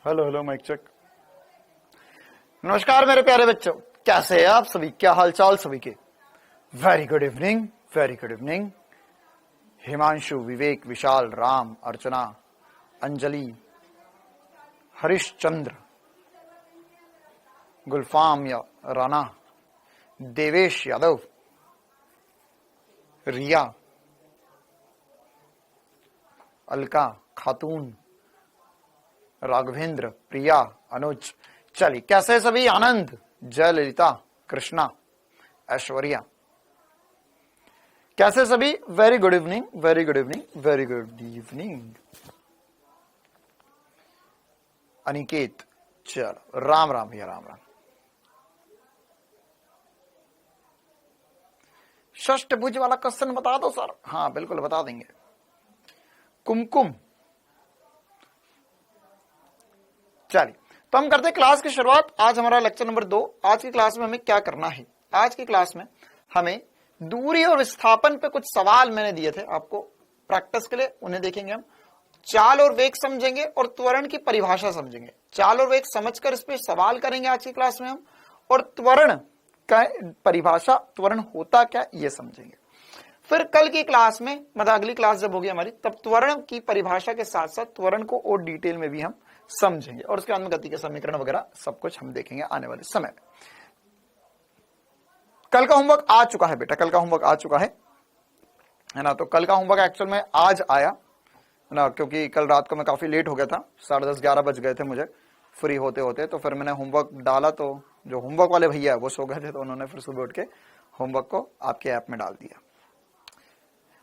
Hello hello mic check. नमस्कार मेरे प्यारे बच्चों, कैसे हैं आप सभी? क्या हालचाल सभी के? Very good evening, very good evening. Himanshu, Vivek, Vishal, Ram, Archana, Anjali, Harishchandra, Gulfam या राणा, देवेश यादव, रिया, अलका खातून, राघवेंद्र, प्रिया, अनुज। चलिए, कैसे सभी? आनंद, जयललिता, कृष्णा, ऐश्वर्या, कैसे सभी? Very good evening, very good evening, very good evening. Aniket, चलो राम राम भैया, राम राम। षष्टभुज वाला क्वेश्चन बता दो सर। हाँ बिल्कुल बता देंगे। कुमकुम, चलिए तो हम करते हैं क्लास की शुरुआत। आज हमारा लेक्चर नंबर 2। आज की क्लास में हमें क्या करना है? आज की क्लास में हमें दूरी और विस्थापन पे कुछ सवाल मैंने दिए थे आपको प्रैक्टिस के लिए, उन्हें देखेंगे हम। चाल और वेग समझेंगे और त्वरण की परिभाषा समझेंगे। चाल और वेग समझकर इस पे सवाल करेंगे आज की क्लास में हम, और त्वरण का परिभाषा, त्वरण होता क्या ये समझेंगे। फिर कल की क्लास में, मतलब अगली क्लास जब होगी हमारी, तब त्वरण की परिभाषा के साथ साथ त्वरण को और डिटेल में भी हम समझेंगे, और उसके बाद में गति के समीकरण वगैरह सब कुछ हम देखेंगे आने वाले समय में। कल का होमवर्क आ चुका है बेटा, कल का होमवर्क आ चुका है ना? तो कल का होमवर्क एक्चुअल में आज आया ना, क्योंकि कल रात को मैं काफी लेट हो गया था, 10:30-11 बज गए थे मुझे फ्री होते होते। तो फिर मैंने होमवर्क डाला, तो जो होमवर्क वाले भैया है वो सो गए थे, तो उन्होंने फिर सुबह उठ के होमवर्क को आपके ऐप में डाल दिया।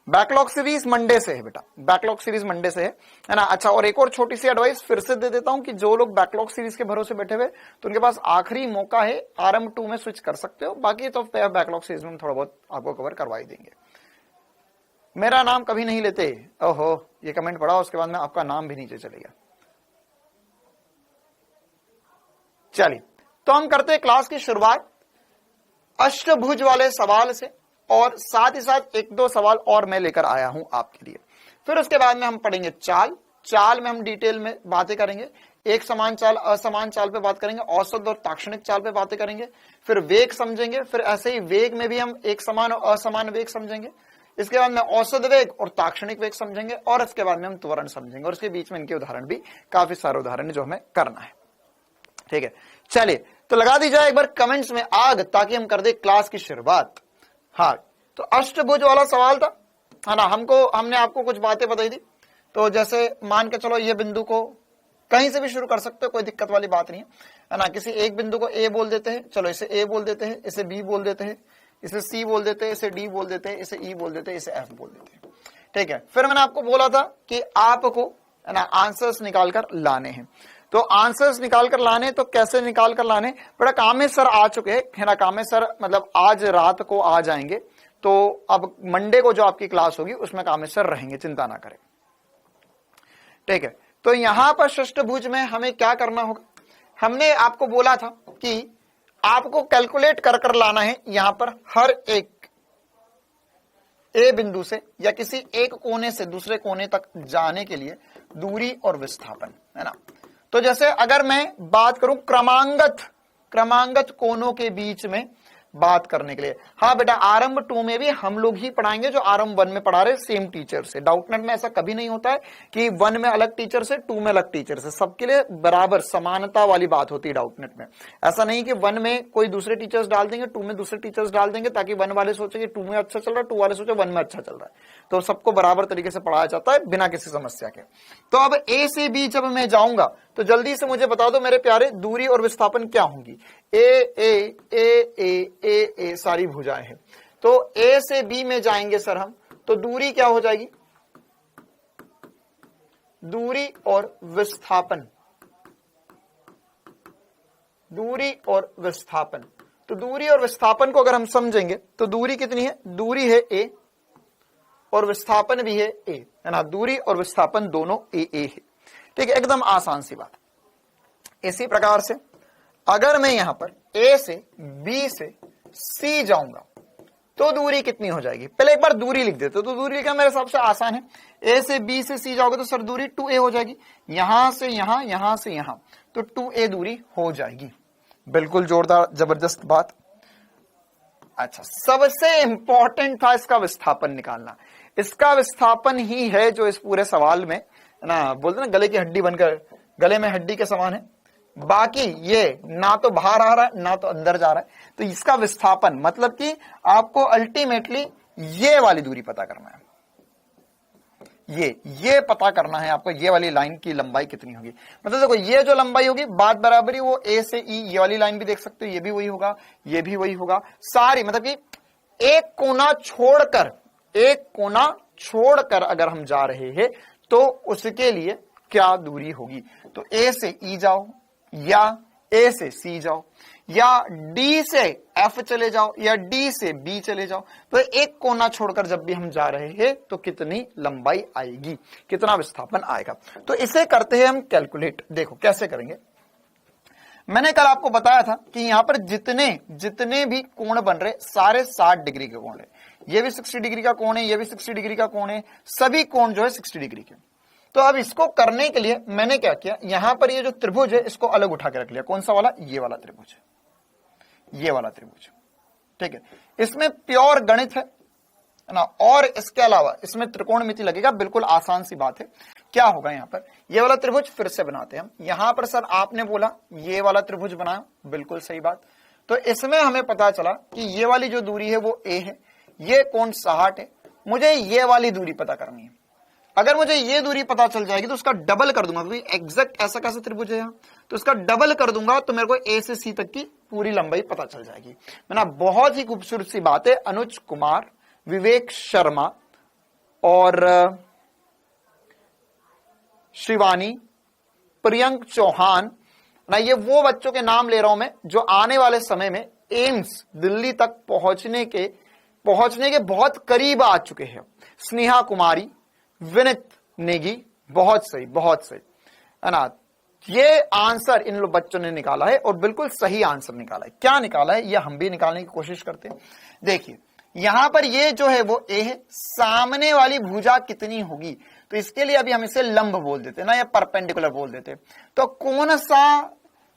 बैकलॉग सीरीज मंडे से है बेटा, बैकलॉग सीरीज मंडे से है ना? अच्छा, और एक और छोटी सी एडवाइस फिर से दे देता हूं कि जो लोग बैकलॉग सीरीज के भरोसे बैठे हुए, तो उनके पास आखिरी मौका है, RM2 में स्विच कर सकते हो। बाकी तो बैकलॉग सीरीज में थोड़ा बहुत आपको कवर करवा ही देंगे। मेरा नाम कभी नहीं लेते। ओहो, ये कमेंट पढ़ा, उसके बाद में आपका नाम भी नीचे चलेगा। चलिए तो हम करते हैं क्लास की शुरुआत अष्टभुज वाले सवाल से, और साथ ही साथ एक दो सवाल और मैं लेकर आया हूं आपके लिए। फिर उसके बाद में हम पढ़ेंगे चाल। चाल में हम डिटेल में बातें करेंगे, एक समान चाल, असमान चाल पे बात करेंगे, औसत और ताक्षणिक चाल पे बातें करेंगे। फिर वेग समझेंगे, फिर ऐसे ही वेग में भी हम एक समान और असमान वेग समझेंगे। इसके बाद में औसत वेग और ताक्षणिक वेग समझेंगे, और इसके बाद में हम त्वरण समझेंगे, और इसके बीच में इनके उदाहरण भी, काफी सारे उदाहरण जो हमें करना है। ठीक है, चलिए तो लगा दी जाए एक बार कमेंट्स में आग, ताकि हम कर दे क्लास की शुरुआत। हाँ, तो अष्टभुज वाला सवाल था, है ना? हमने आपको कुछ बातें बताई थी। तो जैसे मान के चलो, ये बिंदु को कहीं से भी शुरू कर सकते हो, कोई दिक्कत वाली बात नहीं है ना? किसी एक बिंदु को A बोल देते हैं, चलो इसे A बोल देते हैं, इसे B बोल देते हैं, इसे C बोल देते हैं, इसे D बोल देते हैं, इसे E बोल देते हैं, इसे F बोल देते हैं। ठीक है, फिर मैंने आपको बोला था कि आपको, है ना, आंसर्स निकाल कर लाने हैं। तो आंसर्स निकाल कर लाने, तो कैसे निकाल कर लाने? बड़ा कामेश सर आ चुके हैं, है ना? कामेश सर मतलब आज रात को आ जाएंगे, तो अब मंडे को जो आपकी क्लास होगी उसमें कामेश सर रहेंगे, चिंता ना करें। ठीक है, तो यहां पर षष्टभुज में हमें क्या करना होगा? हमने आपको बोला था कि आपको कैलकुलेट कर कर लाना है यहां पर हर एक ए बिंदु से या किसी एक कोने से दूसरे कोने तक जाने के लिए दूरी और विस्थापन, है ना? तो जैसे अगर मैं बात करूं क्रमांगत कोनों के बीच में बात करने के लिए, हाँ बेटा, आरंभ 2 में भी हम लोग ही पढ़ाएंगे जो आरंभ 1 में पढ़ा रहे, सेम टीचर से। डाउटनेट में ऐसा कभी नहीं होता है कि 1 में अलग टीचर से, 2 में अलग टीचर से, सबके लिए बराबर समानता वाली बात होती है डाउटनेट में। ऐसा नहीं कि 1 में कोई दूसरे टीचर्स डाल देंगे, 2 में दूसरे टीचर्स डाल देंगे, ताकि 1 वाले सोचे कि 2 में अच्छा चल रहा है, 2 वाले सोचे 1 में अच्छा चल रहा है। तो सबको बराबर तरीके से पढ़ाया जाता है बिना किसी समस्या के। तो अब ए से बी जब मैं जाऊंगा, तो जल्दी से मुझे बता दो मेरे प्यारे, दूरी और विस्थापन क्या होंगी? ए सारी भुजाएं हैं। तो ए से बी में जाएंगे सर हम, तो दूरी क्या हो जाएगी? दूरी और विस्थापन, दूरी और विस्थापन। तो दूरी और विस्थापन को अगर हम समझेंगे, तो दूरी कितनी है? दूरी है ए, और विस्थापन भी है ए, है ना? दूरी और विस्थापन दोनों ए है। ठीक है, एकदम आसान सी बात। इसी प्रकार से अगर मैं यहां पर ए से बी से सी जाऊंगा, तो दूरी कितनी हो जाएगी? पहले एक बार दूरी लिख देते, तो दूरी लिखना मेरे हिसाब से आसान है। ए से बी से सी जाओगे तो सर दूरी 2a हो जाएगी, यहां से यहां, यहां से यहां, तो 2a दूरी हो जाएगी। बिल्कुल जोरदार जबरदस्त बात। अच्छा, सबसे इंपॉर्टेंट था इसका विस्थापन निकालना। इसका विस्थापन ही है जो इस पूरे सवाल में ना, बोलते ना गले की हड्डी बनकर, गले में हड्डी के समान है। बाकी ये ना तो बाहर आ रहा है ना तो अंदर जा रहा है। तो इसका विस्थापन मतलब कि आपको अल्टीमेटली ये वाली दूरी पता करना है, ये पता करना है आपको, ये वाली लाइन की लंबाई कितनी होगी। मतलब देखो, ये जो लंबाई होगी बात बराबरी वो ए से ई, ये वाली लाइन भी देख सकते हो, ये भी वही होगा, ये भी वही होगा, सारी मतलब कि एक कोना छोड़कर अगर हम जा रहे हैं तो उसके लिए क्या दूरी होगी। तो ए से ई जाओ, या ए से सी जाओ, या डी से एफ चले जाओ, या डी से बी चले जाओ। तो एक कोना छोड़कर जब भी हम जा रहे हैं तो कितनी लंबाई आएगी, कितना विस्थापन आएगा। तो इसे करते हैं हम कैलकुलेट। देखो कैसे करेंगे। मैंने कल आपको बताया था कि यहां पर जितने भी कोण बन रहे सारे 60 डिग्री के कोण है। ये भी 60 डिग्री का कोण है, ये भी 60 डिग्री का कोण है, सभी कोण जो है 60 डिग्री के। तो अब इसको करने के लिए मैंने क्या किया, यहां पर ये जो त्रिभुज है इसको अलग उठा के रख लिया। कौन सा वाला? ये वाला त्रिभुज है, ये वाला त्रिभुज। ठीक है, इसमें प्योर गणित है ना, और इसके अलावा इसमें त्रिकोणमिति लगेगा। बिल्कुल आसान सी बात है। क्या होगा यहां पर, ये वाला त्रिभुज फिर से बनाते हैं हम। यहां पर सर आपने बोला ये वाला त्रिभुज बनाया, बिल्कुल सही बात। तो इसमें हमें पता चला कि ये वाली जो दूरी है वो a है, ये कोण 60 है, मुझे ये वाली दूरी पता करनी है। अगर मुझे ये दूरी पता चल जाएगी तो उसका डबल कर दूंगा, क्योंकि एग्जैक्ट ऐसा कैसा त्रिभुज है यहाँ, तो उसका डबल कर दूंगा तो मेरे को ए से सी तक की पूरी लंबाई पता चल जाएगी। मैंने बहुत ही खूबसूरत सी बात है। अनुज कुमार, विवेक शर्मा और शिवानी, प्रियंक चौहान ना, ये वो बच्चों के नाम ले रहा हूं मैं जो आने वाले समय में एम्स दिल्ली तक पहुंचने के बहुत करीब आ चुके हैं। स्नेहा कुमारी, विनित नेगी, बहुत सही है ना। ये आंसर इन लोग बच्चों ने निकाला है और बिल्कुल सही आंसर निकाला है। क्या निकाला है ये हम भी निकालने की कोशिश करते हैं। देखिए यहां पर ये जो है वो ए है, सामने वाली भुजा कितनी होगी, तो इसके लिए अभी हम इसे लंब बोल देते ना, या परपेंडिकुलर बोल देते। तो कौन सा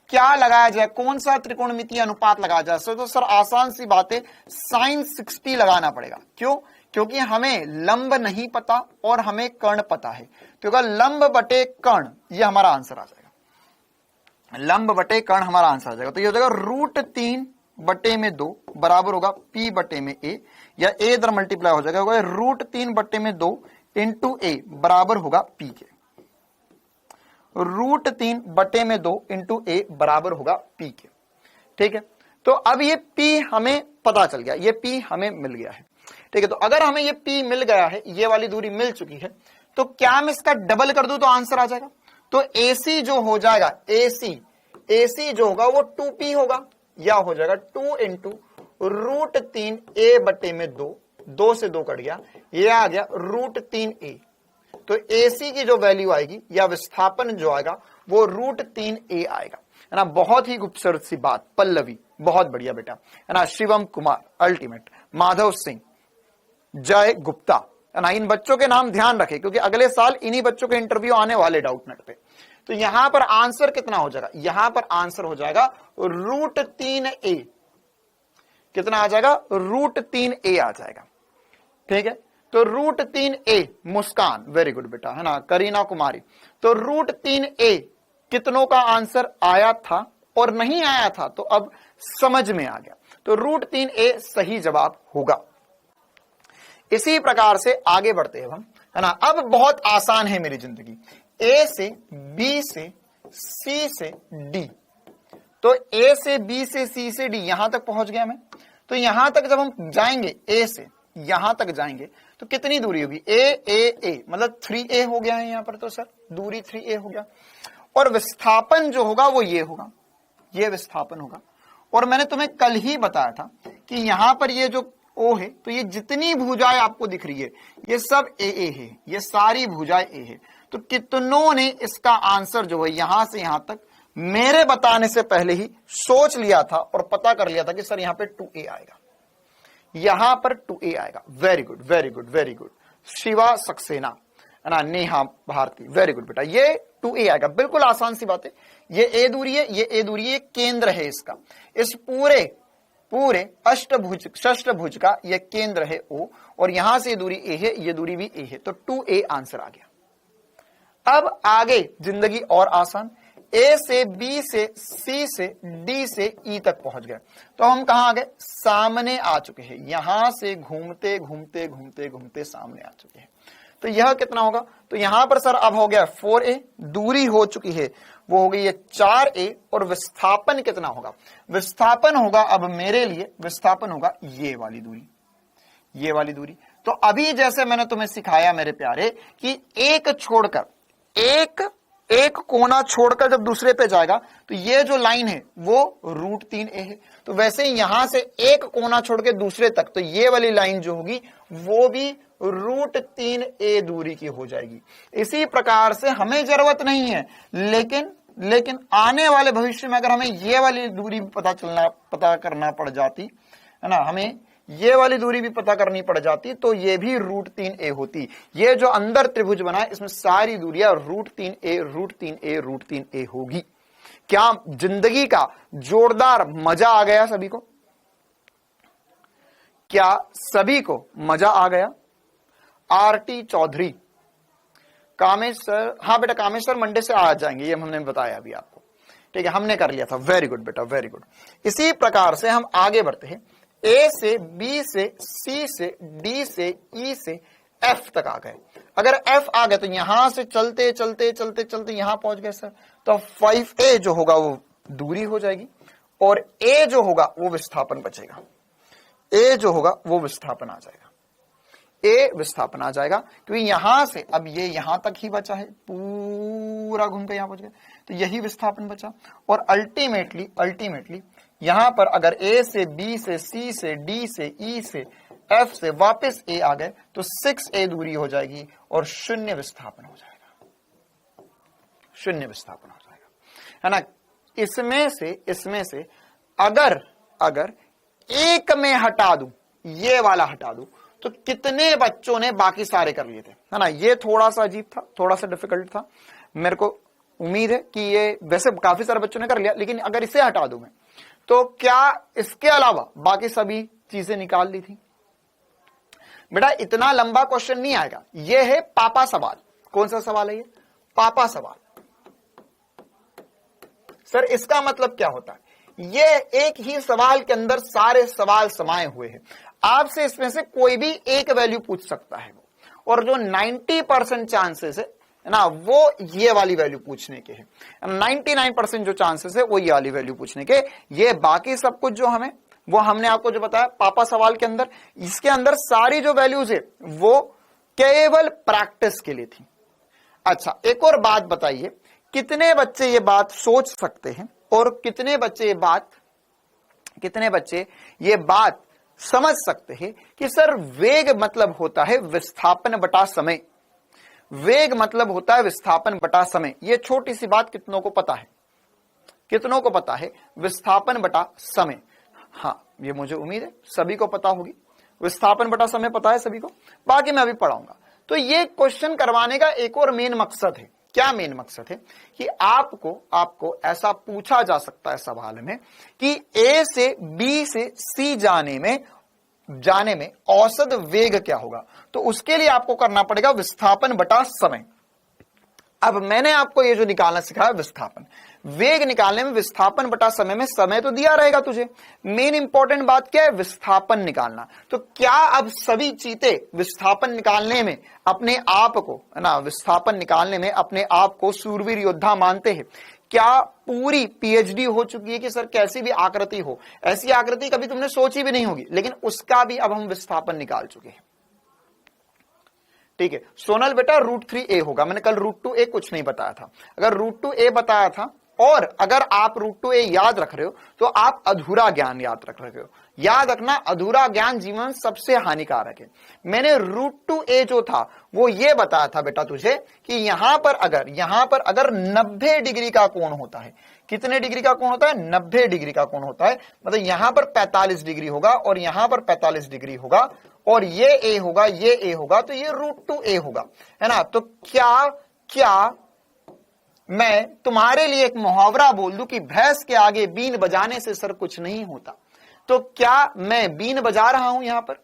क्या लगाया जाए, कौन सा त्रिकोणमितीय अनुपात लगाया जाए? तो सर आसान सी बात है, sin 60 लगाना पड़ेगा। क्यों? क्योंकि हमें लंब नहीं पता और हमें कर्ण पता है। तो अगर लंब बटे कर्ण, ये हमारा आंसर आ जाएगा। लंब बटे कर्ण हमारा आंसर आ जाएगा। तो ये हो जाएगा √3 बटे में 2 बराबर होगा P बटे में A, या A इधर मल्टीप्लाई हो जाएगा, √3 बटे में 2 इंटू A बराबर होगा P के। √3 बटे में 2 इंटू A बराबर होगा P के। ठीक है, तो अब ये P हमें पता चल गया, ये P हमें मिल गया है। ठीक है, तो अगर हमें ये P मिल गया है, ये वाली दूरी मिल चुकी है, तो क्या मैं इसका डबल कर दूं तो आंसर आ जाएगा। तो AC जो हो जाएगा, AC जो होगा वो 2P होगा, या हो जाएगा 2 इंटू √3 A बटे में 2 से 2 कट गया, ये आ गया √3A। तो AC की जो वैल्यू आएगी या विस्थापन जो आएगा वो √3A आएगा, है ना। बहुत ही खूबसूरत सी बात। पल्लवी, बहुत बढ़िया बेटा, है ना। शिवम कुमार अल्टीमेट, माधव सिंह, जय गुप्ता, है ना। इन बच्चों के नाम ध्यान रखें क्योंकि अगले साल इन्हीं बच्चों के इंटरव्यू आने वाले डाउटनेट पे। तो यहां पर आंसर कितना हो जाएगा, यहां पर आंसर हो जाएगा √3A। कितना आ जाएगा? √3A आ जाएगा। ठीक है, तो √3A। मुस्कान, वेरी गुड बेटा, है ना। करीना कुमारी, तो √3A कितनों का आंसर आया था और नहीं आया था, तो अब समझ में आ गया। तो √3A सही जवाब होगा। इसी प्रकार से आगे बढ़ते हैं हम, है ना। अब बहुत आसान है मेरी जिंदगी। A से B से C से D, तो A से B से C से D यहां तक पहुंच गया मैं। तो यहां तक जब हम जाएंगे, A से यहां तक जाएंगे तो कितनी दूरी होगी? A मतलब 3A हो गया है यहां पर, तो सर दूरी 3A हो गया। और विस्थापन जो होगा वो ये होगा, ये विस्थापन होगा। और मैंने तुम्हें कल ही बताया था कि यहां पर ये जो O है, तो ये जितनी भुजाएं आपको दिख रही है ये सब AA है, ये सारी भुजाएं A है। तो कितनों ने इसका आंसर जो है यहां से यहां तक मेरे बताने से पहले ही सोच लिया था और पता कर लिया था कि सर यहां पे 2A आएगा। यहां पर 2a आएगा। Very good very good very good. Shiva Saxena है ना, नेहा भारती, वेरी गुड बेटा, ये 2a आएगा। बिल्कुल आसान सी बात है। ये a दूरी है, ये a दूरी है, केंद्र है इसका, इस पूरे अष्टभुज षष्ठभुज का ये केंद्र है O, और यहां से ये दूरी a है, ये दूरी भी a है, तो 2a आंसर आ गया। अब आगे जिंदगी और आसान, A से B से C से D से E तक पहुंच गए, तो हम कहां आ गए, सामने आ चुके हैं, यहां से घूमते घूमते घूमते घूमते सामने आ चुके हैं। तो यह कितना होगा, तो यहां पर सर अब हो गया 4a, दूरी हो चुकी है वो हो गई है 4a, और विस्थापन कितना होगा, विस्थापन होगा अब मेरे लिए, विस्थापन होगा ये वाली दूरी, ये वाली दूरी। तो अभी जैसे मैंने तुम्हें सिखाया मेरे प्यारे कि एक छोड़कर एक कोना छोड़कर जब दूसरे पे जाएगा तो ये जो लाइन है वो √3a है, तो वैसे ही यहां से एक कोना छोड़ के दूसरे तक, तो ये वाली लाइन जो होगी वो भी √3a दूरी की हो जाएगी। इसी प्रकार से हमें जरूरत नहीं है, लेकिन आने वाले भविष्य में अगर हमें ये वाली दूरी पता करना पड़ जाती है ना, हमें ये वाली दूरी भी पता करनी पड़ जाती, तो ये भी √3a होती। ये जो अंदर त्रिभुज बना है इसमें सारी दूरियां √3a होगी। क्या जिंदगी का जोरदार मजा आ गया सभी को? क्या सभी को मजा आ गया? आरटी चौधरी, कामेश्वर, हाँ बेटा कामेश्वर मंडे से आ जाएंगे, ये हमने बताया अभी आपको, ठीक है, हमने कर लिया था। वेरी गुड बेटा वेरी गुड। इसी प्रकार से हम आगे बढ़ते हैं, A से B से C से D से E से F तक आ गए। अगर F आ गए तो यहां से चलते चलते चलते चलते यहां पहुंच गए सर, तो 5a जो होगा वो दूरी हो जाएगी, और A जो होगा वो विस्थापन बचेगा, A जो होगा वो विस्थापन आ जाएगा, A विस्थापन आ जाएगा, क्योंकि यहां से अब ये यहां तक ही बचा है, पूरा घूम के यहां पहुंच गए, तो यही विस्थापन बचा। और अल्टीमेटली यहां पर अगर A से B से C से D से E से F से वापस A आ गए तो 6a दूरी हो जाएगी, और शून्य विस्थापन हो जाएगा, शून्य विस्थापन हो जाएगा, है ना। इसमें से अगर एक में हटा दूं, ये वाला हटा दूं, तो कितने बच्चों ने बाकी सारे कर लिए थे, है ना। ये थोड़ा सा अजीब था, थोड़ा सा डिफिकल्ट था, मेरे को उम्मीद है कि ये वैसे काफी सारे बच्चों ने कर लिया, लेकिन अगर इसे हटा दूं मैं, तो क्या इसके अलावा बाकी सभी चीजें निकाल ली थी? बेटा इतना लंबा क्वेश्चन नहीं आएगा, ये है पापा सवाल। कौन सा सवाल है ये? पापा सवाल। सर इसका मतलब क्या होता है? ये एक ही सवाल के अंदर सारे सवाल समाये हुए हैं, आपसे इसमें से कोई भी एक वैल्यू पूछ सकता है, और जो 90% चांसेस है ना वो ये वाली वैल्यू पूछने के हैं, 99% जो चांसेस है वो ये वाली वैल्यू पूछने के। ये बाकी सब कुछ जो हमने आपको जो बताया पापा सवाल के अंदर, इसके अंदर सारी जो वैल्यूज है वो केवल प्रैक्टिस के लिए थी। अच्छा एक और बात बताइए, कितने बच्चे ये बात सोच सकते हैं, और कितने बच्चे ये बात समझ सकते हैं कि सर वेग मतलब होता है विस्थापन बटा समय, वेग मतलब होता है विस्थापन बटा समय। ये छोटी सी बात कितनों को पता है? कितनों को पता है विस्थापन बटा समय? हाँ ये मुझे उम्मीद है सभी को पता होगी, विस्थापन बटा समय पता है सभी को, बाकी मैं अभी पढ़ाऊंगा। तो ये क्वेश्चन करवाने का एक और मेन मकसद है। क्या मेन मकसद है? कि आपको ऐसा पूछा जा सकता है सवाल में कि A से B से C जाने में औसत वेग क्या होगा, तो उसके लिए आपको करना पड़ेगा विस्थापन बटा समय। अब मैंने आपको ये जो निकालना सिखाया विस्थापन, वेग निकालने में विस्थापन बटा समय में समय तो दिया रहेगा तुझे, मेन इंपॉर्टेंट बात क्या है? विस्थापन निकालना। तो क्या अब सभी चीते विस्थापन निकालने में अपने आप को, है ना, विस्थापन निकालने में अपने आप को शूरवीर योद्धा मानते हैं? क्या पूरी पीएचडी हो चुकी है कि सर कैसी भी आकृति हो, ऐसी आकृति कभी तुमने सोची भी नहीं होगी, लेकिन उसका भी अब हम विस्थापन निकाल चुके हैं? ठीक है सोनल बेटा √3a होगा, मैंने कल √2a कुछ नहीं बताया था। अगर √2a बताया था, और अगर आप √2a याद रख रहे हो तो आप अधूरा ज्ञान याद रख रहे हो। याद रखना अधूरा ज्ञान जीवन सबसे हानिकारक है। मैंने √2a जो था वो ये बताया था बेटा तुझे कि यहां पर अगर 90 डिग्री का कोण होता है, कितने डिग्री का कोण होता है? 90 डिग्री का कोण होता है। मतलब यहां पर 45 डिग्री होगा और यहां पर 45 डिग्री होगा और ये ए होगा, ये ए होगा, तो ये √2a होगा, है ना। तो क्या मैं तुम्हारे लिए एक मुहावरा बोल दूं कि भैंस के आगे बीन बजाने से सर कुछ नहीं होता, तो क्या मैं बीन बजा रहा हूं यहां पर?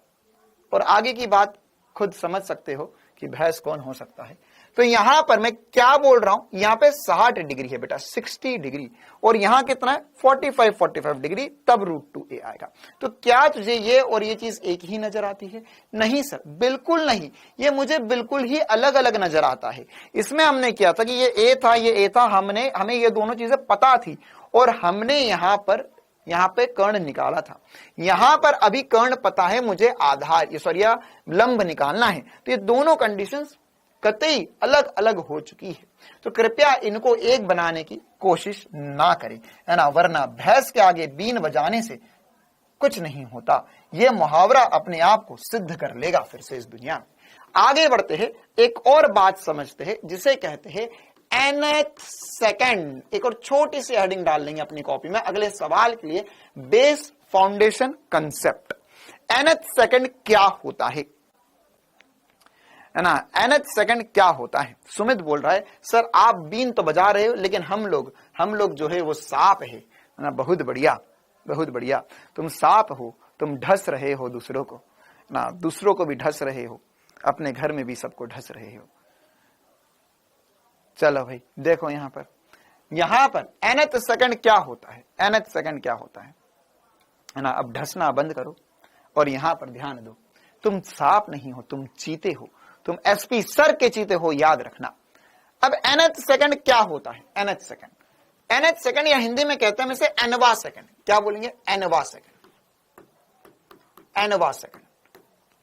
और आगे की बात खुद समझ सकते हो कि भैंस कौन हो सकता है। तो यहां पर मैं क्या बोल रहा हूं, यहां पे 60 डिग्री है बेटा, 60 डिग्री, और यहां कितना है? 45 डिग्री, तब √2a आएगा। तो क्या तुझे ये और ये चीज एक ही नजर आती है? नहीं सर, बिल्कुल नहीं, ये मुझे बिल्कुल ही अलग अलग नजर आता है। इसमें हमने किया था कि ये ए था, ये ए था, हमें ये दोनों चीजें पता थी और हमने यहां पे कर्ण निकाला था। यहां पर अभी कर्ण पता है मुझे, आधार ये लंब निकालना है। तो ये दोनों कंडीशंस कतई अलग अलग हो चुकी है। तो कृपया इनको एक बनाने की कोशिश ना करें, है ना, वरना भैंस के आगे बीन बजाने से कुछ नहीं होता। यह मुहावरा अपने आप को सिद्ध कर लेगा फिर से इस दुनिया में। आगे बढ़ते हैं, एक और बात समझते हैं जिसे कहते हैं nth सेकंड। एक और छोटी सी हेडिंग डाल लेंगे अपनी कॉपी में अगले सवाल के लिए, base foundation concept. nth second क्या होता है ना, nth सेकंड क्या होता है? सुमित बोल रहा है सर आप बीन तो बजा रहे हो लेकिन हम लोग जो है वो सांप है ना। बहुत बढ़िया, बहुत बढ़िया, तुम सांप हो, तुम ढस रहे हो दूसरों को ना, दूसरों को भी ढस रहे हो, अपने घर में भी सबको ढस रहे हो। चलो भाई देखो यहां पर nth सेकंड क्या होता है? nth सेकंड क्या होता है ना। अब ढसना बंद करो और यहां पर ध्यान दो, तुम सांप नहीं हो, तुम चीते हो, तुम एसपी सर के चीते हो, याद रखना। अब nth सेकंड क्या होता है? nth सेकंड या हिंदी में कहते हैं हम इसे nवां सेकंड। क्या बोलेंगे? nवां सेकंड।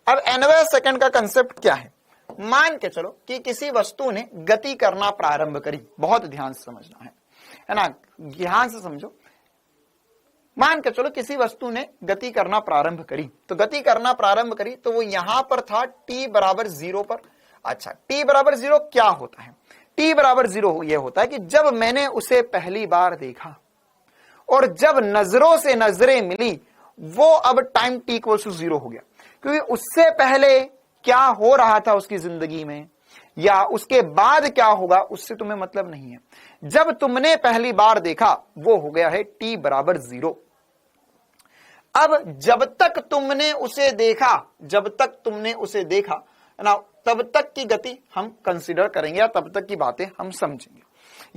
अब nवां सेकंड का कंसेप्ट क्या है? मान के चलो कि किसी वस्तु ने गति करना प्रारंभ करी, बहुत ध्यान से समझना है ना, ध्यान से समझो। मान के चलो किसी वस्तु ने गति करना प्रारंभ करी, तो गति करना प्रारंभ करी तो वो यहां पर था t बराबर 0 पर। अच्छा, t बराबर 0 क्या होता है? t बराबर 0 ये होता है कि जब मैंने उसे पहली बार देखा और जब नजरों से नजरें मिली, वो अब टाइम t = 0 हो गया। क्योंकि उससे पहले क्या हो रहा था उसकी जिंदगी में या उसके बाद क्या होगा उससे तुम्हें मतलब नहीं है। जब तुमने पहली बार देखा वो हो गया है t बराबर 0। अब जब तक तुमने उसे देखा ना, तब तक की गति हम कंसीडर करेंगे या तब तक की बातें हम समझेंगे।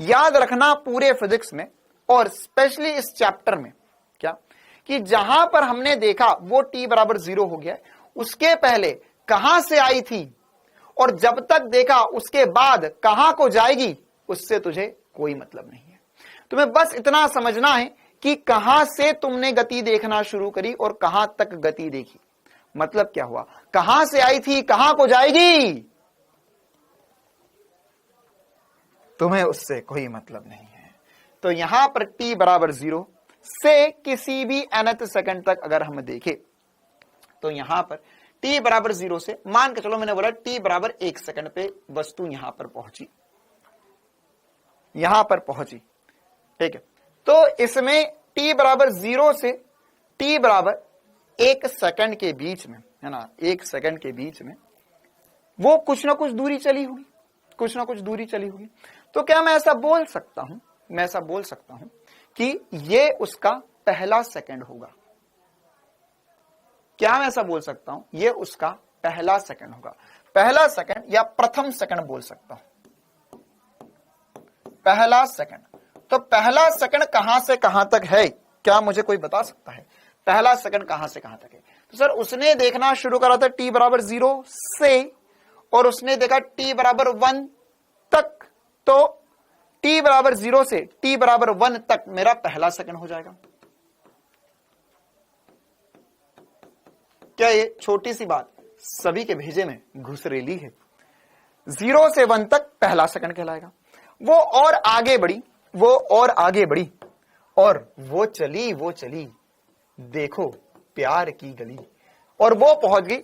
याद रखना पूरे फिजिक्स में और स्पेशली इस चैप्टर में क्या कि जहां पर हमने देखा वो t बराबर 0 हो गया, उसके पहले कहां से आई थी और जब तक देखा उसके बाद कहां को जाएगी उससे तुझे कोई मतलब नहीं है। तुम्हें बस इतना समझना है कि कहां से तुमने गति देखना शुरू करी और कहां तक गति देखी। मतलब क्या हुआ? कहां से आई थी, कहां को जाएगी, तुम्हें उससे कोई मतलब नहीं है। तो यहां पर t बराबर 0 से किसी भी nth सेकंड तक अगर हम देखें तो यहां पर t बराबर 0 से मान के चलो मैंने बोला t बराबर 1 सेकंड पे वस्तु यहां पर पहुंची, ठीक है। तो इसमें t बराबर 0 से t बराबर 1 सेकंड के बीच में, है ना, 1 सेकंड के बीच में वो कुछ ना कुछ दूरी चली होगी। तो क्या मैं ऐसा बोल सकता हूं कि ये उसका पहला सेकंड होगा? क्या मैं ऐसा बोल सकता हूं ये उसका पहला सेकंड होगा? पहला सेकंड या प्रथम सेकंड बोल सकता हूं। पहला सेकंड, तो पहला सेकंड कहां से कहां तक है? क्या मुझे कोई बता सकता है पहला सेकंड कहां से कहां तक है? तो सर उसने देखना शुरू करा था t बराबर 0 से और उसने देखा t बराबर 1 तक, तो t बराबर 0 से t बराबर 1 तक मेरा पहला सेकंड हो जाएगा। क्या ये छोटी सी बात सभी के भेजे में घुसरेली है? 0 से 1 तक पहला सेकंड कहलाएगा। वो और आगे बढ़ी और वो चली देखो प्यार की गली, और वो पहुंच गई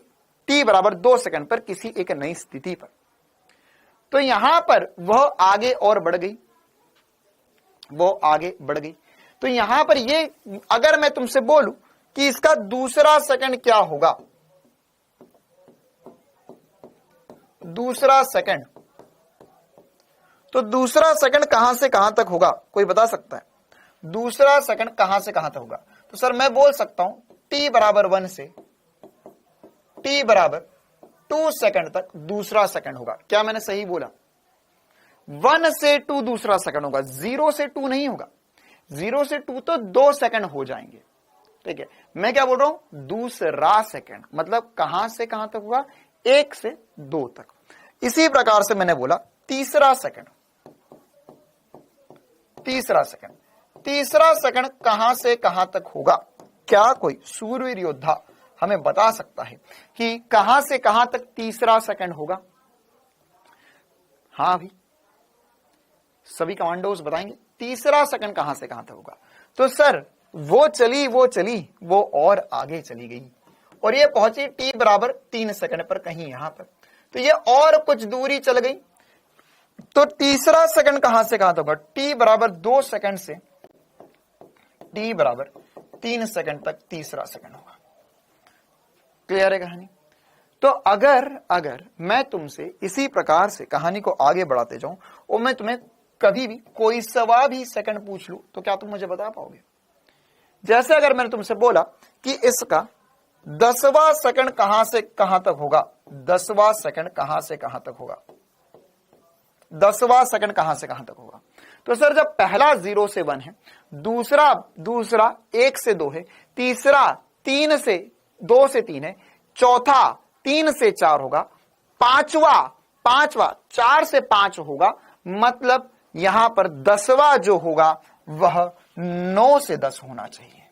t बराबर 2 सेकंड पर किसी एक नई स्थिति पर। तो यहां पर वह आगे और बढ़ गई वो आगे बढ़ गई। तो यहां पर ये अगर मैं तुमसे बोलूं कि इसका दूसरा सेकंड क्या होगा, दूसरा सेकंड, तो दूसरा सेकंड कहां से कहां तक होगा, कोई बता सकता है? दूसरा सेकंड कहां से कहां तक होगा? तो सर मैं बोल सकता हूं t बराबर 1 से t बराबर 2 सेकंड तक दूसरा सेकंड होगा। क्या मैंने सही बोला? 1 से 2 दूसरा सेकंड होगा, 0 से 2 नहीं होगा। 0 से 2 तो 2 सेकंड हो जाएंगे, ठीक है। मैं क्या बोल रहा हूं? दूसरा सेकंड, मतलब कहां से कहां तक होगा? 1 से 2 तक। इसी प्रकार से मैंने बोला तीसरा सेकंड, तीसरा सेकंड, तीसरा सेकंड कहां से कहां तक होगा? क्या कोई सूरवीर योद्धा हमें बता सकता है कि कहां से कहां तक तीसरा सेकंड होगा? हाँ भी सभी कमांडोज बताएंगे तीसरा सेकंड कहां से कहां तक होगा। तो सर वो चली वो और आगे चली गई और ये पहुंची t बराबर 3 सेकंड पर, कहीं यहां पर। तो ये और कुछ दूरी चल गई, तो तीसरा सेकंड कहां से कहां तक होगा? t बराबर 2 सेकंड से t बराबर 3 सेकंड तक तीसरा सेकंड होगा। क्लियर है कहानी? तो अगर मैं तुमसे इसी प्रकार से कहानी को आगे बढ़ाते जाऊं और मैं तुम्हें कभी भी कोई सवा भी सेकंड पूछ लूं तो क्या तुम मुझे बता पाओगे? जैसे अगर मैंने तुमसे बोला कि इसका 10वां सेकंड कहां से कहां तक होगा, 10वां सेकंड कहां से कहां तक होगा, 10वां सेकंड कहां से कहां तक होगा? तो सर जब पहला 0 से 1 है, दूसरा 1 से 2 है, तीसरा 3 से 2 से 3 है, चौथा 3 से 4 होगा, पांचवा 4 से 5 होगा, मतलब यहां पर 10वां जो होगा वह 9 से 10 होना चाहिए,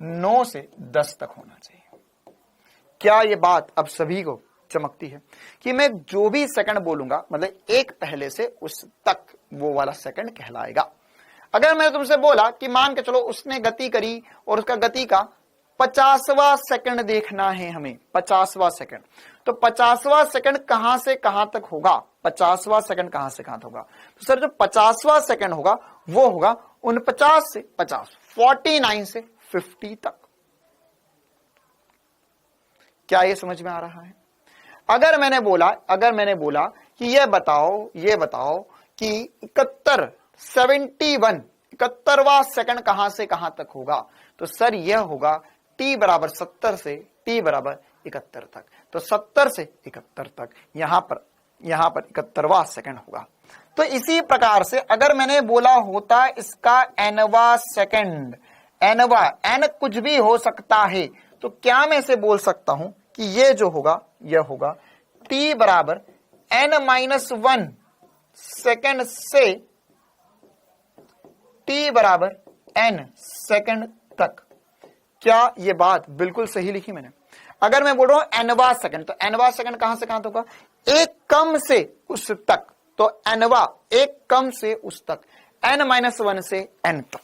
9 से 10 तक होना चाहिए। क्या ये बात अब सभी को चमकती है कि मैं जो भी सेकंड बोलूंगा मतलब एक पहले से उस तक वो वाला सेकंड कहलाएगा। अगर मैंने तुमसे बोला कि मान के चलो उसने गति करी और उसका गति का 50वां सेकंड देखना है हमें, 50वां सेकंड, तो 50वां सेकंड कहां से कहां तक होगा? 50वां सेकंड कहां से कहां तक होगा? तो सर जो 50वां सेकंड होगा वो होगा 49 से 50, 49 से 50 तक। क्या ये समझ में आ रहा है? अगर मैंने बोला कि ये बताओ कि 71वां सेकंड कहां से कहां तक होगा, तो सर यह होगा t बराबर 70 से t बराबर 71 तक। तो 70 से 71 तक यहां पर 71वां सेकंड होगा। तो इसी प्रकार से अगर मैंने बोला होता इसका nवां सेकंड, n कुछ भी हो सकता है, तो क्या मैं इसे बोल सकता हूं कि ये जो होगा यह होगा t बराबर n-1 सेकंड से t बराबर n सेकंड तक। क्या ये बात बिल्कुल सही लिखी मैंने? अगर मैं बोल रहा हूं nवां सेकंड, तो nवां सेकंड कहां से कहां तक होगा? एक कम से उस तक, तो nवां एक कम से उस तक, n-1 से n तक।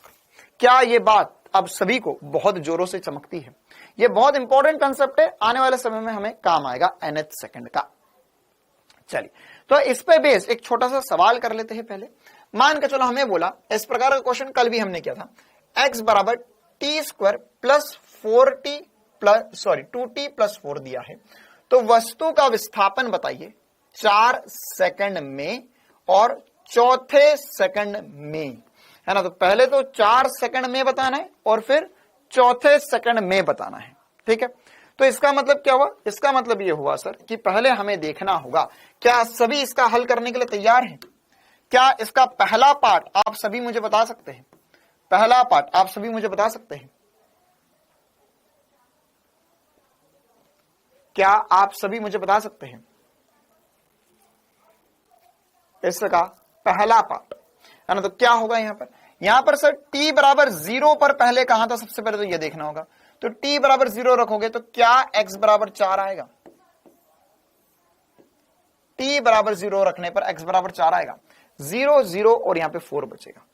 क्या ये बात अब सभी को बहुत जोरों से चमकती है? ये बहुत इंपॉर्टेंट कंसेप्ट है, आने वाले समय में हमें काम आएगा nth सेकंड का। चलिए तो इस पे बेस एक छोटा सा सवाल कर लेते हैं। पहले मान के चलो हमें बोला, इस प्रकार का क्वेश्चन कल भी हमने किया था, x बराबर t square plus 2t plus 4 दिया है, तो वस्तु का विस्थापन बताइए 4 सेकंड में और चौथे सेकंड में, है ना। तो पहले तो 4 सेकंड में बताना है और फिर चौथे सेकंड में बताना है, ठीक है। तो इसका मतलब क्या हुआ? इसका मतलब ये हुआ सर कि पहले हमें देखना होगा क्या सभी इसका हल करने के लिए तैयार हैं? क्या इसका पहला पार्ट आप सभी मुझे बता सकते हैं? पहला पार्ट आप सभी मुझे बता सकते हैं? क्या आप सभी मुझे बता सकते हैं इसका पहला पार्ट, है ना। तो क्या होगा यहां पर सर t बराबर 0 पर पहले कहां था? सबसे पहले तो यह देखना होगा। तो t बराबर 0 रखोगे तो क्या x बराबर 4 आएगा? t बराबर 0 रखने पर x बराबर 4 आएगा, 0 0 और यहां पे 4 बचेगा।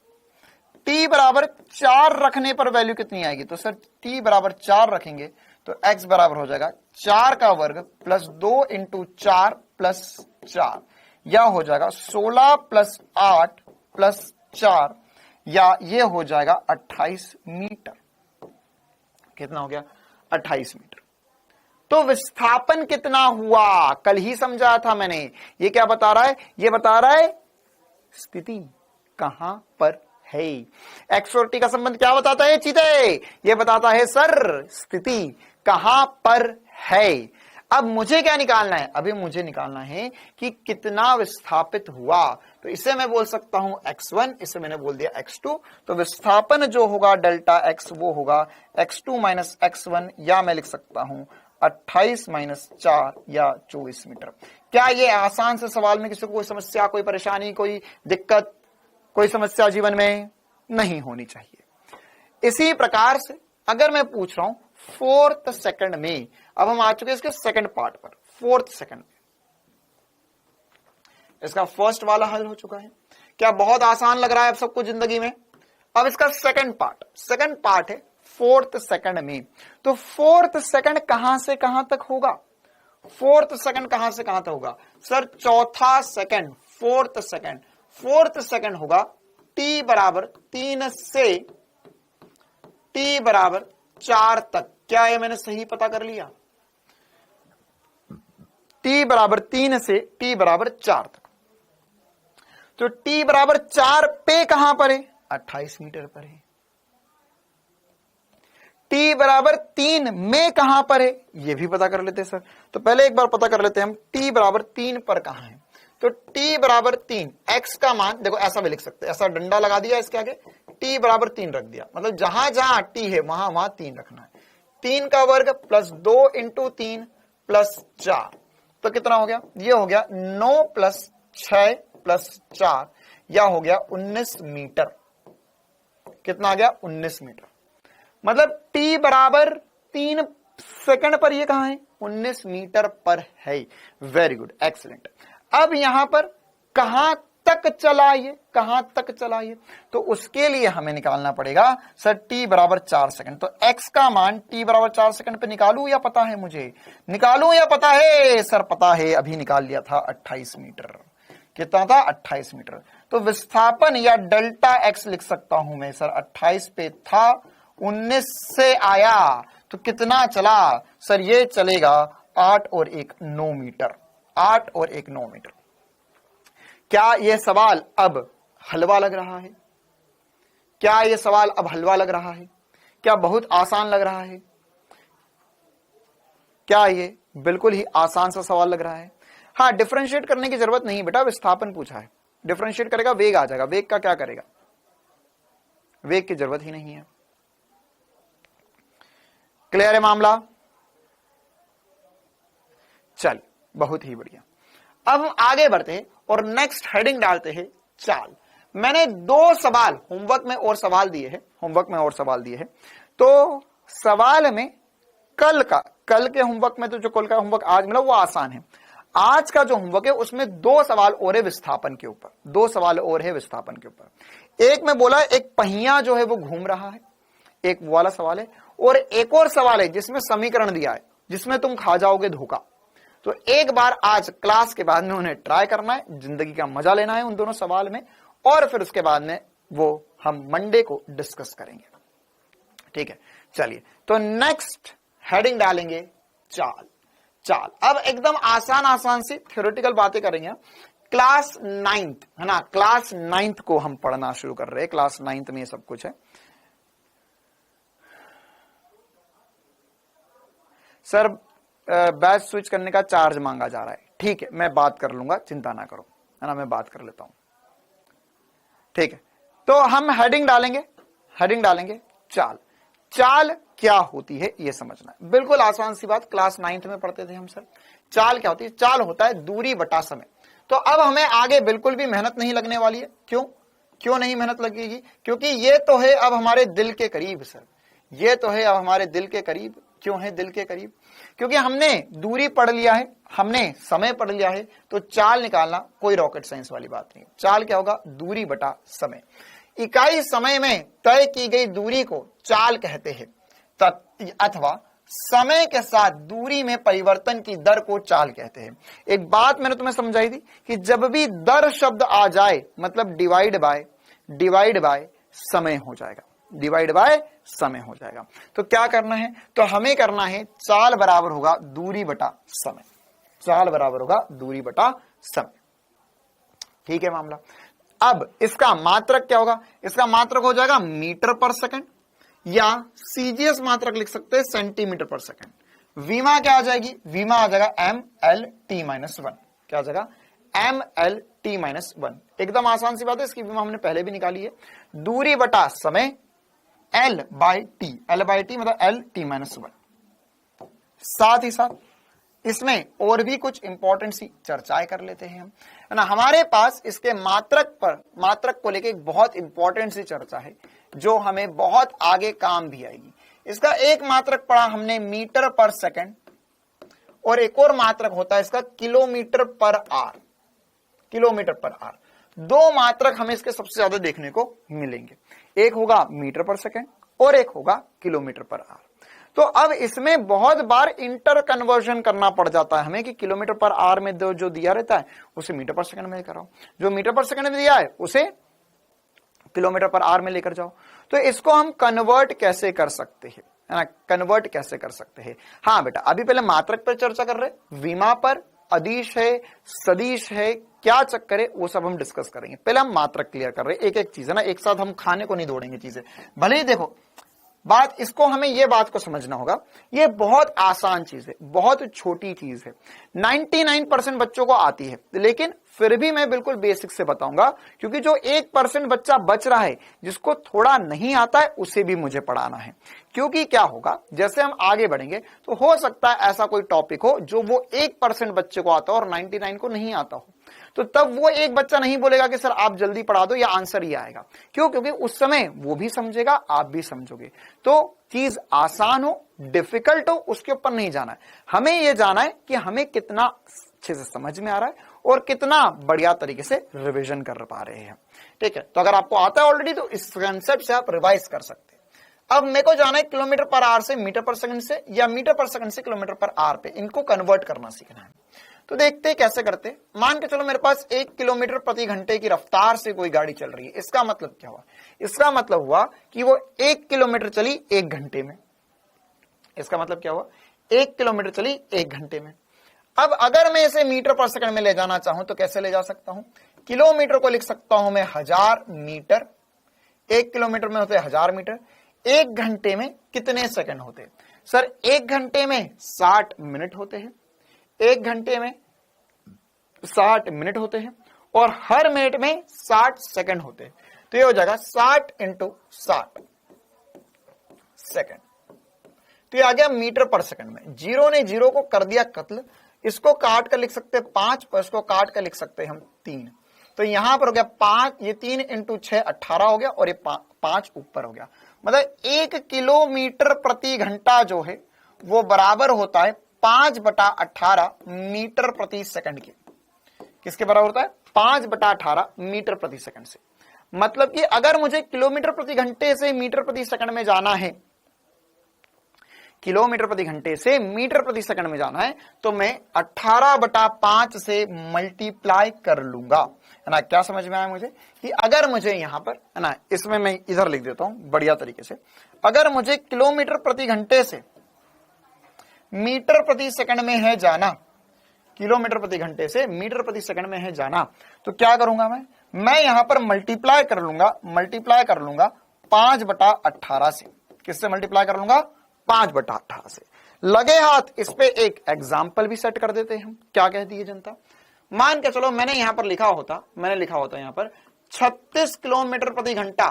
t बराबर 4 रखने पर वैल्यू कितनी आएगी? तो सर t बराबर 4 रखेंगे तो x बराबर हो जाएगा 4 का वर्ग प्लस 2 इंटू 4 प्लस 4, यह हो जाएगा 16 प्लस 8 प्लस 4 या ये हो जाएगा 28 मीटर। कितना हो गया? 28 मीटर। तो विस्थापन कितना हुआ? कल ही समझाया था मैंने। ये क्या बता रहा है? ये बता रहा है स्थिति कहां पर है। एक्स और टी का संबंध क्या बताता है चीते? ये बताता है सर स्थिति कहां पर है। अब मुझे क्या निकालना है? अभी मुझे निकालना है कि कितना विस्थापित हुआ। तो इसे मैं बोल सकता हूं x1, इसे मैंने बोल दिया x2। तो विस्थापन जो होगा डेल्टा x वो होगा x2 माइनस x1, या मैं लिख सकता हूं 28 माइनस 4 या 24 मीटर। क्या ये आसान से सवाल में किसी को कोई समस्या, कोई परेशानी, कोई दिक्कत, कोई समस्या जीवन में नहीं होनी चाहिए। इसी प्रकार से अगर मैं पूछ रहा हूं 4th सेकंड में, अब हम आ चुके हैं इसके सेकंड पार्ट पर। 4th सेकंड में इसका फर्स्ट वाला हल हो चुका है। क्या बहुत आसान लग रहा है अब सबको जिंदगी में? अब इसका सेकंड पार्ट है 4th सेकंड में। तो 4th सेकंड कहां से कहां तक होगा? 4th सेकंड कहां से कहां तक होगा सर? चौथा सेकंड 4th सेकंड होगा t बराबर 3 से t बराबर 4 तक। क्या ये मैंने सही पता कर लिया? t बराबर 3 से t बराबर 4 तक। तो t बराबर 4 पे कहां पर है? 28 मीटर पर है। t बराबर 3 में कहां पर है? ये भी पता कर लेते हैं सर। तो पहले एक बार पता कर लेते हैं हम t बराबर 3 पर कहां है। तो t बराबर 3, x का मान देखो ऐसा भी लिख सकते हैं, ऐसा डंडा लगा दिया इसके आगे, t बराबर 3 रख दिया, मतलब जहां जहां t है वहां वहां 3 रखना है। 3 का वर्ग प्लस 2 इंटू 3 प्लस 4, तो कितना हो गया? ये हो गया 9 प्लस 6 प्लस 4, या हो गया 19 मीटर। कितना आ गया? 19 मीटर। मतलब t बराबर 3 सेकंड पर ये कहां है? 19 मीटर पर है। Very good, excellent. अब यहां पर कहां तक चला ये? कहां तक चला ये? तो उसके लिए हमें निकालना पड़ेगा सर t बराबर 4 सेकंड। तो x का मान t बराबर 4 सेकंड पे निकालूं या पता है मुझे? निकालूं या पता है? सर पता है, अभी निकाल लिया था 28 मीटर। कितना था? 28 मीटर। तो विस्थापन या डेल्टा x लिख सकता हूं मैं सर, 28 पे था, 19 से आया, तो कितना चला सर? ये चलेगा 8 और 1 9 मीटर। 8 और 1 9 मीटर। क्या यह सवाल अब हलवा लग रहा है? क्या यह सवाल अब हलवा लग रहा है? क्या बहुत आसान लग रहा है? क्या ये बिल्कुल ही आसान सा सवाल लग रहा है? हाँ, डिफरेंशिएट करने की जरूरत नहीं बेटा, विस्थापन पूछा है। डिफरेंशिएट करेगा वेग आ जाएगा। वेग का क्या करेगा? वेग की जरूरत ही नहीं है। क्लियर है मामला? चल, बहुत ही बढ़िया। अब हम आगे बढ़ते हैं और नेक्स्ट हेडिंग डालते हैं चाल। मैंने 2 सवाल होमवर्क में और सवाल दिए हैं। तो सवाल में कल के होमवर्क में तो जो कल का होमवर्क आज मिला वो आसान है। आज का जो होमवर्क है उसमें 2 सवाल और है विस्थापन के ऊपर। 2 सवाल और है विस्थापन के ऊपर। एक में बोला एक पहिया जो है वो घूम रहा है, एक वो वाला सवाल है, और एक और सवाल है जिसमें समीकरण दिया है, जिसमें तुम खा जाओगे धोखा। तो एक बार आज क्लास के बाद में उन्हें ट्राई करना है, जिंदगी का मजा लेना है उन दोनों सवाल में, और फिर उसके बाद में वो हम मंडे को डिस्कस करेंगे। ठीक है, चलिए। तो नेक्स्ट हेडिंग डालेंगे चाल। अब एकदम आसान सी थ्योरेटिकल बातें करेंगे। क्लास 9th है ना, क्लास 9th को हम पढ़ना शुरू कर रहे हैं। क्लास 9th में ये सब कुछ है। सर बैच स्विच करने का चार्ज मांगा जा रहा है। ठीक है, मैं बात कर लूंगा, चिंता ना करो, है ना, मैं बात कर लेता हूं। ठीक है, तो हम हेडिंग डालेंगे चाल क्या होती है ये समझना है। बिल्कुल आसान सी बात, क्लास 9th में पढ़ते थे हम सर। चाल क्या होती है? चाल होता है दूरी बटा समय। तो अब हमें आगे बिल्कुल भी मेहनत नहीं लगने वाली है। क्यों नहीं मेहनत लगेगी? क्योंकि ये तो है अब हमारे दिल के करीब सर, ये तो है अब हमारे दिल के करीब। क्यों है दिल के करीब? क्योंकि हमने दूरी पढ़ लिया है, हमने समय पढ़ लिया है, तो चाल निकालना कोई रॉकेट साइंस वाली बात नहीं। चाल क्या होगा? दूरी बटा समय। इकाई समय में तय की गई दूरी को चाल कहते हैं, अथवा समय के साथ दूरी में परिवर्तन की दर को चाल कहते हैं। एक बात मैंने तुम्हें समझाई थी कि जब भी दर शब्द आ जाए मतलब डिवाइड बाय समय हो जाएगा, डिवाइड बाय समय हो जाएगा। तो क्या करना है, तो हमें करना है चाल बराबर होगा दूरी बटा समय, चाल बराबर होगा दूरी बटा समय। ठीक है मामला। अब इसका मात्रक क्या होगा, इसका मात्रक हो जाएगा मीटर पर सेकंड, या सीजीएस मात्रक लिख सकते हैं सेंटीमीटर पर सेकंड। वीमा क्या आ जाएगी, वीमा आ जाएगा MLT-1, क्या आ जाएगा MLT-1। एकदम आसान सी बात है, इसकी वीमा हमने पहले भी निकाली है। दूरी बटा समय L/T मतलब LT-1। साथ ही साथ इसमें और भी कुछ इंपॉर्टेंट सी चर्चाएं कर लेते हैं हम, है ना। हमारे पास इसके मात्रक को लेके एक बहुत इंपॉर्टेंट सी चर्चा है जो हमें बहुत आगे काम भी आएगी। इसका एक मात्रक पढ़ा हमने मीटर पर सेकंड, और एक और मात्रक होता है इसका kilometre per hour, kilometre per hour. दो मात्रक हमें इसके सबसे ज्यादा देखने को मिलेंगे, एक होगा मीटर पर सेकंड और एक होगा किलोमीटर पर आवर। तो अब इसमें बहुत बार इंटर कन्वर्जन करना पड़ जाता है हमें कि किलोमीटर पर आवर में जो दिया रहता है उसे मीटर पर सेकंड में लेकर आओ, जो मीटर पर सेकंड में दिया है उसे किलोमीटर पर आवर में लेकर जाओ। तो इसको हम कन्वर्ट कैसे कर सकते हैं, है ना, कन्वर्ट कैसे कर सकते हैं। हाँ बेटा, अभी पहले मात्रक पर चर्चा कर रहे, वीमा पर अदिश है, सदिश है, क्या चक्कर है, वो सब हम डिस्कस करेंगे। पहले हम मात्रक क्लियर कर रहे हैं, एक एक चीज है ना, एक साथ हम खाने को नहीं दौड़ेंगे चीजें। भले ही देखो बात, इसको हमें ये बात को समझना होगा, ये बहुत आसान चीज है, बहुत छोटी चीज है, 99% बच्चों को आती है, लेकिन फिर भी मैं बिल्कुल बेसिक से बताऊंगा, क्योंकि जो 1% बच्चा बच रहा है जिसको थोड़ा नहीं आता है उसे भी मुझे पढ़ाना है। क्योंकि क्या होगा, जैसे हम आगे बढ़ेंगे तो हो सकता है ऐसा कोई टॉपिक हो जो वो 1% बच्चे को आता हो और 99 को नहीं आता हो, तो तब वो एक बच्चा नहीं बोलेगा कि सर आप जल्दी पढ़ा दो या आंसर ही आएगा। क्यों, क्योंकि उस समय वो भी समझेगा, आप भी समझोगे। तो चीज आसान हो डिफिकल्ट हो उसके ऊपर नहीं जाना है, हमें यह जाना है कि हमें कितना अच्छे से समझ में आ रहा है और कितना बढ़िया तरीके से रिवीजन कर पा रहे हैं। ठीक है, तो अगर आपको आता है ऑलरेडी तो इस कंसेप्ट से आप रिवाइज कर सकते हैं। अब मेरे को जाना है किलोमीटर पर आवर से मीटर पर सेकंड से, या मीटर पर सेकंड से किलोमीटर पर आवर पे, इनको कन्वर्ट करना सीखना है। तो देखते हैं कैसे करते। मान के चलो मेरे पास 1 किलोमीटर प्रति घंटे की रफ्तार से कोई गाड़ी चल रही है। इसका मतलब क्या हुआ, इसका मतलब हुआ कि वो 1 किलोमीटर चली 1 घंटे में। इसका मतलब क्या हुआ, 1 किलोमीटर चली 1 घंटे में। अब अगर मैं इसे मीटर पर सेकंड में ले जाना चाहूं तो कैसे ले जा सकता हूं, किलोमीटर को लिख सकता हूं मैं 1000 मीटर, 1 किलोमीटर में होते 1000 मीटर। 1 घंटे में कितने सेकंड होते हैं सर, 1 घंटे में 60 मिनट होते हैं, 1 घंटे में 60 मिनट होते हैं, और हर मिनट में 60 सेकंड होते हैं। तो ये हो जाएगा 60 × 60 सेकंड। तो ये आ गया मीटर पर सेकंड में। जीरो ने जीरो को कर दिया कत्ल, इसको काट कर लिख सकते हैं 5 और इसको काट कर लिख सकते हैं हम 3। तो यहां पर हो गया 5, ये 3 × 6 18 हो गया, और ये 5 ऊपर हो गया। मतलब 1 किलोमीटर प्रति घंटा जो है वो बराबर होता है 5/18 मीटर प्रति सेकंड के। किसके बराबर होता है, 5/18 मीटर प्रति सेकंड से। मतलब कि अगर मुझे किलोमीटर प्रति घंटे से मीटर प्रति सेकंड में जाना है, किलोमीटर प्रति घंटे से मीटर प्रति सेकंड में जाना है, तो मैं 18/5 से मल्टीप्लाई कर लूंगा, है ना। क्या समझ में आया मुझे कि अगर मुझे यहां पर, है ना, इसमें मैं इधर लिख देता हूं बढ़िया तरीके से, अगर मुझे किलोमीटर प्रति घंटे से मीटर प्रति सेकंड में है जाना, किलोमीटर प्रति घंटे से मीटर प्रति सेकंड में है जाना, तो क्या करूंगा मैं यहां पर मल्टीप्लाई कर लूंगा 5/18 से। किससे मल्टीप्लाई कर लूंगा, 5/18 से। लगे हाथ इस पे एक एग्जाम्पल भी सेट कर देते हैं हम। क्या कहती है जनता, मान के चलो मैंने लिखा होता यहां पर 36 किलोमीटर प्रति घंटा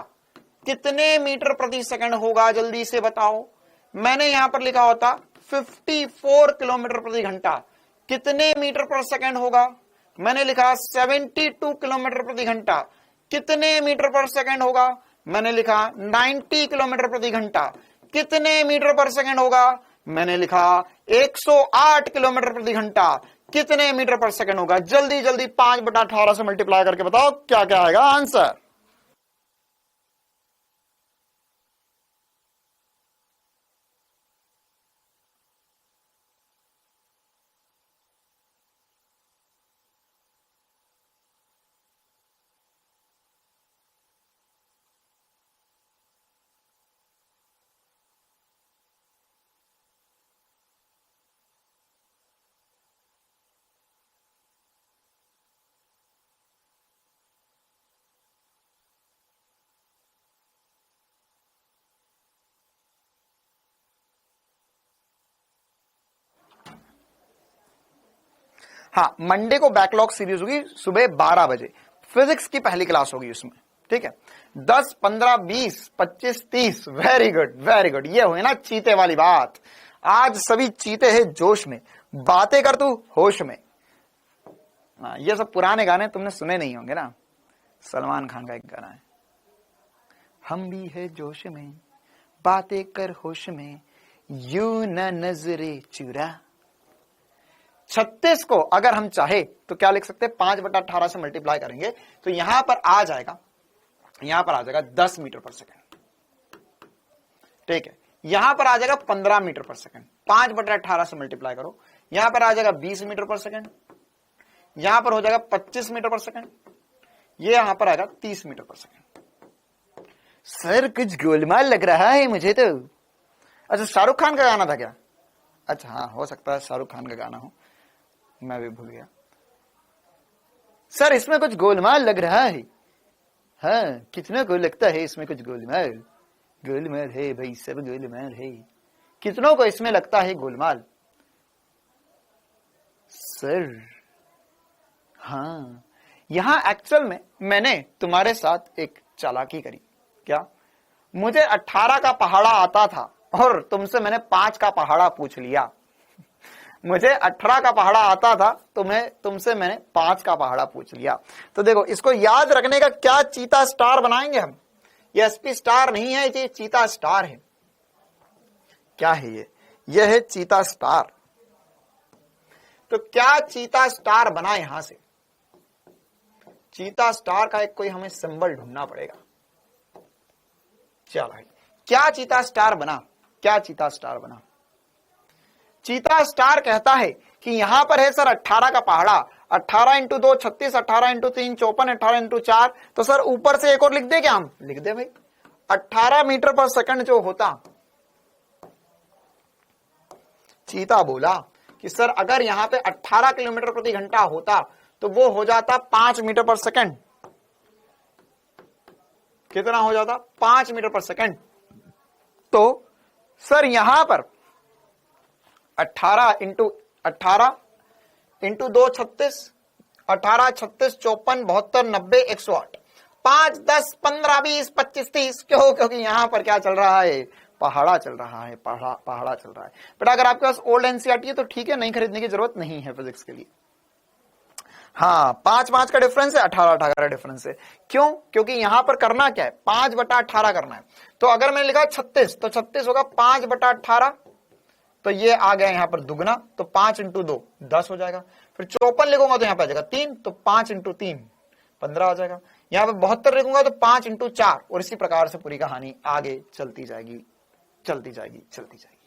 कितने मीटर प्रति सेकंड होगा, जल्दी से बताओ। मैंने यहां पर लिखा होता 54 किलोमीटर प्रति घंटा कितने मीटर पर सेकंड होगा। मैंने लिखा 72 किलोमीटर प्रति घंटा कितने मीटर पर सेकंड होगा। मैंने लिखा 90 किलोमीटर प्रति घंटा कितने मीटर पर सेकंड होगा। मैंने लिखा 108 किलोमीटर प्रति घंटा कितने मीटर पर सेकंड होगा। जल्दी जल्दी 5/18 से मल्टीप्लाई करके बताओ क्या क्या आएगा आंसर। हाँ, मंडे को बैकलॉग सीरीज होगी सुबह 12 बजे, फिजिक्स की पहली क्लास होगी उसमें, ठीक है। 10, 15, 20, 25, 30, वेरी गुड वेरी गुड। ये हुई ना चीते वाली बात। आज सभी चीते हैं जोश में, बातें कर तू होश में। ये सब पुराने गाने तुमने सुने नहीं होंगे ना, सलमान खान का एक गाना है, हम भी है जोश में बातें कर होश में, यूं न नजरे चुरा। 36 को अगर हम चाहे तो क्या लिख सकते हैं, 5/18 से मल्टीप्लाई करेंगे तो यहां पर आ जाएगा 10 मीटर पर सेकंड, ठीक है। यहां पर आ जाएगा 15 मीटर पर सेकंड, 5/18 से मल्टीप्लाई करो, यहां पर आ जाएगा 20 मीटर पर सेकंड, यहां पर हो जाएगा 25 मीटर पर सेकंड, ये यहां पर आएगा 30 मीटर पर सेकंड। सर कुछ गोलमाल लग रहा है मुझे तो। अच्छा, शाहरुख खान का गाना था क्या? अच्छा हाँ, हो सकता है शाहरुख खान का गाना हो, मैं भी भूल गया। सर इसमें कुछ गोलमाल लग रहा है। हाँ, कितना को लगता है इसमें कुछ गोलमाल? गोलमाल है भाई, सब गोलमाल है। कितनों को इसमें लगता है गोलमाल? सर हाँ, यहां एक्चुअल में मैंने तुम्हारे साथ एक चालाकी करी। क्या? मुझे 18 का पहाड़ा आता था और तुमसे मैंने 5 का पहाड़ा पूछ लिया। मुझे 18 का पहाड़ा आता था, तुमसे मैंने 5 का पहाड़ा पूछ लिया। तो देखो, इसको याद रखने का क्या चीता स्टार बनाएंगे हम। ये एसपी स्टार नहीं है, ये चीता स्टार है। क्या है ये? ये है चीता स्टार। तो क्या चीता स्टार बना यहां से? चीता स्टार का एक कोई हमें सिंबल ढूंढना पड़ेगा। चलो भाई, क्या चीता स्टार बना? क्या चीता स्टार बना? चीता स्टार कहता है कि यहां पर है सर 18 का पहाड़ा, 18 × 2 36, 18 × 3 54, 18 × 4। तो सर ऊपर से एक और लिख दे क्या हम? लिख दे भाई। 18 मीटर पर सेकंड जो होता, चीता बोला कि सर अगर यहां पे 18 किलोमीटर प्रति घंटा होता तो वो हो जाता 5 मीटर पर सेकंड। कितना हो जाता? 5 मीटर पर सेकंड। तो सर यहां पर 18 × 2 36, 18 36 54 72 90 108, 5 10 15 20 25 30। क्यों? क्योंकि यहां पर क्या चल रहा है? पहाड़ा चल रहा है, पहाड़ा चल रहा है। बट अगर आपके पास ओल्ड एनसीईआरटी है तो ठीक है, नहीं खरीदने की जरूरत नहीं है फिजिक्स के लिए। हाँ, 5 का डिफरेंस है, 18 का डिफरेंस है। क्यों? क्योंकि यहां पर करना क्या है? 5/18 करना है। तो अगर मैंने लिखा 36 तो 36 होगा 5/18, तो ये आ गया यहां पर दुगना, तो 5 × 2 10 हो जाएगा। फिर 54 लिखूंगा तो यहां पर आ जाएगा 3, तो 5 × 3 15 हो जाएगा। यहां पर 72 लिखूंगा तो 5 × 4, और इसी प्रकार से पूरी कहानी आगे चलती जाएगी, चलती जाएगी, चलती जाएगी।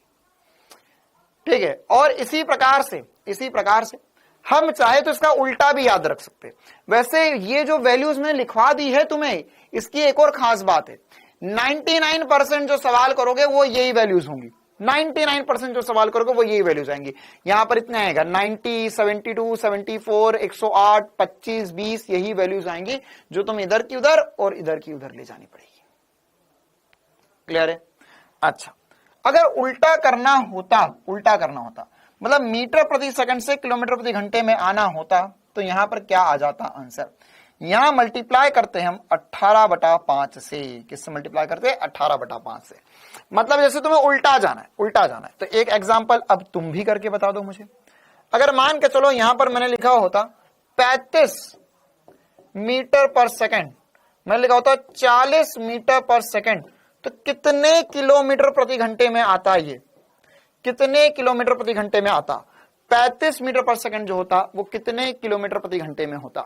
ठीक है। और इसी प्रकार से हम चाहे तो इसका उल्टा भी याद रख सकते हैं। वैसे ये जो वैल्यूज मैंने लिखवा दी है तुम्हें, इसकी एक और खास बात है, 99% जो सवाल करोगे वो यही वैल्यूज होंगी। 99% जो सवाल करोगे वो यही वैल्यूज आएंगी। यहां पर इतना आएगा 90, 72, 74, 108, 25, 20, यही वैल्यूज आएंगी जो तुम इधर की उधर और इधर की उधर ले जानी पड़ेगी। क्लियर है? अच्छा, अगर उल्टा करना होता मतलब मीटर प्रति सेकंड से किलोमीटर प्रति घंटे में आना होता, तो यहां पर क्या आ जाता आंसर? यहां मल्टीप्लाई करते हैं हम 18/5 से। किससे मल्टीप्लाई करते हैं? 18/5 से। मतलब जैसे तुम्हें उल्टा जाना है। तो एक एग्जांपल अब तुम भी करके बता दो मुझे। अगर मान के चलो यहां पर मैंने लिखा होता 35 मीटर पर सेकंड, मैंने लिखा होता 40 मीटर पर सेकंड, तो कितने किलोमीटर प्रति घंटे में आता? ये कितने किलोमीटर प्रति घंटे में आता? 35 मीटर पर सेकंड जो होता वो कितने किलोमीटर प्रति घंटे में होता?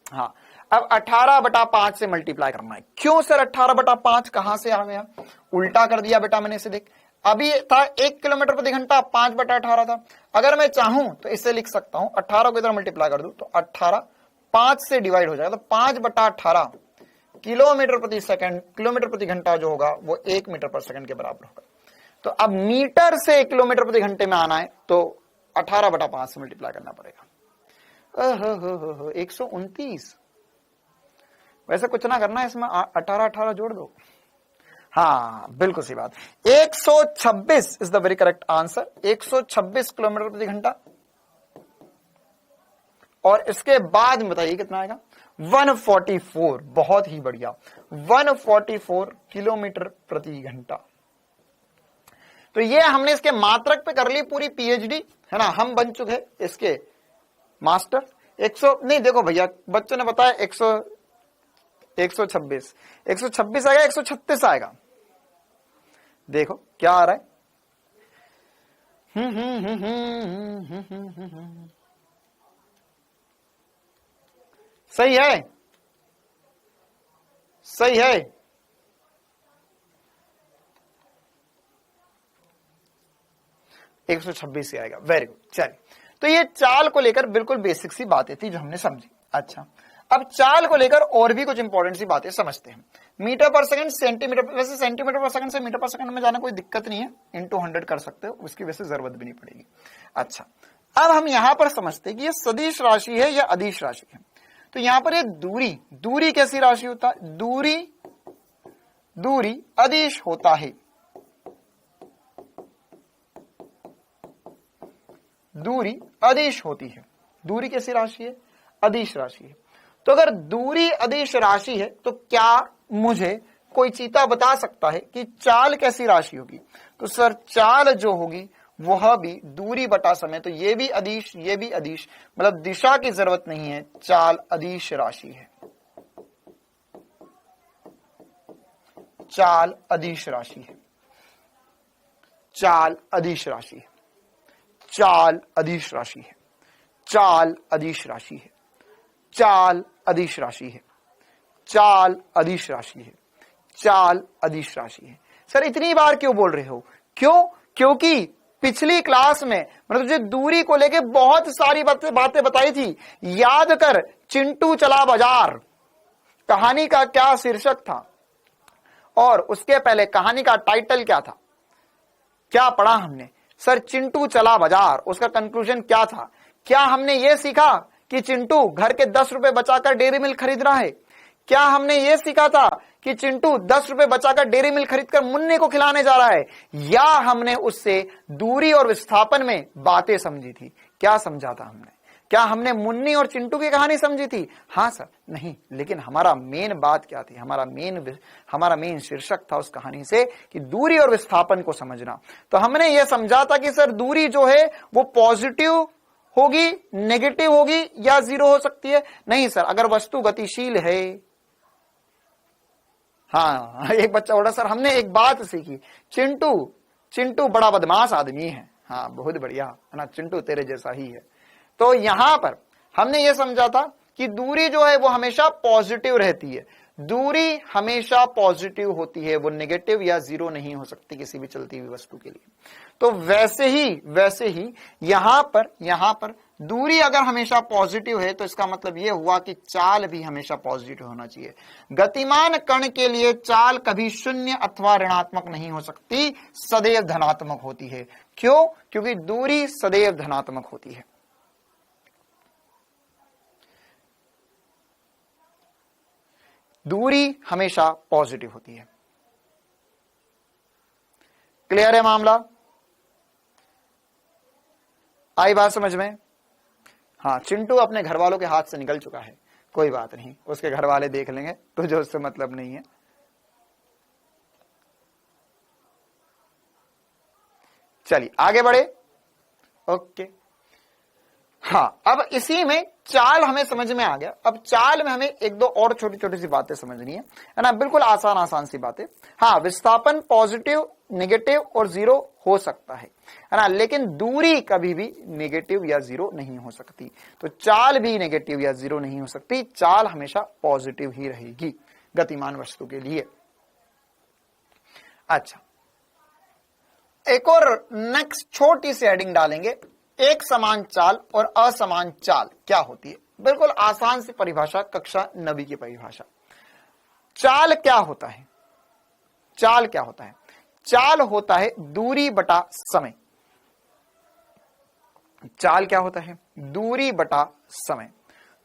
हाँ, अब 18/5 से मल्टीप्लाई करना है। क्यों सर 18/5 कहां से आ गया? उल्टा कर दिया बेटा मैंने इसे। देख, अभी था 1 किलोमीटर प्रति घंटा, 5/18 था। अगर मैं चाहूं तो इसे लिख सकता हूं, 18 को इधर मल्टीप्लाई कर दूं तो 18 5 से डिवाइड हो जाएगा, तो 5/18 किलोमीटर प्रति सेकंड, किलोमीटर प्रति घंटा जो होगा वो 1 मीटर पर सेकंड के बराबर होगा। तो अब मीटर से किलोमीटर प्रति घंटे में आना है तो 18/5 से मल्टीप्लाई करना पड़ेगा। 129। वैसे कुछ ना करना है इसमें, 18 जोड़ दो। हाँ, बिल्कुल सही बात। 126 is the very correct answer. 126 kilometre प्रति घंटा। और इसके बाद में बताइए कितना आएगा 144, बहुत ही बढ़िया 144 किलोमीटर प्रति घंटा। तो ये हमने इसके मात्रक पे कर ली पूरी पीएचडी, है ना, हम बन चुके हैं इसके मास्टर। 100 नहीं, देखो भैया बच्चों ने बताया 126 आएगा 136 आएगा, देखो क्या आ रहा है। सही है, सही है। एक 126 से आएगा, वेरी गुड। चलिए, तो ये चाल को लेकर बिल्कुल बेसिक सी बातें थी जो हमने समझी। अच्छा, अब चाल को लेकर और भी कुछ इंपॉर्टेंट सी बातें समझते हैं। मीटर पर सेकंड, सेंटीमीटर, वैसे सेंटीमीटर पर सेकंड से मीटर पर सेकंड में जाना कोई दिक्कत नहीं है, इंटू 100 कर सकते हो, उसकी वैसे जरूरत भी नहीं पड़ेगी। अच्छा, अब हम यहां पर समझते हैं कि ये सदिश राशि है या अदिश राशि है। तो यहां पर ये दूरी कैसी राशि होता है? दूरी अदिश होता है। दूरी अदिश होती है। दूरी कैसी राशि है? अदिश राशि है। तो अगर दूरी अदिश राशि है तो क्या मुझे कोई चीता बता सकता है कि चाल कैसी राशि होगी? तो सर चाल जो होगी वह भी दूरी बटा समय, तो ये भी अदिश, ये भी अदिश, मतलब दिशा की जरूरत नहीं है, चाल अदिश राशि है। चाल अदिश राशि है। चाल अदिश राशि है। चाल अदिश राशि है। चाल अदिश राशि है। चाल अदिश राशि है। चाल अदिश राशि है। चाल अदिश राशि है। सर इतनी बार क्यों बोल रहे हो? क्यों? क्योंकि पिछली क्लास में मतलब तुझे दूरी को लेके बहुत सारी बातें बताई थी। याद कर, चिंटू चला बाजार, कहानी का क्या शीर्षक था और उसके पहले कहानी का टाइटल क्या था? क्या पढ़ा हमने? सर चिंटू चला बाजार, उसका कंक्लूजन क्या था? क्या हमने ये सीखा कि चिंटू घर के 10 रुपए बचाकर डेयरी मिल्क खरीद रहा है? क्या हमने ये सीखा था कि चिंटू 10 रुपए बचाकर डेयरी मिल्क खरीदकर मुन्ने को खिलाने जा रहा है? या हमने उससे दूरी और विस्थापन में बातें समझी थी? क्या समझा था हमने? क्या हमने मुन्नी और चिंटू की कहानी समझी थी? हाँ सर, नहीं, लेकिन हमारा मेन बात क्या थी? हमारा मेन शीर्षक था उस कहानी से कि दूरी और विस्थापन को समझना। तो हमने ये समझा था कि सर दूरी जो है वो पॉजिटिव होगी, नेगेटिव होगी या जीरो हो सकती है? नहीं सर, अगर वस्तु गतिशील है। हाँ, एक बच्चा बोला सर हमने एक बात सीखी, चिंटू बड़ा बदमाश आदमी है। हाँ बहुत बढ़िया, है ना, चिंटू तेरे जैसा ही है। तो यहां पर हमने ये समझा था कि दूरी जो है वो हमेशा पॉजिटिव रहती है। दूरी हमेशा पॉजिटिव होती है, वो नेगेटिव या जीरो नहीं हो सकती किसी भी चलती हुई वस्तु के लिए। तो वैसे ही यहां पर दूरी अगर हमेशा पॉजिटिव है तो इसका मतलब यह हुआ कि चाल भी हमेशा पॉजिटिव होना चाहिए। गतिमान कण के लिए चाल कभी शून्य अथवा ऋणात्मक नहीं हो सकती, सदैव धनात्मक होती है। क्यों? क्योंकि दूरी सदैव धनात्मक होती है। दूरी हमेशा पॉजिटिव होती है। क्लियर है मामला? आई बात समझ में? हाँ, चिंटू अपने घर वालों के हाथ से निकल चुका है, कोई बात नहीं, उसके घर वाले देख लेंगे, तुझे उससे मतलब नहीं है। चलिए आगे बढ़े। ओके, हाँ, अब इसी में चाल हमें समझ में आ गया। अब चाल में हमें एक दो और छोटी छोटी सी बातें समझनी है ना, बिल्कुल आसान सी बातें। हाँ, विस्थापन पॉजिटिव, नेगेटिव और जीरो हो सकता है ना, लेकिन दूरी कभी भी नेगेटिव या जीरो नहीं हो सकती। तो चाल भी नेगेटिव या जीरो नहीं हो सकती, चाल हमेशा पॉजिटिव ही रहेगी गतिमान वस्तु के लिए। अच्छा, एक और नेक्स्ट छोटी सी हेडिंग डालेंगे, एक समान चाल और असमान चाल क्या होती है। बिल्कुल आसान सी परिभाषा, कक्षा 9वीं की परिभाषा। चाल क्या होता है? चाल क्या होता है? चाल होता है दूरी बटा समय। चाल क्या होता है? दूरी बटा समय।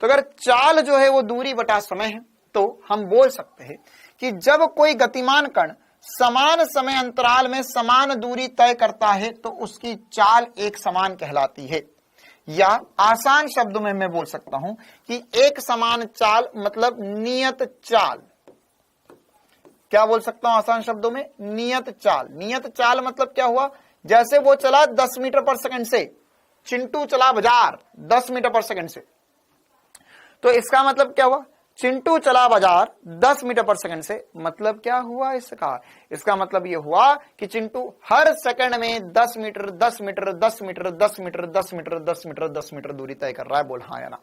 तो अगर चाल जो है वो दूरी बटा समय है तो हम बोल सकते हैं कि जब कोई गतिमान कण समान समय अंतराल में समान दूरी तय करता है तो उसकी चाल एक समान कहलाती है। या आसान शब्दों में मैं बोल सकता हूं कि एक समान चाल मतलब नियत चाल। क्या बोल सकता हूं आसान शब्दों में? नियत चाल। नियत चाल मतलब क्या हुआ? जैसे वो चला 10 मीटर पर सेकंड से, चिंटू चला बाजार 10 मीटर पर सेकंड से, तो इसका मतलब क्या हुआ? चिंटू चला बाजार 10 मीटर पर सेकंड से, मतलब क्या हुआ इसका? इसका मतलब यह हुआ कि चिंटू हर सेकंड में 10 metre 10 metre 10 metre 10 metre 10 metre 10 metre 10 metre दूरी तय कर रहा है। बोल हाँ या ना?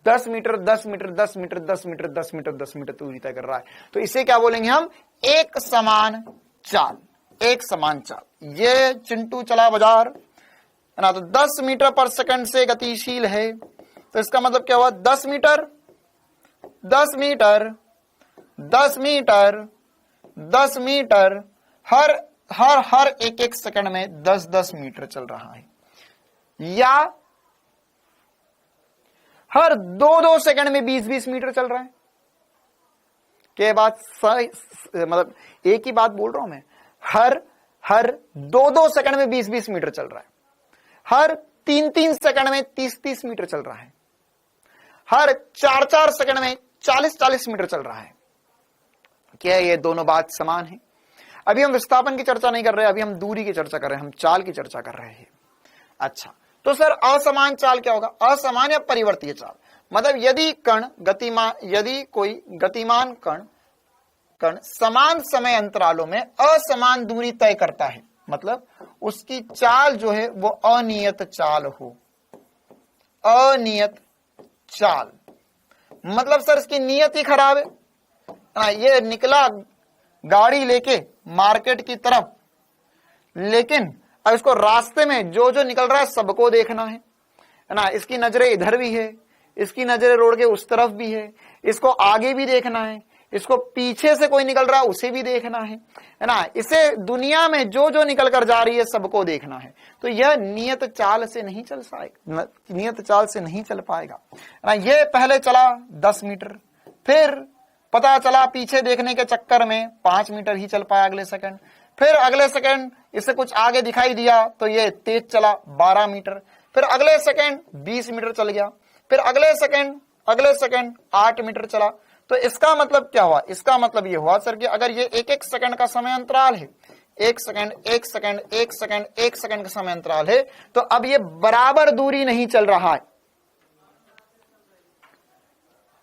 10 metre 10 metre 10 metre 10 metre 10 metre 10 metre दूरी तय कर रहा है। तो इसे क्या बोलेंगे हम? एक समान चाल। एक समान चाल। ये चिंटू चला बाजार है ना, तो 10 मीटर पर सेकंड से गतिशील है, तो इसका मतलब क्या हुआ? 10 मीटर 10 मीटर 10 मीटर 10 मीटर हर हर हर एक एक सेकंड में 10-10 मीटर चल रहा है, या हर 2-2 सेकंड में 20-20 मीटर चल रहा है। क्या बात मतलब एक ही बात बोल रहा हूं मैं? हर 2-2 सेकंड में 20-20 मीटर चल रहा है, हर 3-3 सेकंड में 30-30 मीटर चल रहा है, हर 4-4 सेकंड में 40-40 मीटर चल रहा है। क्या ये दोनों बात समान है? अभी हम विस्थापन की चर्चा नहीं कर रहे, अभी हम दूरी की चर्चा कर रहे हैं, हम चाल की चर्चा कर रहे हैं। अच्छा, तो सर असमान चाल क्या होगा? असमान या परिवर्तीय चाल मतलब यदि कोई गतिमान कण समान समय अंतरालों में असमान दूरी तय करता है, मतलब उसकी चाल जो है वो अनियत चाल हो। अनियत चाल मतलब सर इसकी नियत ही खराब है। ये निकला गाड़ी लेके मार्केट की तरफ, लेकिन अब इसको रास्ते में जो जो निकल रहा है सबको देखना है ना। इसकी नजरें इधर भी है, इसकी नजरें रोड के उस तरफ भी है, इसको आगे भी देखना है, इसको पीछे से कोई निकल रहा है उसे भी देखना है ना। इसे दुनिया में जो जो निकल कर जा रही है सबको देखना है। तो यह नियत चाल से नहीं चल पाएगा, नियत चाल से नहीं चल पाएगा ना। ये पहले चला 10 मीटर, फिर पता चला पीछे देखने के चक्कर में 5 मीटर ही चल पाया अगले सेकंड, फिर अगले सेकंड इससे कुछ आगे दिखाई दिया तो ये तेज चला 12 मीटर, फिर अगले सेकंड 20 मीटर चल गया, फिर अगले सेकंड 8 मीटर चला। तो इसका मतलब क्या हुआ? इसका मतलब ये हुआ सर कि अगर ये एक एक सेकंड का समय अंतराल है, एक सेकंड का समय अंतराल है, तो अब ये बराबर दूरी नहीं चल रहा है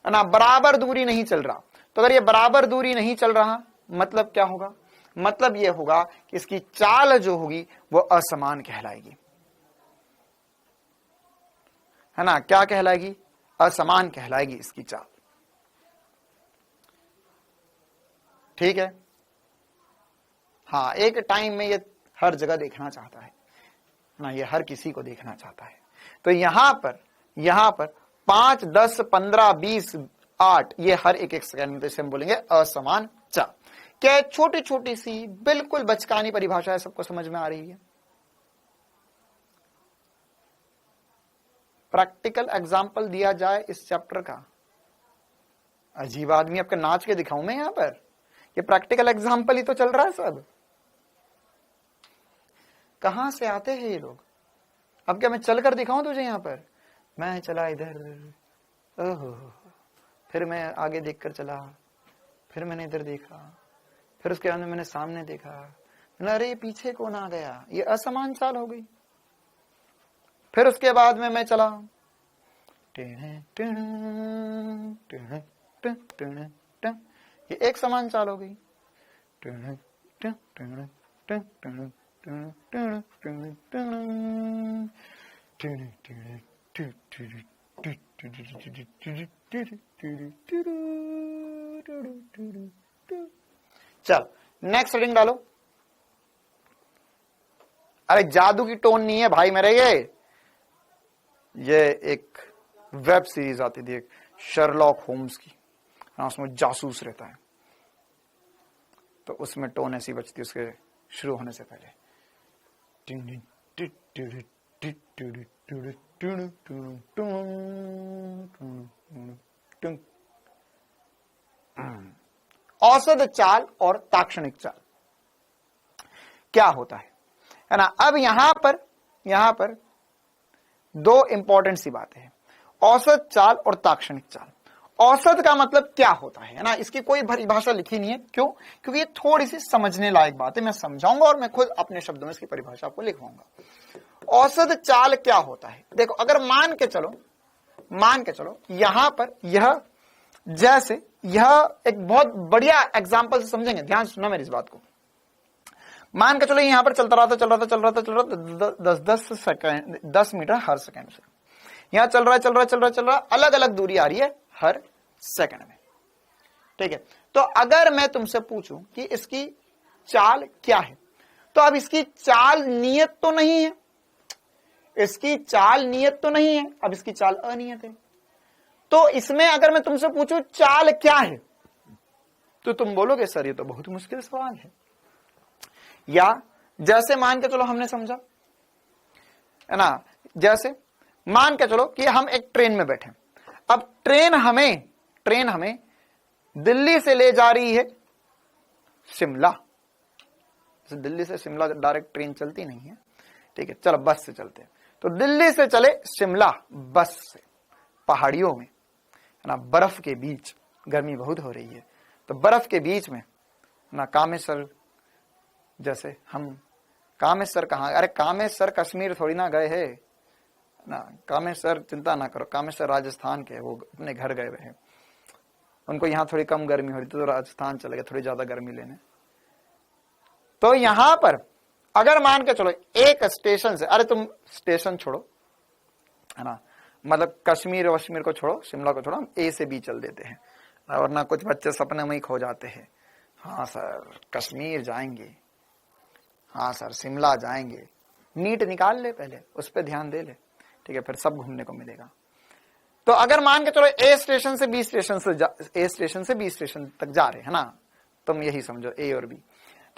ना, बराबर दूरी नहीं चल रहा। तो अगर ये बराबर दूरी नहीं चल रहा मतलब क्या होगा? मतलब ये होगा कि इसकी चाल जो होगी वो असमान कहलाएगी, है ना। क्या कहलाएगी? असमान कहलाएगी इसकी चाल। ठीक है। हाँ, एक टाइम में ये हर जगह देखना चाहता है ना, ये हर किसी को देखना चाहता है। तो यहां पर 5, 10, 15, 20, 8 ये हर एक एक सेकंड में, तो इसे हम बोलेंगे असमान चाल। क्या छोटी छोटी सी बिल्कुल बचकानी परिभाषा है, सबको समझ में आ रही है? प्रैक्टिकल एग्जाम्पल दिया जाए इस चैप्टर का। अजीब आदमी, आपका नाच के दिखाऊं मैं यहां पर? ये प्रैक्टिकल एग्जाम्पल ही तो चल रहा है सब। कहां से आते हैं ये लोग? अब क्या मैं चलकर दिखाऊं तुझे यहां पर? मैं चला इधर, ओहो, फिर मैं आगे देखकर चला, फिर मैंने इधर देखा, फिर उसके बाद मैंने सामने देखा, अरे पीछे कौन आ गया? ये असमान चाल हो गई। फिर उसके बाद में मैं चला, ये एक समान चाल हो गई। चल नेक्स्ट रीडिंग डालो। अरे जादू की टोन नहीं है भाई मेरे, ये एक वेब सीरीज आती थी, एक शर्लॉक होम्स की, उसमें जासूस रहता है, तो उसमें टोन ऐसी बजती उसके शुरू होने से पहले। औसत चाल और ताक्षणिक चाल। क्या होता है ना। अब यहां पर दो इंपॉर्टेंट सी बातें हैं, औसत चाल और ताक्षणिक चाल। औसत का मतलब क्या होता है ना, इसकी कोई परिभाषा लिखी नहीं है। क्यों? क्योंकि ये थोड़ी सी समझने लायक बात है, मैं समझाऊंगा और मैं खुद अपने शब्दों में इसकी परिभाषा आपको लिखवाऊंगा। औसत चाल क्या होता है? देखो, अगर मान के चलो यहां पर यह, जैसे यह एक बहुत बढ़िया एग्जाम्पल से समझेंगे, ध्यान सुनना मेरी इस बात को। मान के चलो यहां पर चल रहा था 10 मीटर हर सेकंड से, यहां चल रहा, अलग अलग दूरी आ रही है हर सेकंड में, ठीक है। तो अगर मैं तुमसे पूछूं कि इसकी चाल क्या है, तो अब इसकी चाल नियत तो नहीं है, अब इसकी चाल अनियत है। तो इसमें अगर मैं तुमसे पूछूं चाल क्या है, तो तुम बोलोगे सर ये तो बहुत मुश्किल सवाल है। या जैसे मान के चलो हमने समझा है ना, जैसे मान के चलो कि हम एक ट्रेन में बैठे, अब ट्रेन हमें दिल्ली से ले जा रही है शिमला। दिल्ली से शिमला डायरेक्ट ट्रेन चलती नहीं है, ठीक है, चलो बस से चलते हैं। तो दिल्ली से चले शिमला बस से, पहाड़ियों में है ना, बर्फ के बीच, गर्मी बहुत हो रही है, तो बर्फ के बीच में ना कामेश्वर, जैसे हम कामेश्वर कहाँ, अरे कामेश्वर कश्मीर थोड़ी ना गए हैं ना, कामेश्वर चिंता ना करो, कामेश्वर राजस्थान के, वो अपने घर गए हुए हैं, उनको यहाँ थोड़ी कम गर्मी हो रही तो राजस्थान चले गए थोड़ी ज्यादा गर्मी लेने। तो यहां पर अगर मान के चलो एक स्टेशन से, अरे तुम स्टेशन छोड़ो है ना, मतलब कश्मीर वश्मीर को छोड़ो, शिमला को छोड़ो, हम ए से बी चल देते हैं, वरना कुछ बच्चे सपने में ही खो जाते हैं। हाँ सर कश्मीर जाएंगे, हाँ सर शिमला जाएंगे, नीट निकाल ले पहले, उस पर ध्यान दे ले, ठीक है, फिर सब घूमने को मिलेगा। तो अगर मान के चलो ए स्टेशन से बी स्टेशन तक जा रहे हैं ना, तुम यही समझो ए और बी।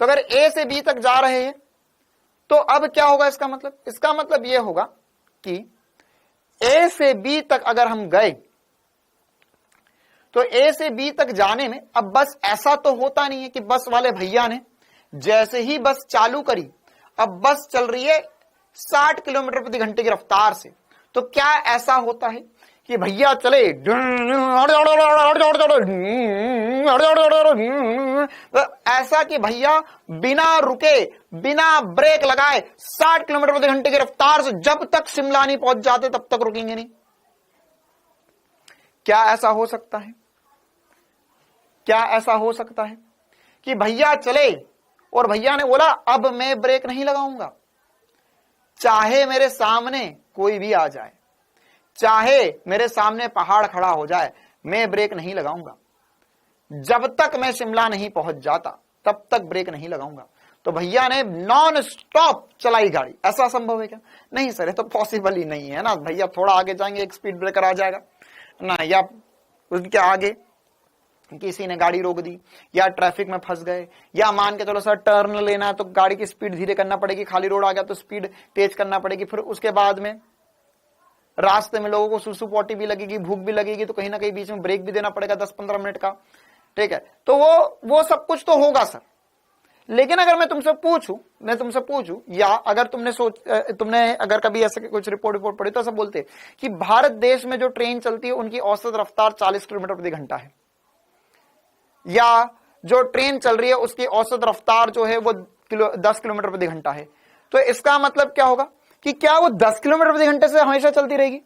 तो अगर ए से बी तक जा रहे हैं तो अब क्या होगा इसका मतलब यह होगा कि ए से बी तक अगर हम गए तो ए से बी तक जाने में, अब बस ऐसा तो होता नहीं है कि बस वाले भैया ने जैसे ही बस चालू करी, अब बस चल रही है 60 किलोमीटर प्रति घंटे की रफ्तार से, तो क्या ऐसा होता है कि भैया चले ऐसा कि भैया बिना रुके बिना ब्रेक लगाए 60 किलोमीटर प्रति घंटे की रफ्तार से जब तक शिमला नहीं पहुंच जाते तब तक रुकेंगे नहीं? क्या ऐसा हो सकता है? कि भैया चले और भैया ने बोला अब मैं ब्रेक नहीं लगाऊंगा, चाहे मेरे सामने कोई भी आ जाए, चाहे मेरे सामने पहाड़ खड़ा हो जाए, मैं ब्रेक नहीं लगाऊंगा, जब तक मैं शिमला नहीं पहुंच जाता तब तक ब्रेक नहीं लगाऊंगा। तो भैया ने नॉन स्टॉप चलाई गाड़ी, ऐसा संभव है क्या? नहीं सर, ये तो पॉसिबल ही नहीं है ना। भैया थोड़ा आगे जाएंगे एक स्पीड ब्रेकर आ जाएगा ना, या उसके आगे किसी ने गाड़ी रोक दी, या ट्रैफिक में फंस गए, या मान के चलो सर टर्न लेना है तो गाड़ी की स्पीड धीरे करना पड़ेगी, खाली रोड आ गया तो स्पीड तेज करना पड़ेगी, फिर उसके बाद में रास्ते में लोगों को सुसु पोटी भी लगेगी, भूख भी लगेगी, तो कहीं ना कहीं बीच में ब्रेक भी देना पड़ेगा 10-15 मिनट का, ठीक है। तो वो सब कुछ तो होगा सर। लेकिन अगर मैं तुमसे पूछूं या अगर तुमने अगर कभी ऐसे कुछ रिपोर्ट पढ़ी तो ऐसा बोलते कि भारत देश में जो ट्रेन चलती है उनकी औसत रफ्तार 40 किलोमीटर प्रति घंटा है, या जो ट्रेन चल रही है उसकी औसत रफ्तार जो है वो 10 किलोमीटर प्रति घंटा है। तो इसका मतलब क्या होगा कि क्या वो 10 किलोमीटर प्रति घंटे से हमेशा चलती रहेगी?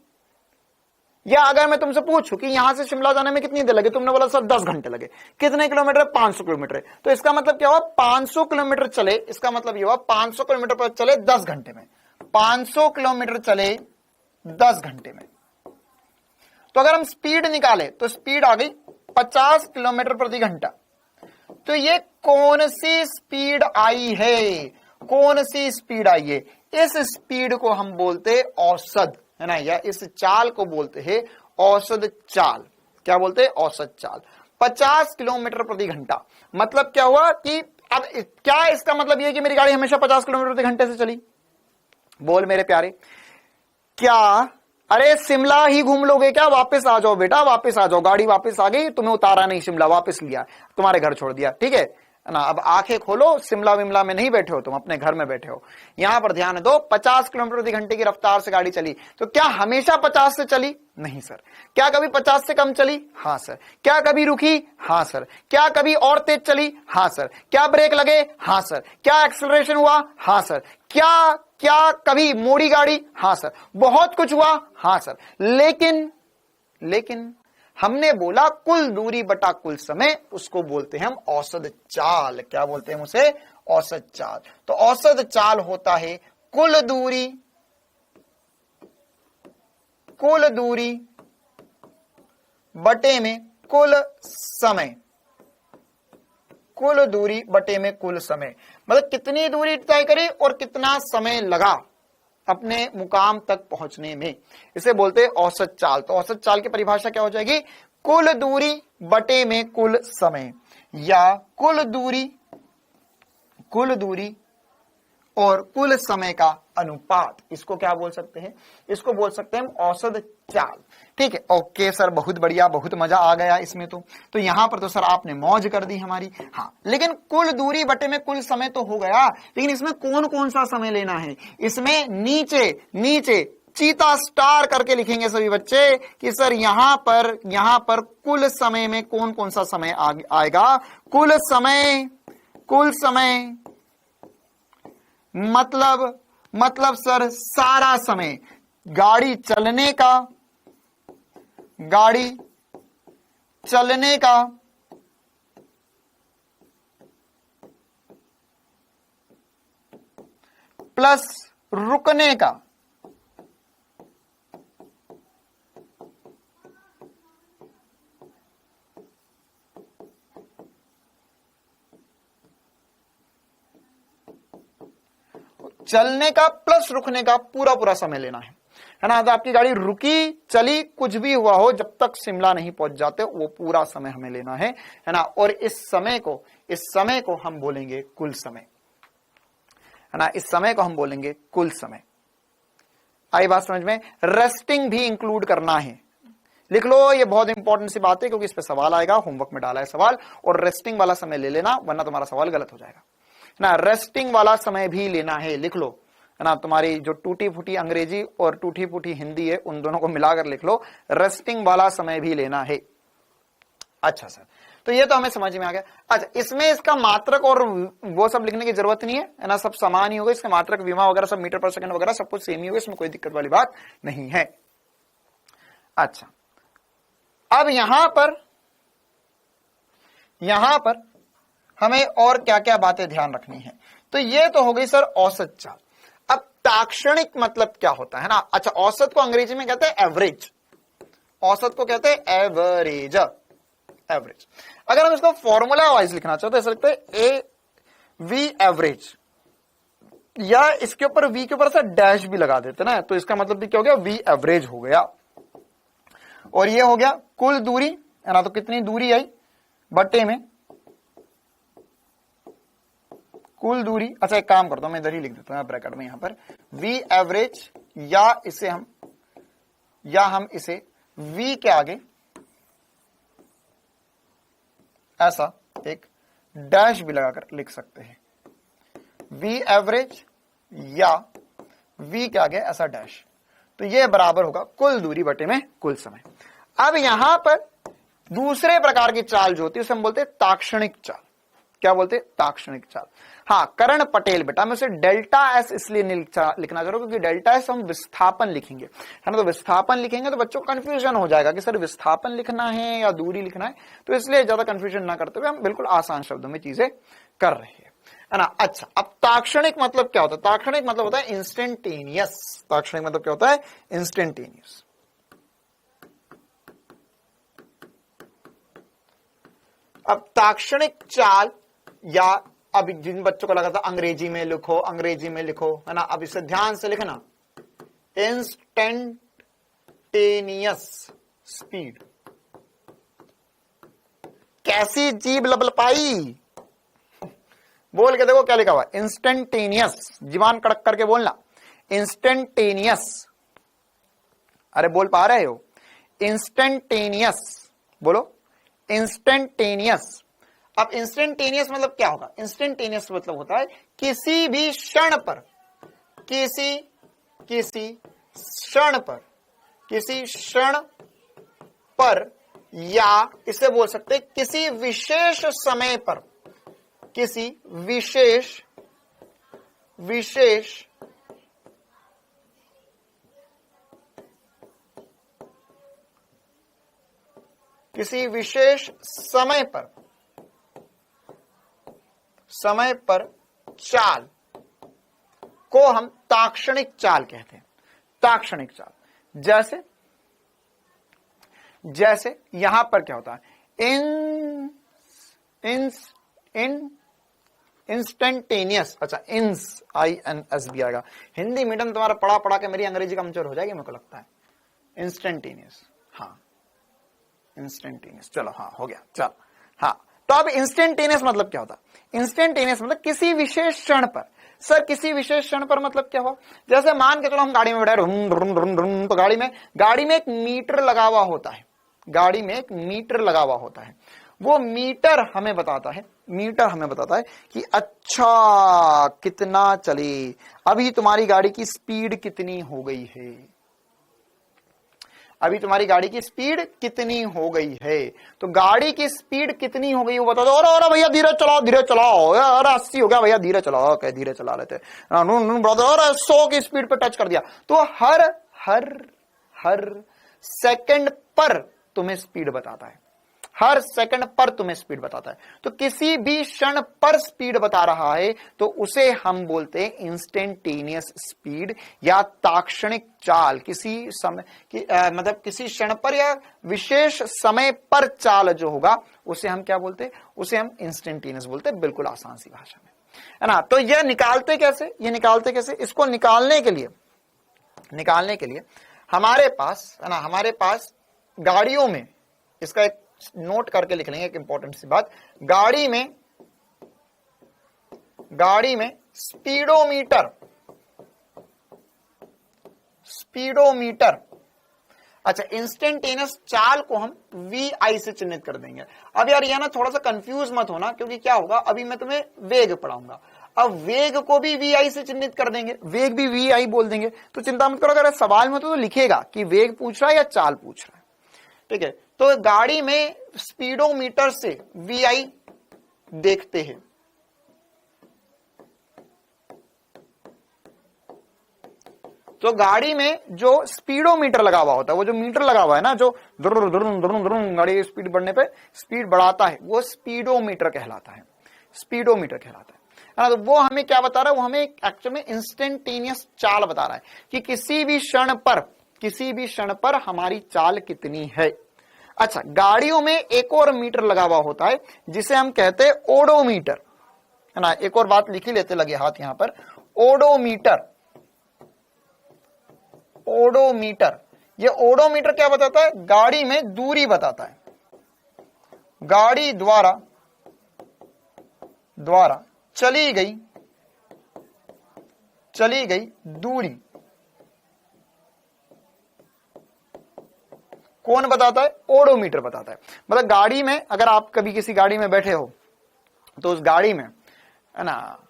या अगर मैं तुमसे पूछूं कि यहां से शिमला जाने में कितनी देर लगे, तुमने बोला सर 10 घंटे लगे, कितने किलोमीटर? 500 किलोमीटर। तो इसका मतलब क्या हुआ? 500 किलोमीटर चले, इसका मतलब ये हुआ 500 किलोमीटर पर चले 10 घंटे में, 500 किलोमीटर चले 10 घंटे में। तो अगर हम स्पीड निकाले तो स्पीड आ गई 50 किलोमीटर प्रति घंटा। तो ये कौन सी स्पीड आई है? इस स्पीड को हम बोलते औसत, है ना, या इस चाल को बोलते हैं औसत चाल। क्या बोलते हैं? औसत चाल। 50 किलोमीटर प्रति घंटा मतलब क्या हुआ कि अब क्या इसका मतलब यह कि मेरी गाड़ी हमेशा 50 किलोमीटर प्रति घंटे से चली? बोल मेरे प्यारे, क्या अरे शिमला ही घूम लोगे क्या? वापस आ जाओ बेटा, वापस आ जाओ, गाड़ी वापस आ गई, तुम्हें उतारा नहीं शिमला, वापस लिया, तुम्हारे घर छोड़ दिया, ठीक है है ना। अब आंखें खोलो, शिमला विमला में नहीं बैठे हो तुम, अपने घर में बैठे हो। यहां पर ध्यान दो, 50 किलोमीटर प्रति घंटे की रफ्तार से गाड़ी चली, तो क्या हमेशा 50 से चली? नहीं सर। क्या कभी 50 से कम चली? हाँ सर। क्या कभी रुकी? हाँ सर। क्या कभी और तेज चली? हाँ सर। क्या ब्रेक लगे? हाँ सर। क्या एक्सेलरेशन हुआ? हाँ सर। क्या कभी मोड़ी गाड़ी? हाँ सर। बहुत कुछ हुआ? हाँ सर। लेकिन हमने बोला कुल दूरी बटा कुल समय, उसको बोलते हैं हम औसत चाल। क्या बोलते हैं उसे? औसत चाल। तो औसत चाल होता है कुल दूरी बटे में कुल समय। कुल दूरी बटे में कुल समय, मतलब कितनी दूरी तय करी और कितना समय लगा अपने मुकाम तक पहुंचने में, इसे बोलते हैं औसत चाल। तो औसत चाल की परिभाषा क्या हो जाएगी? कुल दूरी बटे में कुल समय, या कुल दूरी और कुल समय का अनुपात। इसको क्या बोल सकते हैं? इसको बोल सकते हैं हम औसत चाल। ठीक है, ओके सर, बहुत बढ़िया, बहुत मजा आ गया इसमें। तो यहां पर तो सर आपने मौज कर दी हमारी। हाँ, लेकिन कुल दूरी बटे में कुल समय तो हो गया, लेकिन इसमें कौन कौन सा समय लेना है? इसमें नीचे चीता स्टार करके लिखेंगे सभी बच्चे कि सर यहां पर कुल समय में कौन कौन सा समय आएगा। कुल समय मतलब सर सारा समय, गाड़ी चलने का प्लस रुकने का। चलने का प्लस रुकने का पूरा समय लेना है ना। तो आपकी गाड़ी रुकी, चली, कुछ भी हुआ हो, जब तक शिमला नहीं पहुंच जाते वो पूरा समय हमें लेना है ना। और इस समय को हम बोलेंगे कुल समय, है ना। इस समय को हम बोलेंगे कुल समय। आई बात समझ में? रेस्टिंग भी इंक्लूड करना है, लिख लो, ये बहुत इंपॉर्टेंट सी बात है, क्योंकि इस पे सवाल आएगा, होमवर्क में डाला है सवाल। और रेस्टिंग वाला समय ले लेना, वरना तुम्हारा सवाल गलत हो जाएगा ना। रेस्टिंग वाला समय भी लेना है, लिख लो, है ना। तुम्हारी जो टूटी फूटी अंग्रेजी और टूटी फूटी हिंदी है, उन दोनों को मिलाकर लिख लो, रेस्टिंग वाला समय भी लेना है। अच्छा सर, तो ये तो हमें समझ में आ गया। अच्छा, इसमें इसका मात्रक और वो सब लिखने की जरूरत नहीं है ना, सब समान ही होगा। इसका मात्रक, विमा वगैरह सब, मीटर पर सेकंड वगैरह सब कुछ सेम ही होगा, इसमें कोई दिक्कत वाली बात नहीं है। अच्छा, अब यहां पर हमें और क्या क्या बातें ध्यान रखनी है। तो ये तो हो गई सर औसत चाल। अब ताक्षणिक मतलब क्या होता है ना। अच्छा, औसत को अंग्रेजी में कहते हैं एवरेज। औसत को कहते हैं एवरेज। अगर हम इसको फॉर्मूला वाइज लिखना चाहते हैं, ऐसा लिखते हैं ए वी एवरेज, या इसके ऊपर वी के ऊपर से डैश भी लगा देते ना, तो इसका मतलब भी क्या हो गया? वी एवरेज हो गया। और ये हो गया कुल दूरी, है ना। तो कितनी दूरी आई बटे में कुल दूरी। अच्छा, एक काम करता हूं, मैं इधर ही लिख देता हूं ब्रैकेट में, यहां पर वी एवरेज, या हम इसे वी के आगे ऐसा एक डैश भी लगाकर लिख सकते हैं। वी एवरेज या वी के आगे ऐसा डैश, तो ये बराबर होगा कुल दूरी बटे में कुल समय। अब यहां पर दूसरे प्रकार की चाल जो होती है उसे हम बोलते हैं ताक्षणिक चाल। क्या बोलते हैं? ताक्षणिक चाल। हाँ, करण पटेल बेटा, मैं उसे डेल्टा एस इसलिए नहीं लिखना चाह रहा हूं, क्योंकि डेल्टा एस हम विस्थापन लिखेंगे, है ना। तो विस्थापन लिखेंगे तो बच्चों को कंफ्यूजन हो जाएगा कि सर विस्थापन लिखना है या दूरी लिखना है, तो इसलिए ज्यादा कंफ्यूजन ना करते हुए हम बिल्कुल आसान शब्दों में चीजें कर रहे हैं, है ना। अच्छा, अब ताक्षणिक मतलब क्या होता है? ताक्षणिक मतलब होता है इंस्टेंटेनियस। ताक्षणिक मतलब क्या होता है? इंस्टेंटेनियस। अब ताक्षणिक चाल, या अब जिन बच्चों को लगा था अंग्रेजी में लिखो, है ना, अब इसे ध्यान से लिखना, इंस्टेंटेनियस स्पीड। कैसी जीभ लपलपाई, बोल के देखो क्या लिखा हुआ, इंस्टेंटेनियस। जीवान कड़क करके बोलना, इंस्टेंटेनियस। अरे बोल पा रहे हो? इंस्टेंटेनियस बोलो, इंस्टेंटेनियस। अब इंस्टेंटेनियस मतलब क्या होगा? इंस्टेंटेनियस मतलब होता है किसी भी क्षण पर, किसी क्षण पर, या इसे बोल सकते हैं किसी विशेष समय पर, किसी विशेष समय पर चाल को हम ताक्षणिक चाल कहते हैं। ताक्षणिक चाल जैसे यहां पर क्या होता है? इंस्टेंटेनियस। अच्छा, INS भी आएगा। हिंदी मीडियम तुम्हारा पढ़ा के मेरी अंग्रेजी कमजोर हो जाएगी मेरे को लगता है। इंस्टेंटेनियस, हाँ इंस्टेंटेनियस, चलो हाँ हो गया, चल हाँ। तो अब इंस्टेंटेनियस मतलब क्या होता? इंस्टेंटेनियस मतलब किसी विशेष क्षण पर। सर किसी विशेष क्षण पर मतलब क्या हुआ? जैसे मान के चलो हम गाड़ी में बैठे, तो गाड़ी में एक मीटर लगा हुआ होता है, गाड़ी में एक मीटर लगा हुआ होता है। वो मीटर हमें बताता है कि अच्छा कितना चली, अभी तुम्हारी गाड़ी की स्पीड कितनी हो गई है, अभी तुम्हारी गाड़ी की स्पीड कितनी हो गई है। तो गाड़ी की स्पीड कितनी हो गई वो बता दो। और भैया धीरे चलाओ, अरे 80 हो गया भैया, धीरे चलाओ, क्या धीरे चला लेते ब्रदर, 100 की स्पीड पे टच कर दिया। तो हर सेकंड पर तुम्हें स्पीड बताता है, हर सेकंड पर तुम्हें स्पीड बताता है। तो किसी भी क्षण पर स्पीड बता रहा है तो उसे हम बोलते हैं इंस्टेंटेनियस स्पीड या ताक्षणिक चाल। किसी समय मतलब किसी क्षण पर या विशेष समय पर चाल जो होगा उसे हम क्या बोलते हैं? उसे हम इंस्टेंटेनियस बोलते हैं, बिल्कुल आसान सी भाषा में, है ना। तो यह निकालते कैसे? इसको निकालने के लिए हमारे पास, है ना, हमारे पास गाड़ियों में, इसका एक नोट करके लिख लेंगे एक इंपॉर्टेंट सी बात, गाड़ी में स्पीडोमीटर। अच्छा, इंस्टेंटेनियस चाल को हम VI से चिन्हित कर देंगे। अब यार ये ना थोड़ा सा कंफ्यूज मत होना, क्योंकि क्या होगा, अभी मैं तुम्हें वेग पढ़ाऊंगा, अब वेग को भी VI से चिन्हित कर देंगे, वेग भी VI बोल देंगे। तो चिंता मत करो, अगर सवाल में तो लिखेगा कि वेग पूछ रहा है या चाल पूछ रहा है, ठीक है। तो गाड़ी में स्पीडोमीटर से VI देखते हैं। तो गाड़ी में जो स्पीडोमीटर लगा हुआ होता है, वो जो मीटर लगा हुआ है ना, जो गाड़ी की स्पीड बढ़ने पे स्पीड बढ़ाता है, वो स्पीडोमीटर कहलाता है, ना। तो वो हमें क्या बता रहा है? वो हमें एक्चुअल में इंस्टेंटेनियस चाल बता रहा है कि किसी भी क्षण पर हमारी चाल कितनी है। अच्छा, गाड़ियों में एक और मीटर लगा हुआ होता है जिसे हम कहते हैं ओडोमीटर, है ना। एक और बात लिखी लेते लगे हाथ यहां पर, ओडोमीटर। ये ओडोमीटर क्या बताता है? गाड़ी में दूरी बताता है, गाड़ी द्वारा चली गई दूरी कौन बताता है? ओडोमीटर बताता है। मतलब गाड़ी में, अगर आप कभी किसी गाड़ी में बैठे हो तो उस गाड़ी में, है ना,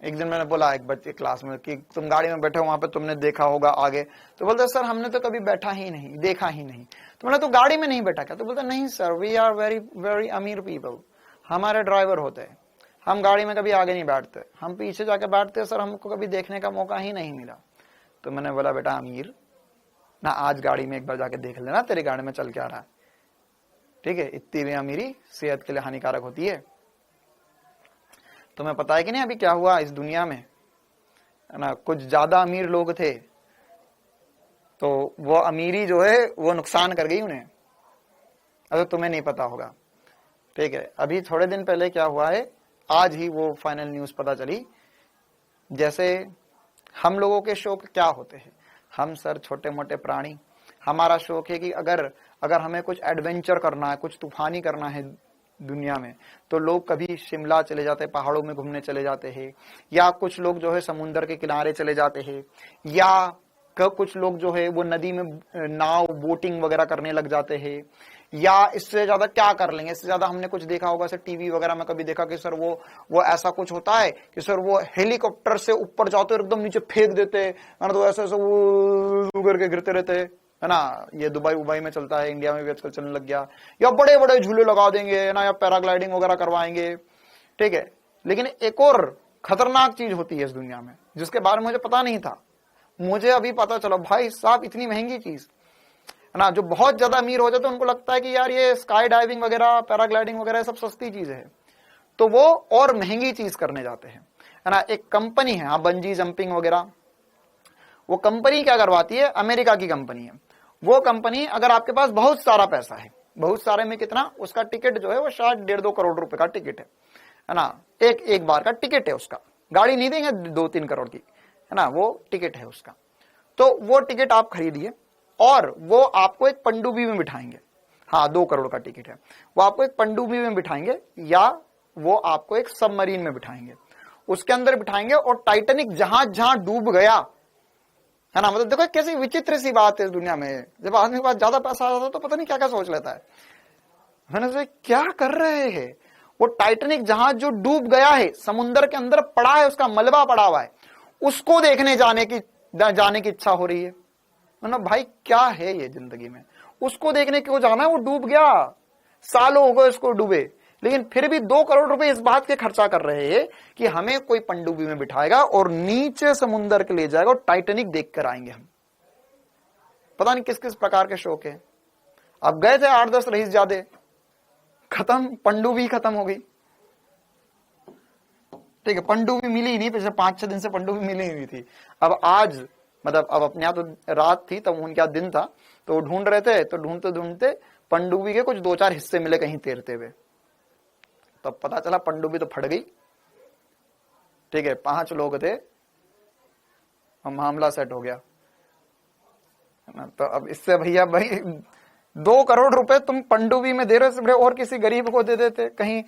एक दिन मैंने बोला एक बच्चे क्लास में कि तुम गाड़ी में बैठे हो, वहां पे तुमने देखा होगा आगे, तो बोलते सर हमने तो कभी देखा ही नहीं। तो मैंने तो गाड़ी में नहीं बैठा क्या? तो बोलते नहीं sir, we are very very अमीर पीपल, हमारे ड्राइवर होते हैं, हम गाड़ी में कभी आगे नहीं बैठते, हम पीछे जाके बैठते सर, हमको कभी देखने का मौका ही नहीं मिला। तो मैंने बोला बेटा अमीर ना, आज गाड़ी में एक बार जाके देख लेना तेरी गाड़ी में चल क्या रहा है, ठीक है। इतनी भी अमीरी सेहत के लिए हानिकारक होती है। तुम्हें पता है कि नहीं अभी क्या हुआ इस दुनिया में, है ना, कुछ ज्यादा अमीर लोग थे तो वो अमीरी जो है वो नुकसान कर गई उन्हें। अगर तुम्हें नहीं पता होगा, ठीक है। अभी थोड़े दिन पहले क्या हुआ है, आज ही वो फाइनल न्यूज पता चली। जैसे हम लोगों के शौक क्या होते हैं, हम सर छोटे मोटे प्राणी, हमारा शौक है कि अगर हमें कुछ एडवेंचर करना है, कुछ तूफानी करना है दुनिया में, तो लोग कभी शिमला चले जाते हैं, पहाड़ों में घूमने चले जाते हैं, या कुछ लोग जो है समुद्र के किनारे चले जाते हैं, या कुछ लोग जो है वो नदी में नाव बोटिंग वगैरह करने लग जाते हैं, या इससे ज्यादा क्या कर लेंगे, इससे ज्यादा हमने कुछ देखा होगा सर टीवी वगैरह में कभी देखा कि सर वो ऐसा कुछ होता है कि सर वो हेलीकॉप्टर से ऊपर जाते और एकदम नीचे फेंक देते, तो ऐसे ऐसे वो करके गिरते रहते है ना। ये दुबई में चलता है, इंडिया में भी आजकल चलने लग गया। या बड़े बड़े झूले लगा देंगे है ना, या पैराग्लाइडिंग वगैरह करवाएंगे, ठीक है। लेकिन एक और खतरनाक चीज होती है इस दुनिया में जिसके बारे में मुझे पता नहीं था, मुझे अभी पता चला। भाई साहब इतनी महंगी चीज है ना, जो बहुत ज्यादा अमीर हो जाते हैं उनको लगता है कि यार ये स्काई डाइविंग वगैरह पैराग्लाइडिंग वगैरह सब सस्ती चीज है, तो वो और महंगी चीज करने जाते हैं, है ना। एक कंपनी है बंजी जंपिंग वगैरह, वो कंपनी क्या करवाती है, अमेरिका की कंपनी है। वो कंपनी अगर आपके पास बहुत सारा पैसा है, बहुत सारे में कितना, उसका टिकट जो है वो शायद 1.5-2 करोड़ रुपए का टिकट है ना, एक बार का टिकट है उसका, गाड़ी नहीं देंगे 2-3 करोड़ की, है ना, वो टिकट है उसका। तो वो टिकट आप खरीदिए और वो आपको एक पनडुब्बी में बिठाएंगे। हाँ 2 करोड़ का टिकट है, वो आपको एक पनडुब्बी में बिठाएंगे या वो आपको एक सबमरीन में बिठाएंगे, उसके अंदर बिठाएंगे और टाइटैनिक जहां डूब गया, है ना। मतलब देखो कैसी विचित्र सी बात है इस दुनिया में, जब आदमी के पास ज्यादा पैसा आ जाता है तो पता नहीं क्या क्या सोच लेता है, मैंने सोचा क्या कर रहे हैं। वो टाइटैनिक जहाज जो डूब गया है, समुद्र के अंदर पड़ा है, उसका मलबा पड़ा हुआ है, उसको देखने जाने की इच्छा हो रही है ना। भाई क्या है ये जिंदगी में, उसको देखने क्यों जाना है, वो डूब गया, सालों हो गए उसको डूबे, लेकिन फिर भी 2 करोड़ रुपए इस बात के खर्चा कर रहे हैं कि हमें कोई पनडुब्बी में बिठाएगा और नीचे समुद्र के ले जाएगा और टाइटैनिक देख कर आएंगे हम। पता नहीं किस किस प्रकार के शौक है। अब गए थे 8-10 रईस ज्यादा, खत्म, पनडुब्बी खत्म हो गई, ठीक है। पनडुब्बी मिली ही नहीं, पिछले 5-6 दिन से पनडुब्बी मिली ही नहीं थी। अब आज मतलब अब अपने यहाँ तो रात थी, तब उनके यहाँ दिन था, तो वो ढूंढ रहे थे, तो ढूंढते ढूंढते पनडुब्बी के कुछ 2-4 हिस्से मिले कहीं तैरते हुए, तब पता चला पनडुब्बी तो फट गई, ठीक है। 5 लोग थे, मामला सेट हो गया। तो अब इससे भैया भाई 2 करोड़ रुपए तुम पनडुब्बी में दे रहे हो, और किसी गरीब को दे देते, कहीं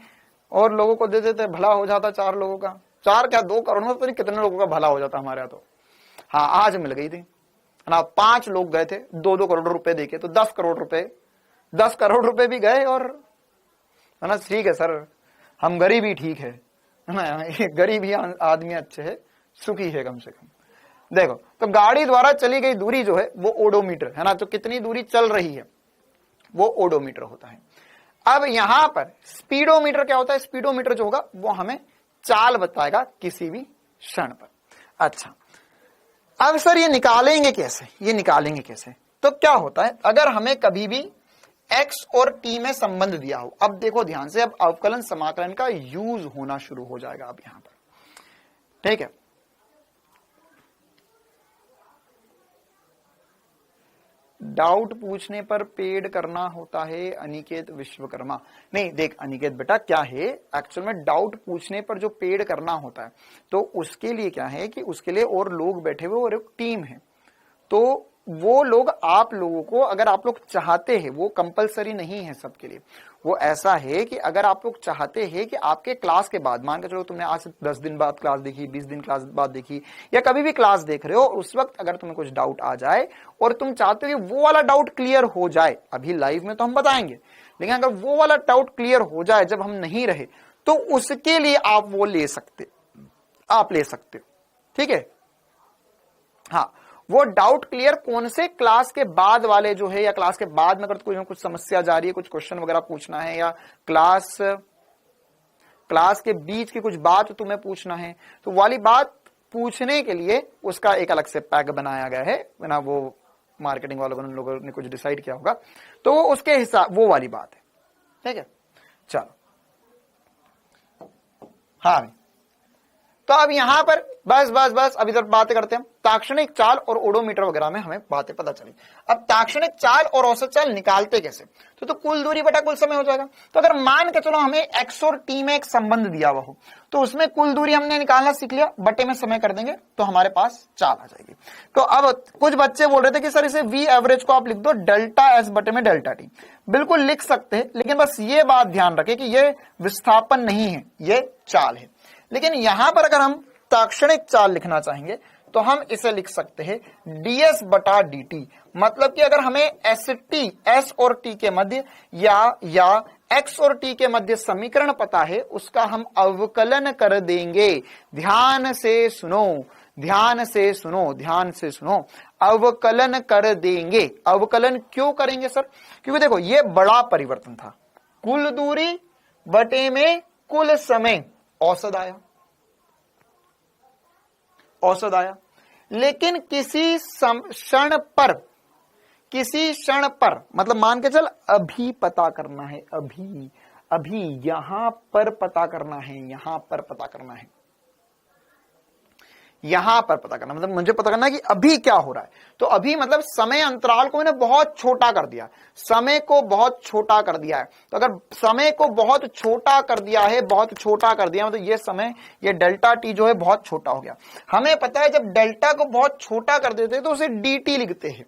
और लोगों को दे देते, भला हो जाता 4 लोगों का, 4 क्या 2 करोड़ में पता नहीं कितने लोगों का भला हो जाता हमारे यहाँ तो। हाँ आज मिल गई थी ना, 5 लोग गए थे 2-2 करोड़ रुपए देके, तो 10 करोड़ रुपए भी गए। और है ना, ठीक है सर, हम गरीब ही ठीक है ना, गरीब ही आदमी अच्छे है, सुखी है कम से कम। देखो तो गाड़ी द्वारा चली गई दूरी जो है वो ओडोमीटर है ना, तो कितनी दूरी चल रही है वो ओडोमीटर होता है। अब यहां पर स्पीडोमीटर क्या होता है, स्पीडोमीटर जो होगा वो हमें चाल बताएगा किसी भी क्षण पर। अच्छा अब सर ये निकालेंगे कैसे, तो क्या होता है, अगर हमें कभी भी x और t में संबंध दिया हो, अब देखो ध्यान से, अब अवकलन समाकलन का यूज होना शुरू हो जाएगा अब यहां पर, ठीक है। डाउट पूछने पर पेड करना होता है, अनिकेत विश्वकर्मा। नहीं देख अनिकेत बेटा, क्या है एक्चुअल में डाउट पूछने पर जो पेड करना होता है, तो उसके लिए क्या है कि उसके लिए और लोग बैठे हुए और एक टीम है, तो वो लोग आप लोगों को, अगर आप लोग चाहते हैं, वो कंपलसरी नहीं है सबके लिए, वो ऐसा है कि अगर आप लोग चाहते हैं कि आपके क्लास के बाद, मान के चलो तुमने आज 10 दिन बाद क्लास देखी, 20 दिन क्लास बाद देखी, या कभी भी क्लास देख रहे हो, उस वक्त अगर तुम्हें कुछ डाउट आ जाए और तुम चाहते हो कि वो वाला डाउट क्लियर हो जाए, अभी लाइव में तो हम बताएंगे, लेकिन अगर वो वाला डाउट क्लियर हो जाए जब हम नहीं रहे, तो उसके लिए आप वो ले सकते हो, ठीक है। हाँ वो डाउट क्लियर कौन से, क्लास के बाद वाले जो है, या क्लास के बाद में अगर कोई कुछ समस्या जा रही है, कुछ क्वेश्चन वगैरह पूछना है, या क्लास के बीच की कुछ बात तुम्हें पूछना है, तो वाली बात पूछने के लिए उसका एक अलग से पैक बनाया गया है ना, वो मार्केटिंग लोगों ने कुछ डिसाइड किया होगा, तो उसके हिसाब वो वाली बात है, ठीक है। चलो हाँ तो अब यहां पर बस अभी तक बातें करते हैं, ताक्षणिक चाल और ओडोमीटर वगैरह में हमें बातें पता चली। अब ताक्षणिक चाल और औसत चाल निकालते कैसे, तो कुल दूरी बटा कुल समय हो जाएगा। तो अगर मान के चलो हमें x और t में एक संबंध दिया हुआ हो, तो उसमें कुल दूरी हमने निकालना सीख लिया, बटे में समय कर देंगे तो हमारे पास चाल आ जाएगी। तो अब कुछ बच्चे बोल रहे थे कि सर इसे v एवरेज को आप लिख दो डेल्टा s बटे में डेल्टा t, बिल्कुल लिख सकते हैं, लेकिन बस ये बात ध्यान रखें कि ये विस्थापन नहीं है, ये चाल है। लेकिन यहां पर अगर हम ताक्षणिक चाल लिखना चाहेंगे तो हम इसे लिख सकते हैं ds बटा dt। मतलब कि अगर हमें एस और टी के मध्य या x और t के मध्य समीकरण पता है, उसका हम अवकलन कर देंगे। ध्यान से सुनो, ध्यान से सुनो, ध्यान से सुनो, अवकलन कर देंगे। अवकलन क्यों करेंगे सर? क्योंकि देखो ये बड़ा परिवर्तन था, कुल दूरी बटे में कुल समय, औसत आया, औसत आया। लेकिन किसी क्षण पर मतलब मान के चल अभी पता करना है, अभी यहां पर पता करना है, यहां पर पता करना है, यहां पर पता करना मतलब मुझे पता करना है कि अभी क्या हो रहा है। तो अभी मतलब समय अंतराल को मैंने बहुत छोटा कर दिया, समय को बहुत छोटा कर दिया है। तो अगर समय को बहुत छोटा कर दिया है, बहुत छोटा कर दिया मतलब ये समय, ये डेल्टा टी जो है बहुत छोटा हो गया। हमें पता है जब डेल्टा को बहुत छोटा कर देते हैं तो उसे dt लिखते हैं।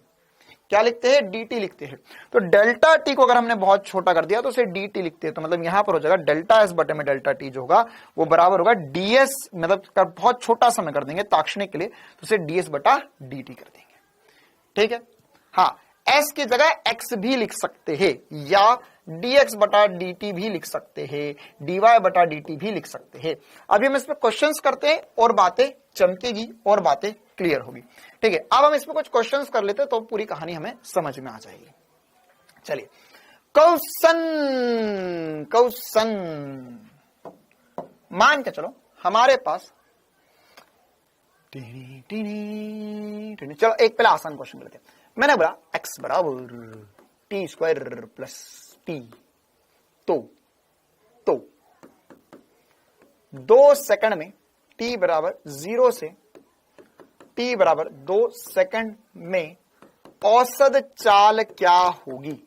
क्या लिखते हैं? dt लिखते हैं। तो डेल्टा टी को अगर हमने बहुत छोटा कर दिया तो उसे dt लिखते हैं। तो मतलब यहां पर हो जाएगा डेल्टा एस बटे में डेल्टा टी जो होगा वो बराबर होगा ds, मतलब बहुत छोटा समय कर देंगे ताक्षणिक के लिए, तो उसे ds बटा dt कर देंगे। ठीक है, हाँ, s की जगह x भी लिख सकते हैं, या dx बटा dt भी लिख सकते हैं, dy बटा dt भी लिख सकते हैं। अभी हम इस पर क्वेश्चंस करते हैं और बातें चमकेगी और बातें क्लियर होगी। ठीक है, अब हम इसमें कुछ क्वेश्चंस कर लेते हैं तो पूरी कहानी हमें समझ में आ जाएगी। चलिए, क्वेश्चन मान के चलो हमारे पास चलो एक पहले आसान क्वेश्चन लेते हैं। मैंने बोला x बराबर टी स्क्वायर प्लस टी, तो 2 सेकंड में t बराबर 0 से t बराबर 2 सेकंड में औसत चाल क्या होगी?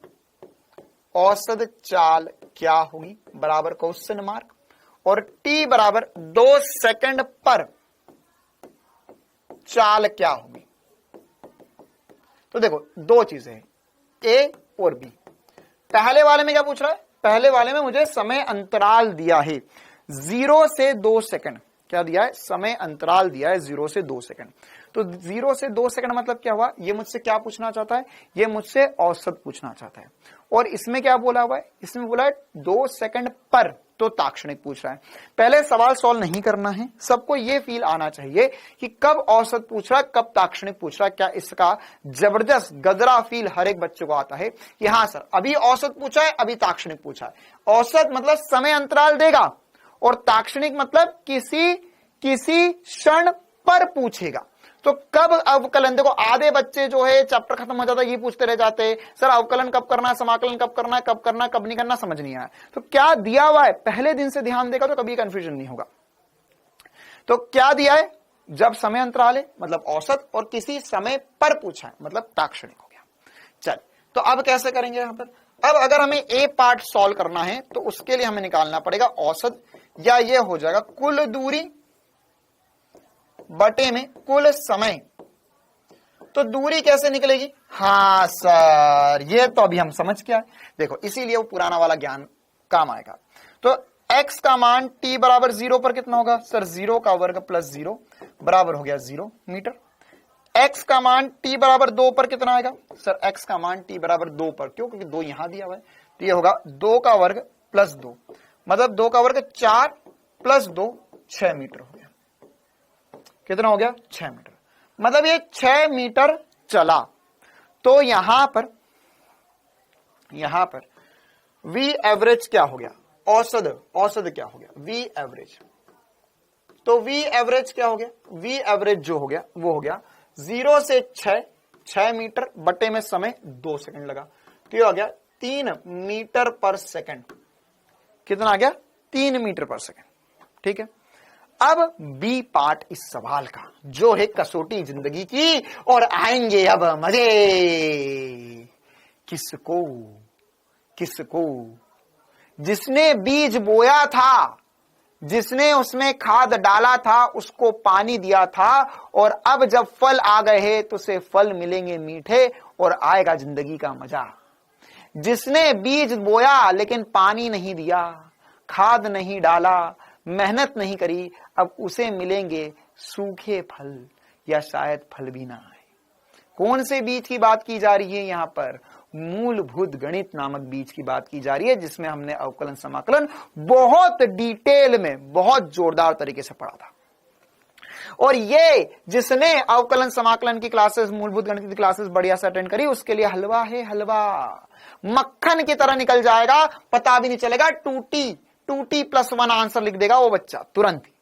औसत चाल क्या होगी बराबर क्वेश्चन मार्क, और t बराबर 2 सेकंड पर चाल क्या होगी? तो देखो दो चीजें हैं, a और b। पहले वाले में क्या पूछ रहा है? पहले वाले में मुझे समय अंतराल दिया है 0 से 2 सेकंड। क्या दिया है? समय अंतराल दिया है 0 से 2 सेकंड। तो 0 से 2 सेकंड मतलब क्या हुआ? ये मुझसे क्या पूछना चाहता है? ये मुझसे औसत पूछना चाहता है। और इसमें क्या बोला हुआ है? इसमें बोला है 2 सेकंड पर, तो ताक्षणिक पूछ रहा है। पहले सवाल सॉल्व नहीं करना है, सबको ये फील आना चाहिए कि कब औसत पूछ रहा है, कब ताक्षणिक पूछ रहा है। क्या इसका जबरदस्त गजरा फील हर एक बच्चे को आता है कि हाँ सर अभी औसत पूछा है, अभी ताक्षणिक पूछा है। औसत मतलब समय अंतराल देगा और ताक्षणिक मतलब किसी क्षण पर पूछेगा। तो कब अवकलन, देखो आधे बच्चे जो है चैप्टर खत्म हो जाता है ये पूछते रह जाते हैं सर अवकलन कब करना है, समाकलन कब करना है, कब करना, कब नहीं करना, समझ नहीं आया। तो क्या दिया हुआ है पहले दिन से ध्यान देगा तो कभी कंफ्यूजन नहीं होगा। तो क्या दिया है? जब समय अंतराल है मतलब औसत, और किसी समय पर पूछा है मतलब ताक्षणिक हो गया। चल, तो अब कैसे करेंगे यहां पर? अब अगर हमें ए पार्ट सॉल्व करना है तो उसके लिए हमें निकालना पड़ेगा औसत, या ये हो जाएगा कुल दूरी बटे में कुल समय। तो दूरी कैसे निकलेगी? हाँ सर ये तो अभी हम समझ के आए, देखो इसीलिए वो पुराना वाला ज्ञान काम आएगा। तो x का मान t बराबर 0 पर कितना होगा सर? 0 का वर्ग प्लस 0 बराबर हो गया 0 मीटर। x का मान t बराबर 2 पर कितना आएगा सर? x का मान t बराबर 2 पर, क्यों? क्योंकि 2 यहां दिया हुआ है, तो ये होगा 2 का वर्ग प्लस 2, मतलब 2 का वर्ग 4 प्लस 2 6 मीटर हो गया। कितना हो गया? 6 मीटर। मतलब ये 6 मीटर चला। तो यहां पर v एवरेज क्या हो गया? औसत क्या हो गया? v average. तो v एवरेज क्या हो गया? v एवरेज जो हो गया वो हो गया 0 से 6 मीटर बटे में समय 2 सेकंड लगा, तो ये हो गया 3 मीटर पर सेकंड। कितना आ गया? 3 मीटर पर सेकंड। ठीक है, अब बी पार्ट इस सवाल का जो है कसौटी जिंदगी की, और आएंगे अब मजे। किसको? जिसने बीज बोया था, जिसने उसमें खाद डाला था, उसको पानी दिया था, और अब जब फल आ गए हैं तो उसे फल मिलेंगे मीठे और आएगा जिंदगी का मजा। जिसने बीज बोया लेकिन पानी नहीं दिया, खाद नहीं डाला, मेहनत नहीं करी, अब उसे मिलेंगे सूखे फल। या शायद फल भी ना आए। कौन से बीज की बात की जा रही है यहां पर? मूलभूत गणित नामक बीज की बात की जा रही है, जिसमें हमने अवकलन समाकलन बहुत डिटेल में, बहुत जोरदार तरीके से पढ़ा था। और ये जिसने अवकलन समाकलन की क्लासेस, मूलभूत गणित की क्लासेस बढ़िया से अटेंड करी, उसके लिए हलवा है, हलवा मक्खन की तरह निकल जाएगा, पता भी नहीं चलेगा। 2t + 1 आंसर लिख देगा वो बच्चा तुरंत ही।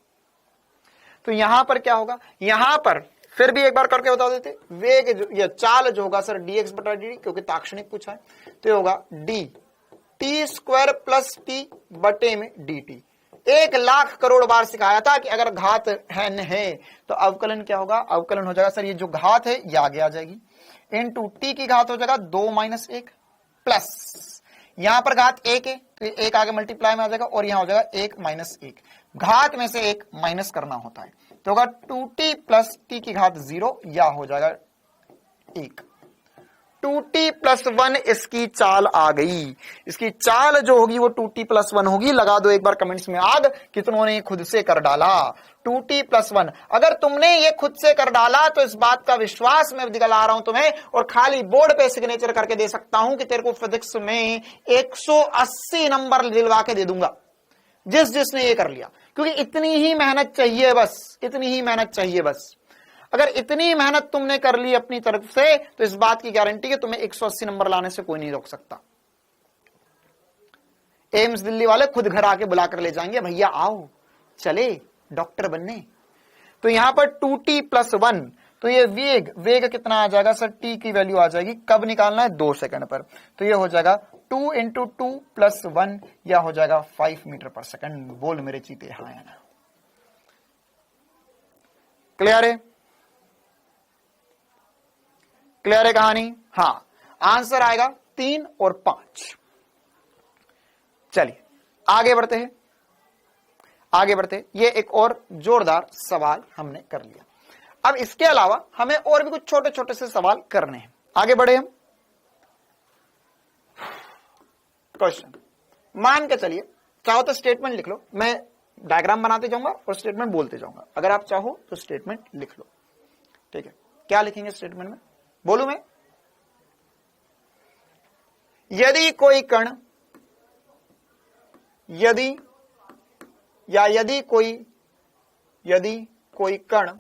तो यहां पर क्या होगा? यहां पर फिर भी एक बार करके बता देते, वेग या चाल जो होगा सर dx बटा dt, क्योंकि ताक्षणिक पूछा है, तो ये होगा dt² + t बटे में dt। 1,00,000 करोड़ बार सिखाया था कि अगर घात है न है तो अवकलन क्या होगा? अवकलन हो जाएगा सर, ये जो घात है ये आगे आ जाएगी, इनटू t की घात हो जाएगा 2 - 1 प्लस, यहां पर घात 1 है तो 1 आगे मल्टीप्लाई में आ जाएगा, और यहां हो जाएगा 1 - 1, घात में से 1 माइनस करना होता है, तो होगा 2t + t की घात 0, या हो जाएगा 1। 2t + 1 इसकी चाल आ गई। इसकी चाल जो होगी वो 2t + 1 होगी। लगा दो एक बार कमेंट्स में आग, कितनों ने खुद से कर डाला। 2t + 1 अगर तुमने ये खुद से कर डाला तो इस बात का विश्वास मैं दिला रहा हूं तुम्हें, और खाली बोर्ड पे सिग्नेचर करके दे सकता हूं कि तेरे को फिजिक्स में 180 नंबर दिलवा के दे दूंगा, जिसने ये कर लिया। क्योंकि इतनी ही मेहनत चाहिए बस, इतनी ही मेहनत चाहिए बस। अगर इतनी मेहनत तुमने कर ली अपनी तरफ से तो इस बात की गारंटी है तुम्हें 180 नंबर लाने से कोई नहीं रोक सकता। एम्स दिल्ली वाले खुद घर आके बुलाकर ले जाएंगे, भैया आओ चले डॉक्टर बनने। तो यहां पर 2t + 1, तो ये वेग कितना आ जाएगा सर? t की वैल्यू आ जाएगी, कब निकालना है? 2 सेकंड पर, तो ये हो जाएगा 2 × 2 + 1, या हो जाएगा 5 मीटर/सेकंड। बोल मेरे चीते हाँ या ना? क्लियर है? क्लियर है कहानी? हाँ, आंसर आएगा 3 और 5। चलिए आगे बढ़ते हैं, आगे बढ़ते। ये एक और जोरदार सवाल हमने कर लिया। अब इसके अलावा हमें और भी कुछ छोटे छोटे से सवाल करने हैं। आगे बढ़े हम। क्वेश्चन मान के चलिए, चाहो तो स्टेटमेंट लिख लो, मैं डायग्राम बनाते जाऊंगा और स्टेटमेंट बोलते जाऊंगा। अगर आप चाहो तो स्टेटमेंट लिख लो, ठीक है? क्या लिखेंगे स्टेटमेंट में? बोलूं मैं? यदि कोई कण, यदि कोई कण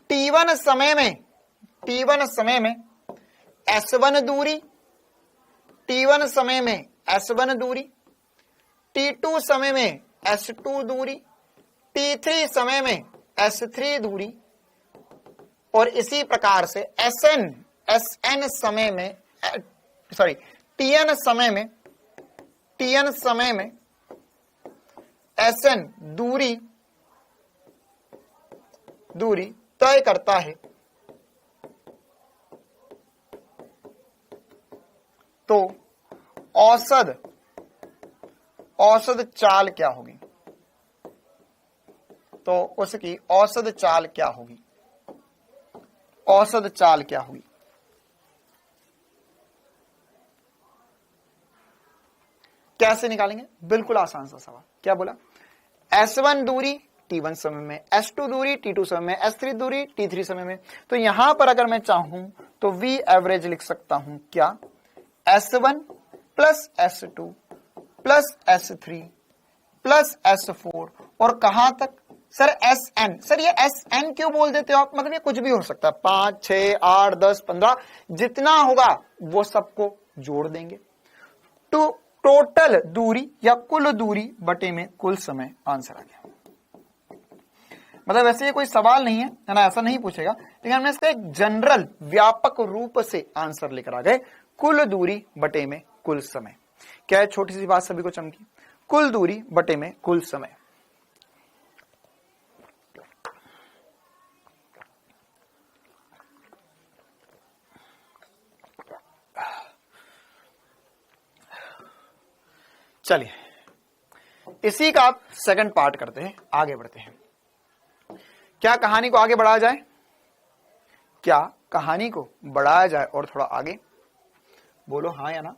t1 समय में s1 दूरी, t1 समय में s1 दूरी, t2 समय में s2 दूरी, t3 समय में s3 दूरी, और इसी प्रकार से tn समय में sn दूरी तय करता है, तो औसत चाल क्या होगी? तो उसकी औसत चाल क्या होगी? औसत चाल क्या हुई? कैसे निकालेंगे? बिल्कुल आसान सा सवाल। क्या बोला? S1 दूरी t1 समय में, S2 दूरी t2 समय में, S3 दूरी t3 समय में। तो यहां पर अगर मैं चाहूं तो V एवरेज लिख सकता हूं। क्या? S1 + S2 + S3 + S4, और कहां तक सर? Sn। सर ये Sn क्यों बोल देते हो आप? मतलब ये कुछ भी हो सकता है, 5, 6, 8, 10, 15, जितना होगा वो सबको जोड़ देंगे। तो टोटल दूरी या कुल दूरी बटे में कुल समय, आंसर आ गया। मतलब वैसे ये कोई सवाल नहीं है ना, ऐसा नहीं पूछेगा, लेकिन हमने इसका एक जनरल व्यापक रूप से आंसर लेकर आ गए, कुल दूरी बटे में कुल समय। क्या है? छोटी सी बात सभी को चमकी, कुल दूरी बटे में कुल समय। चलिए इसी का आप सेकंड पार्ट करते हैं, आगे बढ़ते हैं। क्या कहानी को आगे बढ़ाया जाए? क्या कहानी को बढ़ाया जाए और थोड़ा आगे? बोलो हाँ या ना।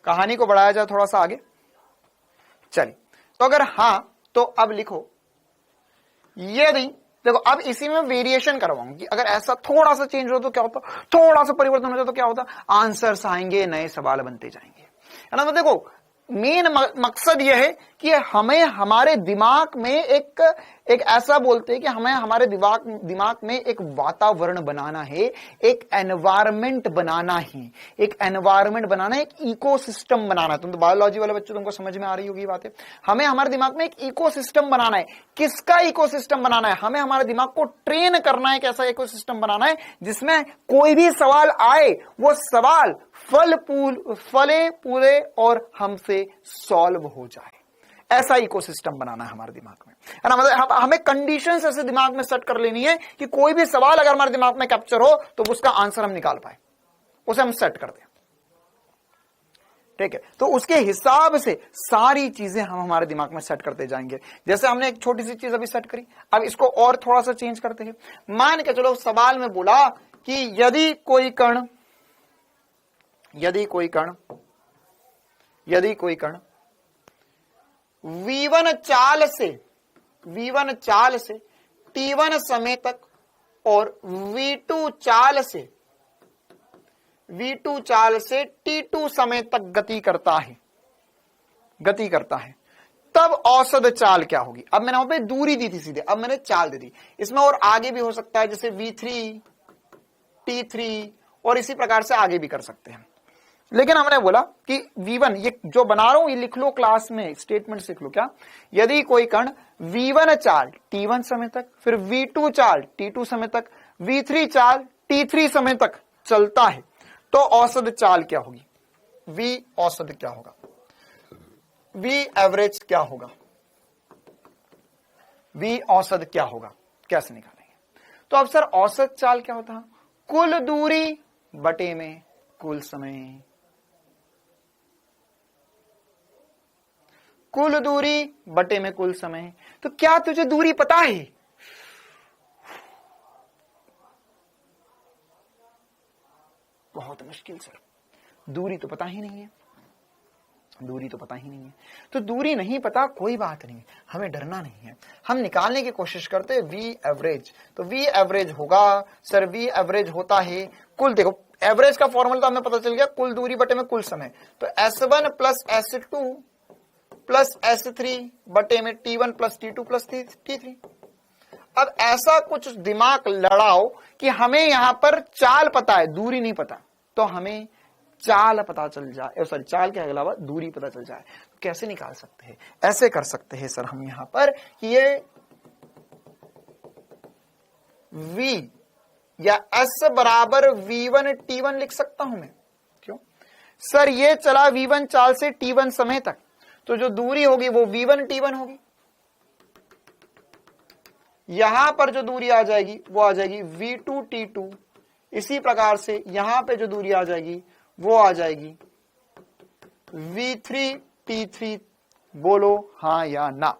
कहानी को बढ़ाया जाए थोड़ा सा आगे। चलिए तो अगर हां तो अब लिखो, यदि देखो अब इसी में वेरिएशन करवाऊंगी कि अगर ऐसा थोड़ा सा चेंज हो तो क्या होता, थोड़ा सा परिवर्तन हो जाए तो क्या होता, आंसर्स आएंगे, नए सवाल बनते जाएंगे, है ना। तो देखो मेन मकसद यह है कि हमें हमारे दिमाग में एक ऐसा बोलते हैं कि हमें हमारे दिमाग में एक वातावरण बनाना है, एक एनवायरमेंट बनाना है, एक इकोसिस्टम बनाना है। तुम तो बायोलॉजी वाले बच्चों, तुमको समझ में आ रही होगी बातें। हमें हमारे दिमाग में एक इकोसिस्टम बनाना है। किसका इकोसिस्टम बनाना है? हमें हमारे दिमाग को ट्रेन करना है, कैसा इकोसिस्टम बनाना है जिसमें कोई भी सवाल आए वो सवाल फले पूरे और हमसे सॉल्व हो जाए। ऐसा इकोसिस्टम बनाना है हमारे दिमाग में, है ना। मतलब हमें कंडीशंस ऐसे दिमाग में सेट कर लेनी है कि कोई भी सवाल अगर हमारे दिमाग में कैप्चर हो तो उसका आंसर हम निकाल पाए, उसे हम सेट कर दें, ठीक है। तो उसके हिसाब से सारी चीजें हम हमारे दिमाग में सेट करते जाएंगे। जैसे हमने एक छोटी सी चीज अभी सेट करी, अब इसको और थोड़ा सा चेंज करते हैं। मान के चलो सवाल में बोला कि यदि कोई कण v1 चाल से t1 समय तक और v2 चाल से t2 समय तक गति करता है, तब औसत चाल क्या होगी। अब मैंने वहां पे दूरी दी थी सीधे, अब मैंने चाल दे दी। इसमें और आगे भी हो सकता है, जैसे v3 t3 और इसी प्रकार से आगे भी कर सकते हैं। लेकिन हमने बोला कि v1, ये जो बना रहा हूं ये लिख लो, क्लास में स्टेटमेंट लिख लो। क्या? यदि कोई कण v1 चाल t1 समय तक, फिर v2 चाल t2 समय तक, v3 चाल t3 समय तक चलता है, तो औसत चाल क्या होगी? v औसत क्या होगा? v एवरेज क्या होगा? v औसत क्या होगा? कैसे निकालेंगे? तो अब सर औसत चाल क्या होता है? कुल दूरी बटे में कुल समय। कुल दूरी बटे में कुल समय। तो क्या तुझे दूरी पता है? बहुत मुश्किल सर, दूरी तो पता ही नहीं है। तो दूरी नहीं पता, कोई बात नहीं, हमें डरना नहीं है। हम निकालने की कोशिश करते हैं वी एवरेज। तो वी एवरेज होगा सर, वी एवरेज होता है कुल, देखो एवरेज का फॉर्मूला तो हमें पता चल गया, कुल दूरी बटे में कुल समय। तो S1 plus S2 plus S3 बटे में T1 plus T2 plus T3। अब ऐसा कुछ दिमाग लड़ाओ कि हमें यहां पर चाल पता है, दूरी नहीं पता, तो हमें चाल पता चल जाए, सॉरी चाल के अलावा दूरी पता चल जाए। तो कैसे निकाल सकते हैं? ऐसे कर सकते हैं सर हम यहां पर कि ये V या S बराबर V1 T1 लिख सकता हूं मैं। क्यों सर? ये चला V1 चाल से T1 समय तक, तो जो दूरी होगी वो V1 T1 होगी। यहां पर जो दूरी आ जाएगी वो आ जाएगी V2 T2। इसी प्रकार से यहां पे जो दूरी आ जाएगी वो आ जाएगी V3 T3। बोलो हां या ना।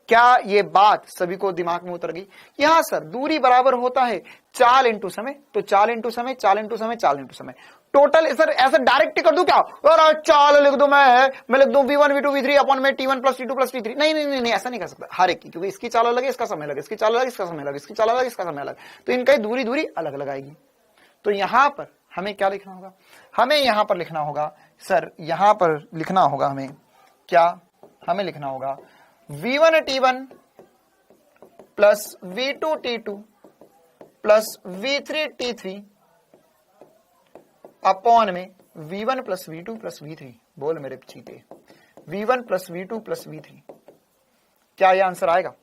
क्या ये बात सभी को दिमाग में उतर गई? यहां सर दूरी बराबर होता है चाल इंटू समय, तो चाल इंटू समय, चाल इंटू समय, चाल इंटू समय। टोटल सर ऐसा डायरेक्ट कर दूं क्या? और चाल लिख दो, मैं लिख दूं V1 V2 V3 अपॉन में T1 plus T2 plus T3। नहीं, ऐसा नहीं कर सकता हर एक की, क्योंकि इसकी चाल अलग है, इसका समय अलग, इसकी चाल अलग, इसका समय अलग, इसकी चाल अलग, इसका समय अलग, तो इनका दूरी अलग अलग आएगी। तो यहां पर हमें क्या लिखना होगा? हमें यहां पर लिखना होगा सर, यहां पर लिखना होगा हमें क्या? हमें लिखना होगा V1 T1 plus V2 T2 plus V3 T3 upon में V1 plus V2 plus V3। बोल मेरे चीते, V1 plus V2 plus V3। क्या ये आंसर आएगा?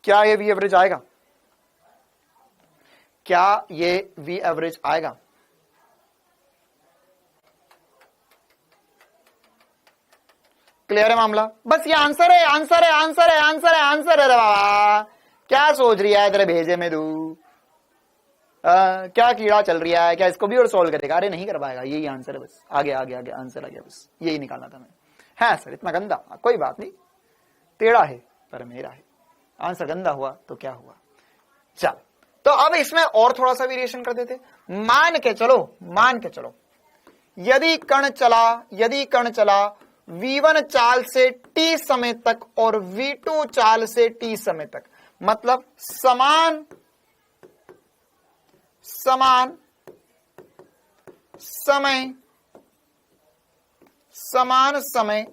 क्या ये V एवरेज आएगा? क्या ये V एवरेज आएगा? क्लियर है मामला? बस ये आंसर है, आंसर है, आंसर है, आंसर है, आंसर है। बाबा क्या सोच रही है तेरे भेजे में तू? क्या कीड़ा चल रही है? क्या इसको भी और सोल्व करेगा? अरे नहीं कर पाएगा, यही आंसर है बस। आगे आगे आगे आंसर आ गया, बस यही निकालना था मैं। है सर इतना गंदा? कोई बात नहीं, टेढ़ा है पर मेरा है। आंसर गंदा हुआ तो क्या हुआ? चल, तो अब इसमें और थोड़ा सा वेरिएशन कर देते। मान के चलो यदि कण चला v1 चाल से t समय तक और v2 चाल से t समय तक, मतलब समान समय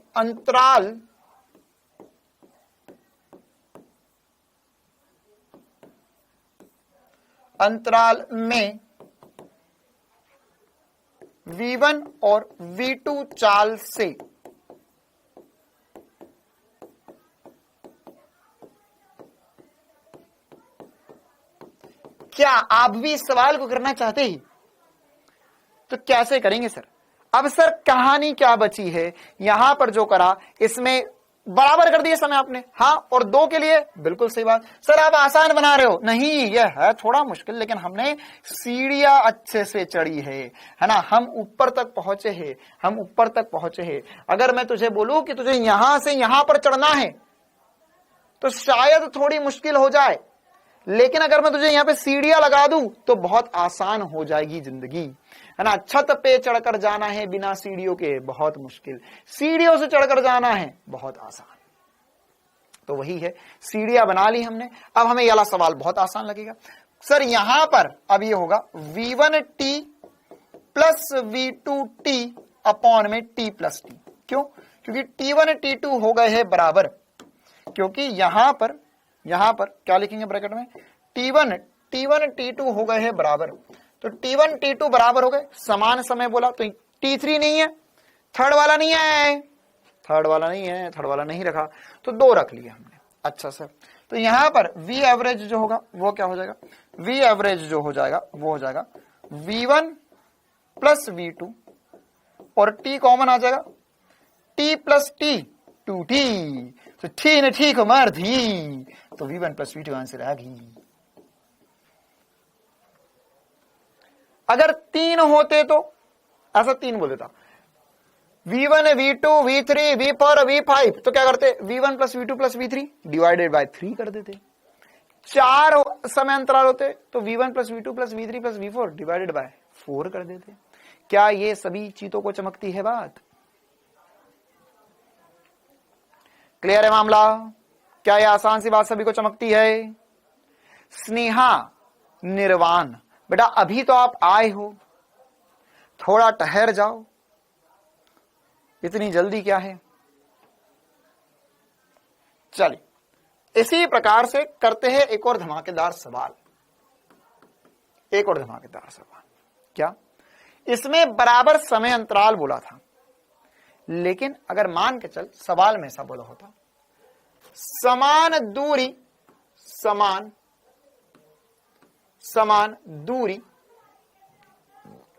अंतराल में v1 और v2 चाल से क्या आप भी इस सवाल को करना चाहते ही? तो कैसे करेंगे सर? अब सर कहानी क्या बची है, यहां पर जो करा इसमें बराबर कर दिए समय आपने, हाँ, और 2 के लिए बिल्कुल सही बात। सर आप आसान बना रहे हो, नहीं यह है थोड़ा मुश्किल, लेकिन हमने सीढ़ियां अच्छे से चढ़ी है ना, हम ऊपर तक पहुंचे हैं। अगर मैं तुझे बोलूं कि तुझे यहां से यहां पर चढ़ना है तो शायद थोड़ी मुश्किल हो जाए, लेकिन अगर मैं तुझे यहां पे सीढ़ियां लगा दूं तो बहुत आसान हो जाएगी जिंदगी, है ना। छत पे चढ़कर जाना है बिना सीढ़ियों के बहुत मुश्किल, सीढ़ियों से चढ़कर जाना है बहुत आसान। तो वही है, सीढ़ियां बना ली हमने। अब हमें ये वाला सवाल बहुत आसान लगेगा। सर यहां पर अब ये होगा v1t प्लस v2t अपॉन में t प्लस t। क्यों? क्योंकि t1 t2 हो गए हैं बराबर, क्योंकि यहां पर क्या लिखेंगे ब्रैकेट में, t1 t2 हो गए हैं बराबर, तो t1 t2 बराबर हो गए, समान समय बोला तो t3 नहीं है, थर्ड वाला नहीं है, थर्ड वाला नहीं रखा, तो 2 रख लिए हमने। अच्छा सर, तो यहां पर v एवरेज जो होगा वो क्या हो जाएगा, v एवरेज जो हो जाएगा वो हो जाएगा v1 प्लस v2 और t कॉमन आ जाएगा, t प्लस t 2t, तो t ने t को मार दी, तो v1 प्लस v2 आंसर आ गई। अगर 3 होते तो ऐसा 3 बोल देता, v1 v2 v3 v4 v5, तो क्या करते, v1 plus v2 plus v3 divided by 3 कर देते। 4 समय अंतराल होते तो v1 plus v2 plus v3 plus v4 divided by 4 कर देते। क्या ये सभी चीजों को चमकती है बात? क्लियर है मामला? क्या ये आसान सी बात सभी को चमकती है? स्नेहा निर्वाण, बेटा अभी तो आप आए हो, थोड़ा ठहर जाओ, इतनी जल्दी क्या है। चलिए इसी प्रकार से करते हैं एक और धमाकेदार सवाल। क्या? इसमें बराबर समय अंतराल बोला था, लेकिन अगर मान के चल सवाल में ऐसा बोला होता, समान दूरी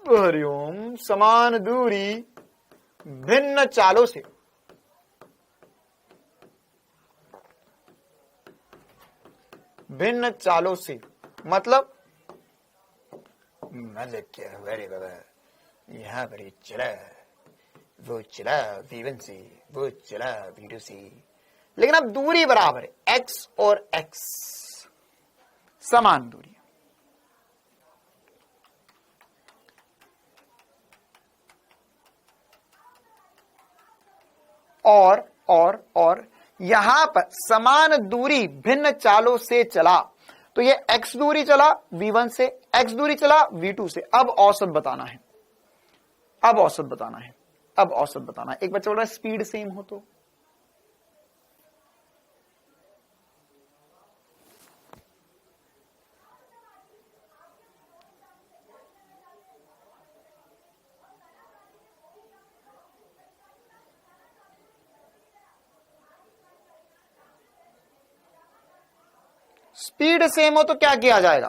हरिओम, समान दूरी भिन्न चालों से मतलब वेरी बाबा यहां पर चला, वो चला v1 से, वो चला v2 से, लेकिन अब दूरी बराबर है, x और x समान दूरी, और यहां पर समान दूरी भिन्न चालों से चला, तो ये x दूरी चला v1 से, x दूरी चला v2 से। अब औसत बताना है, एक बच्चा बोल रहा है स्पीड सेम हो तो, स्पीड सेम हो तो क्या किया जाएगा,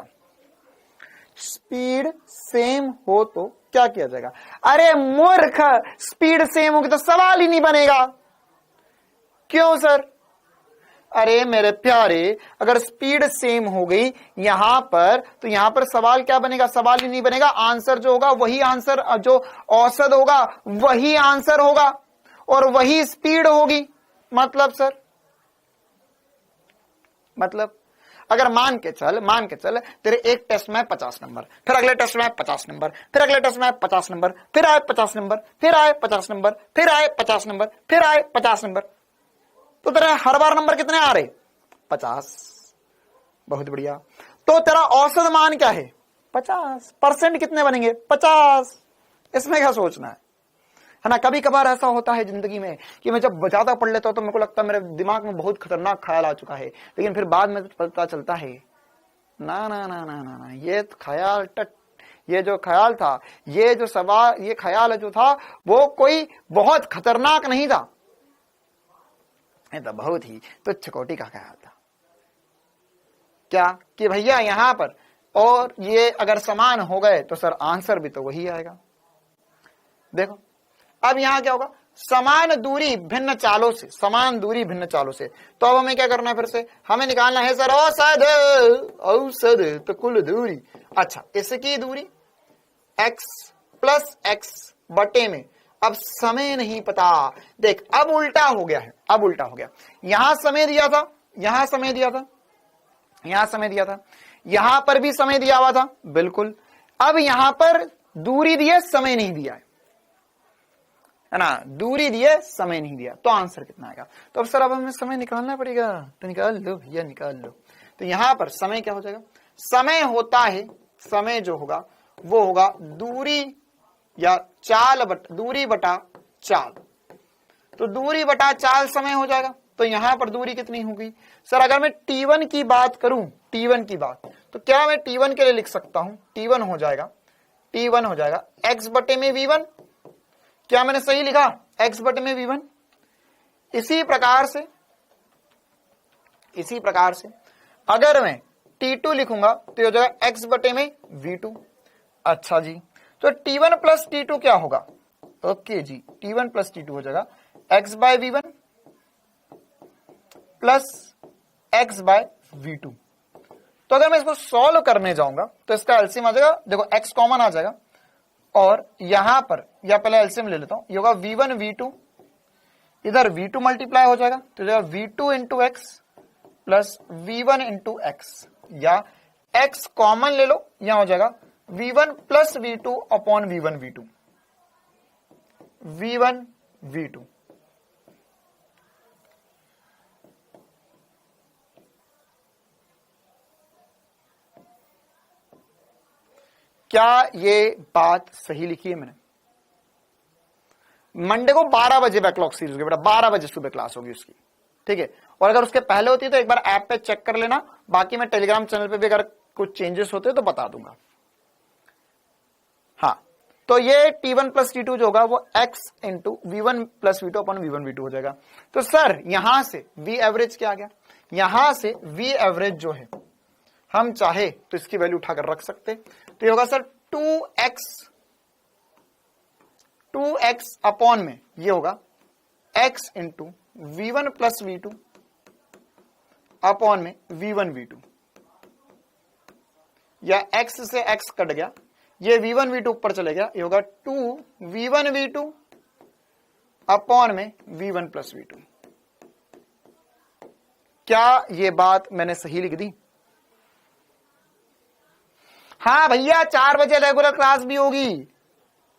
अरे मूर्ख, स्पीड सेम होगी तो सवाल ही नहीं बनेगा। क्यों सर? अरे मेरे प्यारे, अगर स्पीड सेम हो गई यहां पर, तो यहां पर सवाल क्या बनेगा, सवाल ही नहीं बनेगा। आंसर जो होगा वही आंसर, जो औसत होगा वही आंसर होगा और वही स्पीड होगी। मतलब सर, अगर मान के चल तेरे एक टेस्ट में 50 नंबर, फिर अगले टेस्ट में 50 नंबर, फिर अगले टेस्ट में 50 नंबर, फिर आए 50 नंबर, फिर आए 50 नंबर, फिर आए 50 नंबर, फिर आए 50 नंबर, तो तेरा हर बार नंबर कितने आ रहे? 50। बहुत बढ़िया। तो तेरा औसत मान क्या है? 50। परसेंट कितने बनेंगे? 50। इसमें क्या सोचना है ना? कभी कभार ऐसा होता है जिंदगी में कि मैं जब ज्यादा पढ़ लेता हूं तो मेरे को लगता है मेरे दिमाग में बहुत खतरनाक ख्याल आ चुका है, लेकिन फिर बाद में पता चलता है ना ना ना ना ना ना, ये ख्याल ये जो ख्याल था, ये जो सवाल, ये ख्याल जो था वो कोई बहुत खतरनाक नहीं था, ये तो बहुत ही तुच्छ कोटि का ख्याल था। क्या कि भैया यहां पर और ये अगर समान हो गए तो सर आंसर भी तो वही आएगा। देखो अब यहां क्या होगा? समान दूरी भिन्न चालों से, समान दूरी भिन्न चालों से, तो अब हमें क्या करना है? फिर से हमें निकालना है सर औसत तो कुल दूरी। अच्छा, इसकी दूरी x प्लस एक्स बटे में, अब समय नहीं पता। देख अब उल्टा हो गया है, अब उल्टा हो गया। यहां समय दिया था, यहां समय दिया था, यहां समय दिया था, यहां पर भी समय दिया हुआ था, बिल्कुल। अब यहां पर दूरी दिए, समय नहीं दिया है ना? दूरी दिए, समय नहीं दिया, तो आंसर कितना आएगा? तो अब सर अब हमें समय निकालना पड़ेगा, तो निकाल लो भैया, निकाल लो। तो यहां पर समय क्या हो जाएगा? समय होता है, समय जो होगा वो होगा दूरी या चाल दूरी बटा चाल, तो दूरी बटा चाल समय हो जाएगा। तो यहां पर दूरी कितनी होगी? सर अगर मैं T1 की बात करूं, T1 की बात, तो क्या मैं T1 के लिए लिख सकता हूं? T1 हो जाएगा x बटे में V1। क्या मैंने सही लिखा? x बटे में V1। इसी प्रकार से अगर मैं T2 लिखूंगा तो हो जाएगा x बटे में V2। अच्छा जी, तो T1 प्लस T2 क्या होगा? ओके जी, T1 प्लस T2 हो जाएगा x by V1 plus x by V2। तो अगर मैं इसको सॉल्व करने जाऊंगा तो इसका एलसीएम आ जाएगा, देखो x कॉमन आ जाएगा, और यहां पर या पहले एलसीएम ले लेता हूं, ये होगा V1 V2, इधर V2 मल्टीप्लाई हो जाएगा तो जाएगा V2 into x plus V1 into x, या x कॉमन ले लो, यहां हो जाएगा V1 plus V2 upon V1 V2, V1 V2। क्या ये बात सही लिखी है मैंने? मंडे को 12 बजे बैकलॉग सीरीज होगी बेटा, 12 बजे सुबह क्लास होगी उसकी, ठीक है। और अगर उसके पहले होती है तो एक बार ऐप पे चेक कर लेना, बाकी मैं टेलीग्राम चैनल पे भी अगर कुछ चेंजेस होते तो बता दूंगा। हाँ, तो ये T1 प्लस T2 जो होगा वो x into V1 plus V2 upon V1 V2 हो जाएगा। तो सर यहां से V एवरेज क्या आ गया? यहां से V एवरेज जो है हम चाहे तो इसकी वैल्यू उठाकर रख सकते, तो ये होगा सर 2x अपॉन में ये होगा x into V1 plus V2 upon में V1 V2, या x से x कट गया, ये V1 V2 ऊपर चले गया, ये होगा 2V1 V2 अपॉन में V1 प्लस V2। क्या ये बात मैंने सही लिख दी? हाँ भैया, 4 बजे रेगुलर क्लास भी होगी,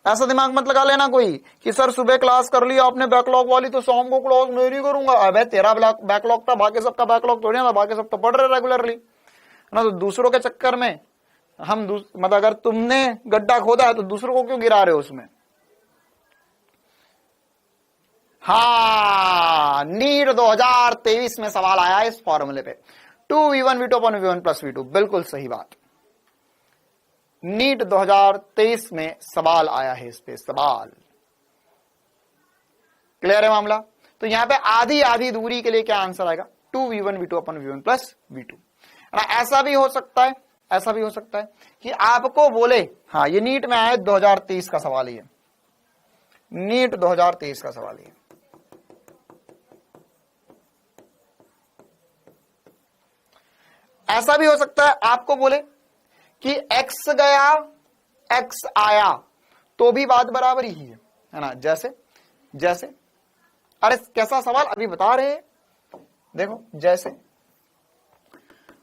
ऐसा दिमाग मत लगा लेना कोई कि सर सुबह क्लास कर लिया आपने बैकलॉग वाली तो शाम को क्लास नहीं करूंगा। अबे तेरा बैकलॉग था, बाकी सबका बैकलॉग थोड़ी ना, बाकी सब तो पढ़ रहे रेगुलरली ना। तो दूसरों के चक्कर में हम मतलब अगर तुमने गड्ढा खोदा है तो दूसरों को क्यों गिरा रहे हो उसमें? हाँ, नीट 2023 में सवाल आया इस फॉर्मूले पे, 2V1 V2 upon V1 plus V2, बिल्कुल सही बात। नीट 2023 में सवाल आया है इस पे, सवाल क्लियर है मामला। तो यहां पे आधी आधी दूरी के लिए क्या आंसर आएगा? 2V1 V2 upon V1 plus V2। ऐसा भी हो सकता है, ऐसा भी हो सकता है कि आपको बोले, हाँ ये नीट में आया 2023 का सवाल ही है, नीट 2023 का सवाल ही है। ऐसा भी हो सकता है आपको बोले कि x गया x आया तो भी बात बराबर ही है ना। जैसे जैसे अरे कैसा सवाल अभी बता रहे हैं, देखो जैसे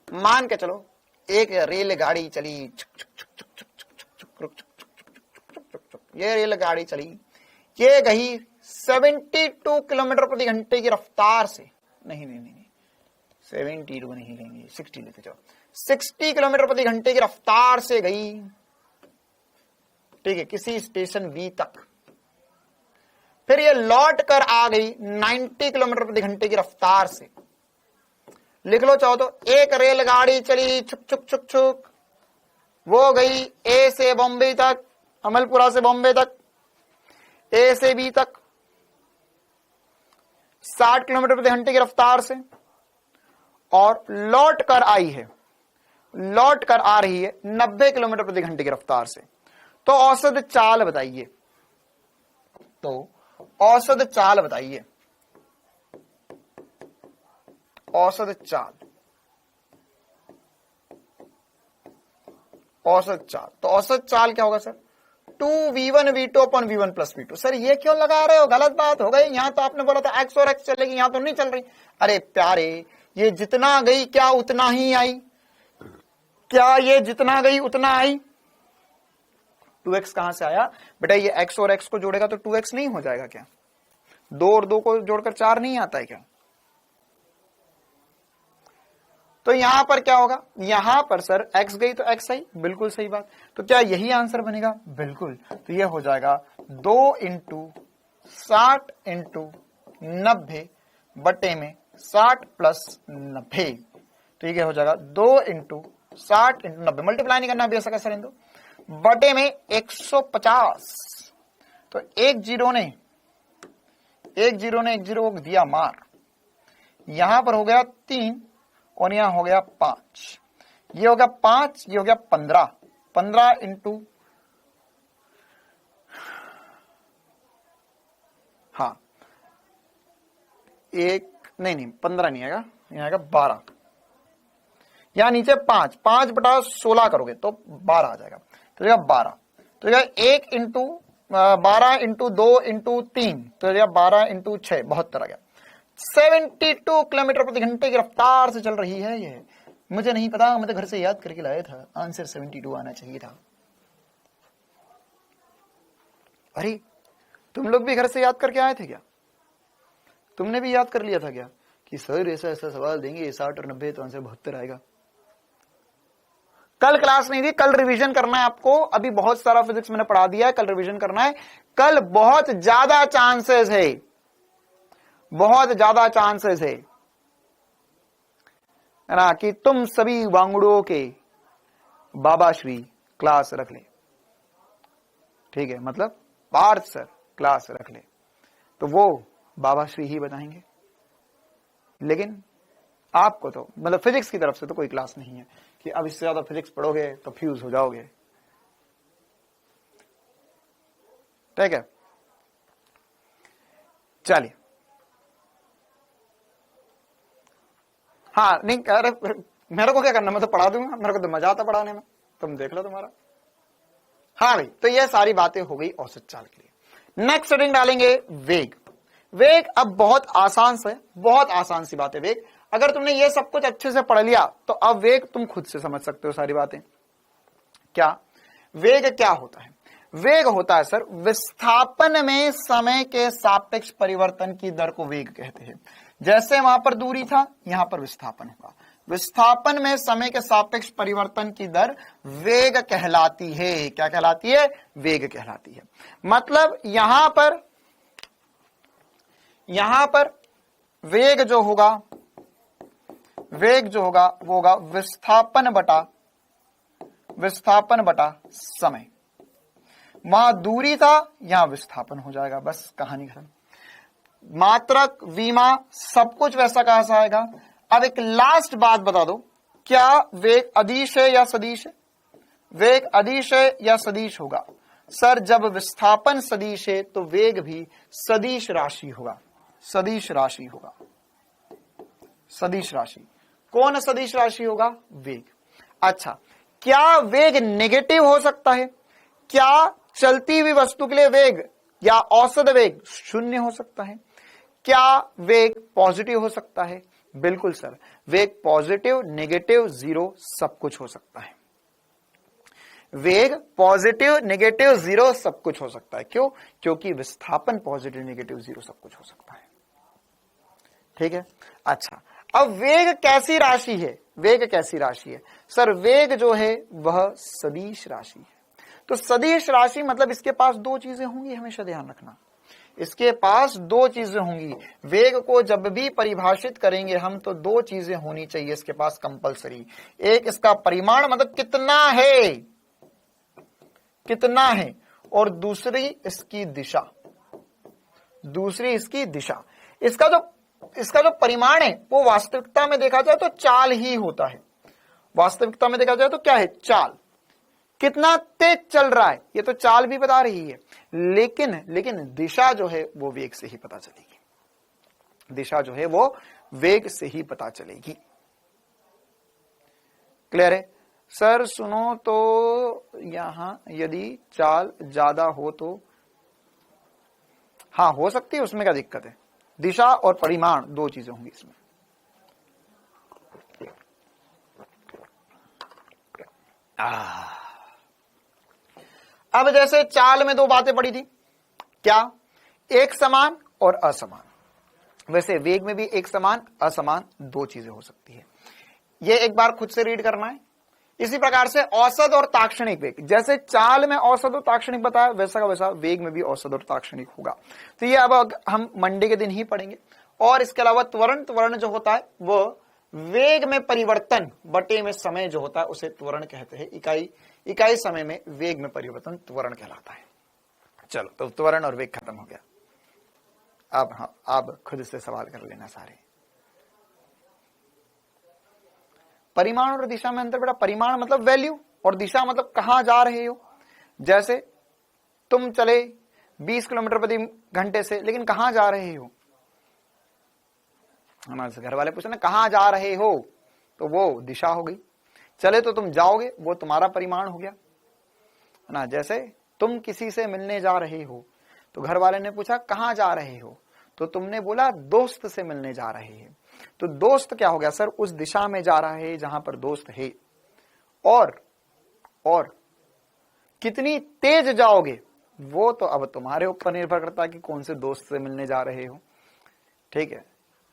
मान के चलो एक रेलगाड़ी चली, ये रेलगाड़ी चली, ये गई 72 किलोमीटर प्रति घंटे की रफ्तार से, नहीं 72 नहीं लेंगे, 60 लेते जाओ, 60 किलोमीटर प्रति घंटे की रफ्तार से गई, ठीक है, किसी स्टेशन बी तक। फिर ये लौट कर आ गई 90 किलोमीटर प्रति घंटे की रफ्तार से। लिख लो चाहो तो, एक रेलगाड़ी चली छुक छुक छुक छुक, वो गई ए से बॉम्बे तक, अमलपुरा से बॉम्बे तक, ए से बी तक 60 किलोमीटर प्रति घंटे की रफ्तार से, और लौट कर आई है, लौट कर आ रही है 90 किलोमीटर प्रति घंटे की रफ्तार से। तो औसत चाल बताइए, तो औसत चाल बताइए, औसत चाल, औसत चाल। तो औसत चाल क्या होगा sir? 2v1 v2 upon v1 plus v2। Sir ये क्यों लगा रहे हो, गलत बात हो गई। यहां तो आपने बोला था x और x चलेगी, यहां तो नहीं चल रही। अरे प्यारे, ये जितना गई क्या उतना ही आई? क्या ये जितना गई उतना आई? 2x कहां से आया बेटा? ये x और x को जोड़ेगा तो 2x नहीं हो जाएगा क्या? 2 और 2 को जोड़कर 4 नहीं आता है क्या? तो यहां पर क्या होगा? यहां पर सर x गई तो x आई, बिल्कुल सही बात। तो क्या यही आंसर बनेगा? बिल्कुल। तो ये हो जाएगा 2 इंटू 60 इंटू 90 बटे में 60 प्लस 90। तो ये हो जाएगा 2 इंटू 60 इंटू 90, मल्टीप्लाई नहीं करना बेशक सर इंदु, बटे में 150। तो एक जीरो ने एक जीरो को दिया मार, यहां पर हो गया 3 और यहां हो गया 5, ये हो गया 5, ये हो गया 15, 15 इंटू, हाँ एक नहीं 15 नहीं आएगा, यहां आएगा 12, यहां नीचे 5, 5 बटा 16 करोगे तो 12 आ जाएगा। तो 12, तो 1 इंटू 12 इंटू 2 इंटू 3, तो 12 इंटू 6, 72 आ गया। 72 किलोमीटर प्रति घंटे की रफ्तार से चल रही है ये। मुझे नहीं पता, मैं तो घर से याद करके लाया था, आंसर 72 आना चाहिए था। अरे तुम लोग भी घर से याद करके आए थे क्या? तुमने भी याद कर लिया था क्या कि सर ऐसा ऐसा सवाल देंगे 60 और 90 तो आंसर 72 आएगा? कल क्लास नहीं थी, कल रिवीजन करना है आपको। अभी बहुत सारा फिजिक्स मैंने पढ़ा दिया है, कल रिवीजन करना है। कल बहुत ज्यादा चांसेस है, बहुत ज्यादा चांसेस है ना कि तुम सभी वांगड़ुओं के बाबा श्री क्लास रख ले, ठीक है, मतलब पार्थ सर क्लास रख ले, तो वो बाबा श्री ही बताएंगे। लेकिन आपको तो मतलब फिजिक्स की तरफ से तो कोई क्लास नहीं है कि अब इससे ज्यादा फिजिक्स पढ़ोगे तो फ्यूज हो जाओगे, ठीक है। चलिए, हाँ नहीं, अरे मेरे को क्या करना, मैं तो पढ़ा दूंगा, मेरे को तो मजा आता पढ़ाने में, तुम देख लो तुम्हारा। हाँ भाई, तो ये सारी बातें हो गई औसत चाल के लिए। नेक्स्ट हेडिंग डालेंगे वेग। वेग अब बहुत आसान से, बहुत आसान सी बात है वेग। अगर तुमने ये सब कुछ अच्छे से पढ़ लिया तो अब वेग तुम खुद से समझ सकते हो सारी बातें। क्या वेग क्या होता है? वेग होता है सर विस्थापन में समय के सापेक्ष परिवर्तन की दर को वेग कहते हैं। जैसे वहां पर दूरी था, यहां पर विस्थापन होगा। विस्थापन में समय के सापेक्ष परिवर्तन की दर वेग कहलाती है। क्या कहलाती है? वेग कहलाती है। मतलब यहां पर वेग जो होगा, वेग जो होगा वो होगा विस्थापन बटा समय। वहां दूरी था, यहां विस्थापन हो जाएगा, बस कहानी खत्म। मात्रक, विमा, सब कुछ वैसा कैसा आएगा। अब एक लास्ट बात बता दो, क्या वेग अदिश है या सदिश है? वेग अदिश है या सदिश होगा? सर जब विस्थापन सदिश है तो वेग भी सदिश राशि होगा, सदिश राशि होगा, सदिश राशि। कौन सदिश राशि होगा? वेग। अच्छा, क्या वेग नेगेटिव हो सकता है? क्या चलती हुई वस्तु के लिए वेग या औसत वेग 0 हो सकता है? क्या वेग पॉजिटिव हो सकता है? बिल्कुल सर, वेग पॉजिटिव, नेगेटिव, जीरो सब कुछ हो सकता है। वेग पॉजिटिव, नेगेटिव, जीरो सब कुछ हो सकता है। क्यों? क्योंकि विस्थापन पॉजिटिव, नेगेटिव, जीरो सब कुछ हो सकता है। ठीक है। अच्छा, अब वेग कैसी राशि है? वेग कैसी राशि है? सर वेग जो है वह सदिश राशि है। तो सदिश राशि मतलब इसके पास दो चीजें होंगी, हमेशा ध्यान रखना, इसके पास दो चीजें होंगी। वेग को जब भी परिभाषित करेंगे हम तो दो चीजें होनी चाहिए इसके पास कंपलसरी। एक इसका परिमाण मतलब कितना है, कितना है, और दूसरी इसकी दिशा, दूसरी इसकी दिशा। इसका जो परिमाण है वो वास्तविकता में देखा जाए तो चाल ही होता है। वास्तविकता में देखा जाए तो क्या है? चाल। कितना तेज चल रहा है ये तो चाल भी बता रही है, लेकिन दिशा जो है वो वेग से ही पता चलेगी। दिशा जो है वो वेग से ही पता चलेगी। क्लियर है? सर सुनो तो यहां यदि चाल ज्यादा हो तो हाँ हो सकती है, उसमें क्या दिक्कत है? दिशा और परिमाण दो चीजें होंगी इसमें। अब जैसे चाल में दो बातें पड़ी थी, क्या? एक समान और असमान। वैसे वेग में भी एक समान असमान दो चीजें हो सकती है। ये एक बार खुद से रीड करना है। इसी प्रकार से औसत और ताक्षणिक वेग, जैसे चाल में औसत और ताक्षणिक बताया वैसा का वैसा वेग में भी औसत और ताक्षणिक होगा। तो ये अब हम मंडे के दिन ही पढ़ेंगे। और इसके अलावा त्वरण, त्वरण जो होता है वो वेग में परिवर्तन बटे में समय जो होता है उसे त्वरण कहते हैं। इकाई समय में वेग में परिवर्तन त्वरण कहलाता है। चलो तो त्वरण और वेग खत्म हो गया। अब हाँ, अब खुद से सवाल कर लेना सारे। परिमाण और दिशा में अंतर बेटा। परिमाण मतलब वैल्यू और दिशा मतलब कहां जा रहे हो। जैसे तुम चले 20 किलोमीटर प्रति घंटे से, लेकिन कहां जा रहे हो? हमारे घर वाले पूछे ना कहां जा रहे हो, तो वो दिशा हो गई। चले तो तुम जाओगे, वो तुम्हारा परिमाण हो गया ना। जैसे तुम किसी से मिलने जा रहे हो तो घर वाले ने पूछा कहां जा रहे हो, तो तुमने बोला दोस्त से मिलने जा रहे हैं। तो दोस्त क्या हो गया? सर उस दिशा में जा रहा है जहां पर दोस्त है। और कितनी तेज जाओगे वो तो अब तुम्हारे ऊपर निर्भर करता है कि कौन से दोस्त से मिलने जा रहे हो। ठीक है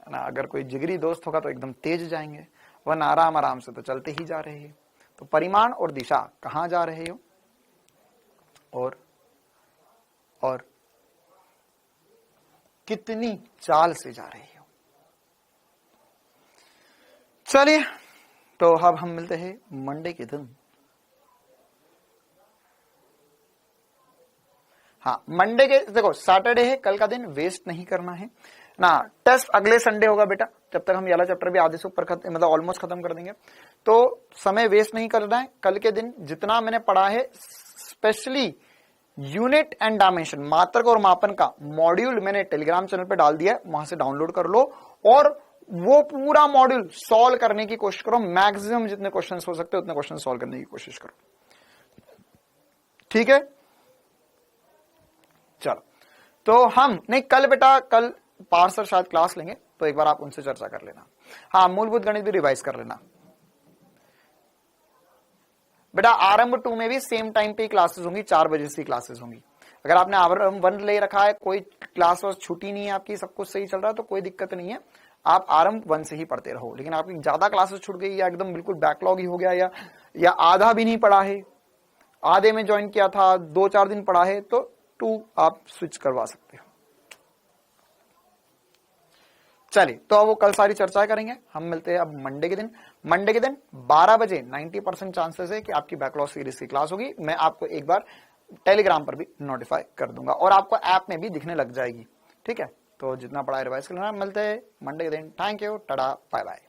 ना। अगर कोई जिगरी दोस्त होगा तो एकदम तेज जाएंगे, वरना आराम आराम से तो चलते ही जा रहे हैं। तो परिमाण और दिशा, कहां जा रहे हो और कितनी चाल से जा रहे हो। चलिए तो अब हम मिलते हैं मंडे के दिन। हाँ मंडे के देखो सैटरडे है, कल का दिन वेस्ट नहीं करना है ना। टेस्ट अगले संडे होगा बेटा, जब तक हम ये वाला चैप्टर भी आधे से ऊपर मतलब ऑलमोस्ट खत्म कर देंगे। तो समय वेस्ट नहीं करना है। कल के दिन जितना मैंने पढ़ा है, स्पेशली यूनिट एंड डायमेंशन, मात्रक और मापन का मॉड्यूल मैंने टेलीग्राम चैनल पे डाल दिया है, वहां से डाउनलोड कर लो और वो पूरा मॉड्यूल सॉल्व करने की कोशिश करो। मैक्सिमम जितने क्वेश्चंस हो सकते हैं उतने क्वेश्चन सॉल्व करने की कोशिश करो। ठीक है। चलो तो हम नहीं, कल बेटा कल पार्सर शायद क्लास लेंगे, तो एक बार आप उनसे चर्चा कर लेना। हाँ मूलभूत गणित भी रिवाइज कर लेना बेटा। आरंभ 2 में भी सेम टाइम पे क्लासेस होंगी, 4 बजे से क्लासेस होंगी। अगर आपने आरंभ 1 ले रखा है, कोई क्लास और छुट्टी नहीं है आपकी, सब कुछ सही चल रहा है, तो कोई दिक्कत नहीं है, आप आरंभ 1 से ही पढ़ते रहो। लेकिन आपकी ज्यादा क्लासेस छूट गई या एकदम बिल्कुल बैकलॉग ही हो गया या आधा भी नहीं पढ़ा है, आधे में ज्वाइन किया था, 2-4 दिन पढ़ा है, तो 2 आप स्विच करवा सकते हो। चलिए तो अब वो कल सारी चर्चा करेंगे। हम मिलते हैं अब मंडे के दिन। मंडे के दिन 12 बजे 90% चांसेस है कि आपकी बैकलॉग सीरीज की क्लास होगी। मैं आपको एक बार टेलीग्राम पर भी नोटिफाई कर दूंगा और आपको ऐप में भी दिखने लग जाएगी। ठीक है, तो जितना पढ़ा है रिवाइज कर लेना। मिलते हैं मंडे के दिन। Thank you, tata, bye bye.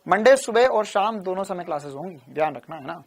Monday सुबह और शाम दोनों समय क्लासेस होंगी, ध्यान रखना है ना।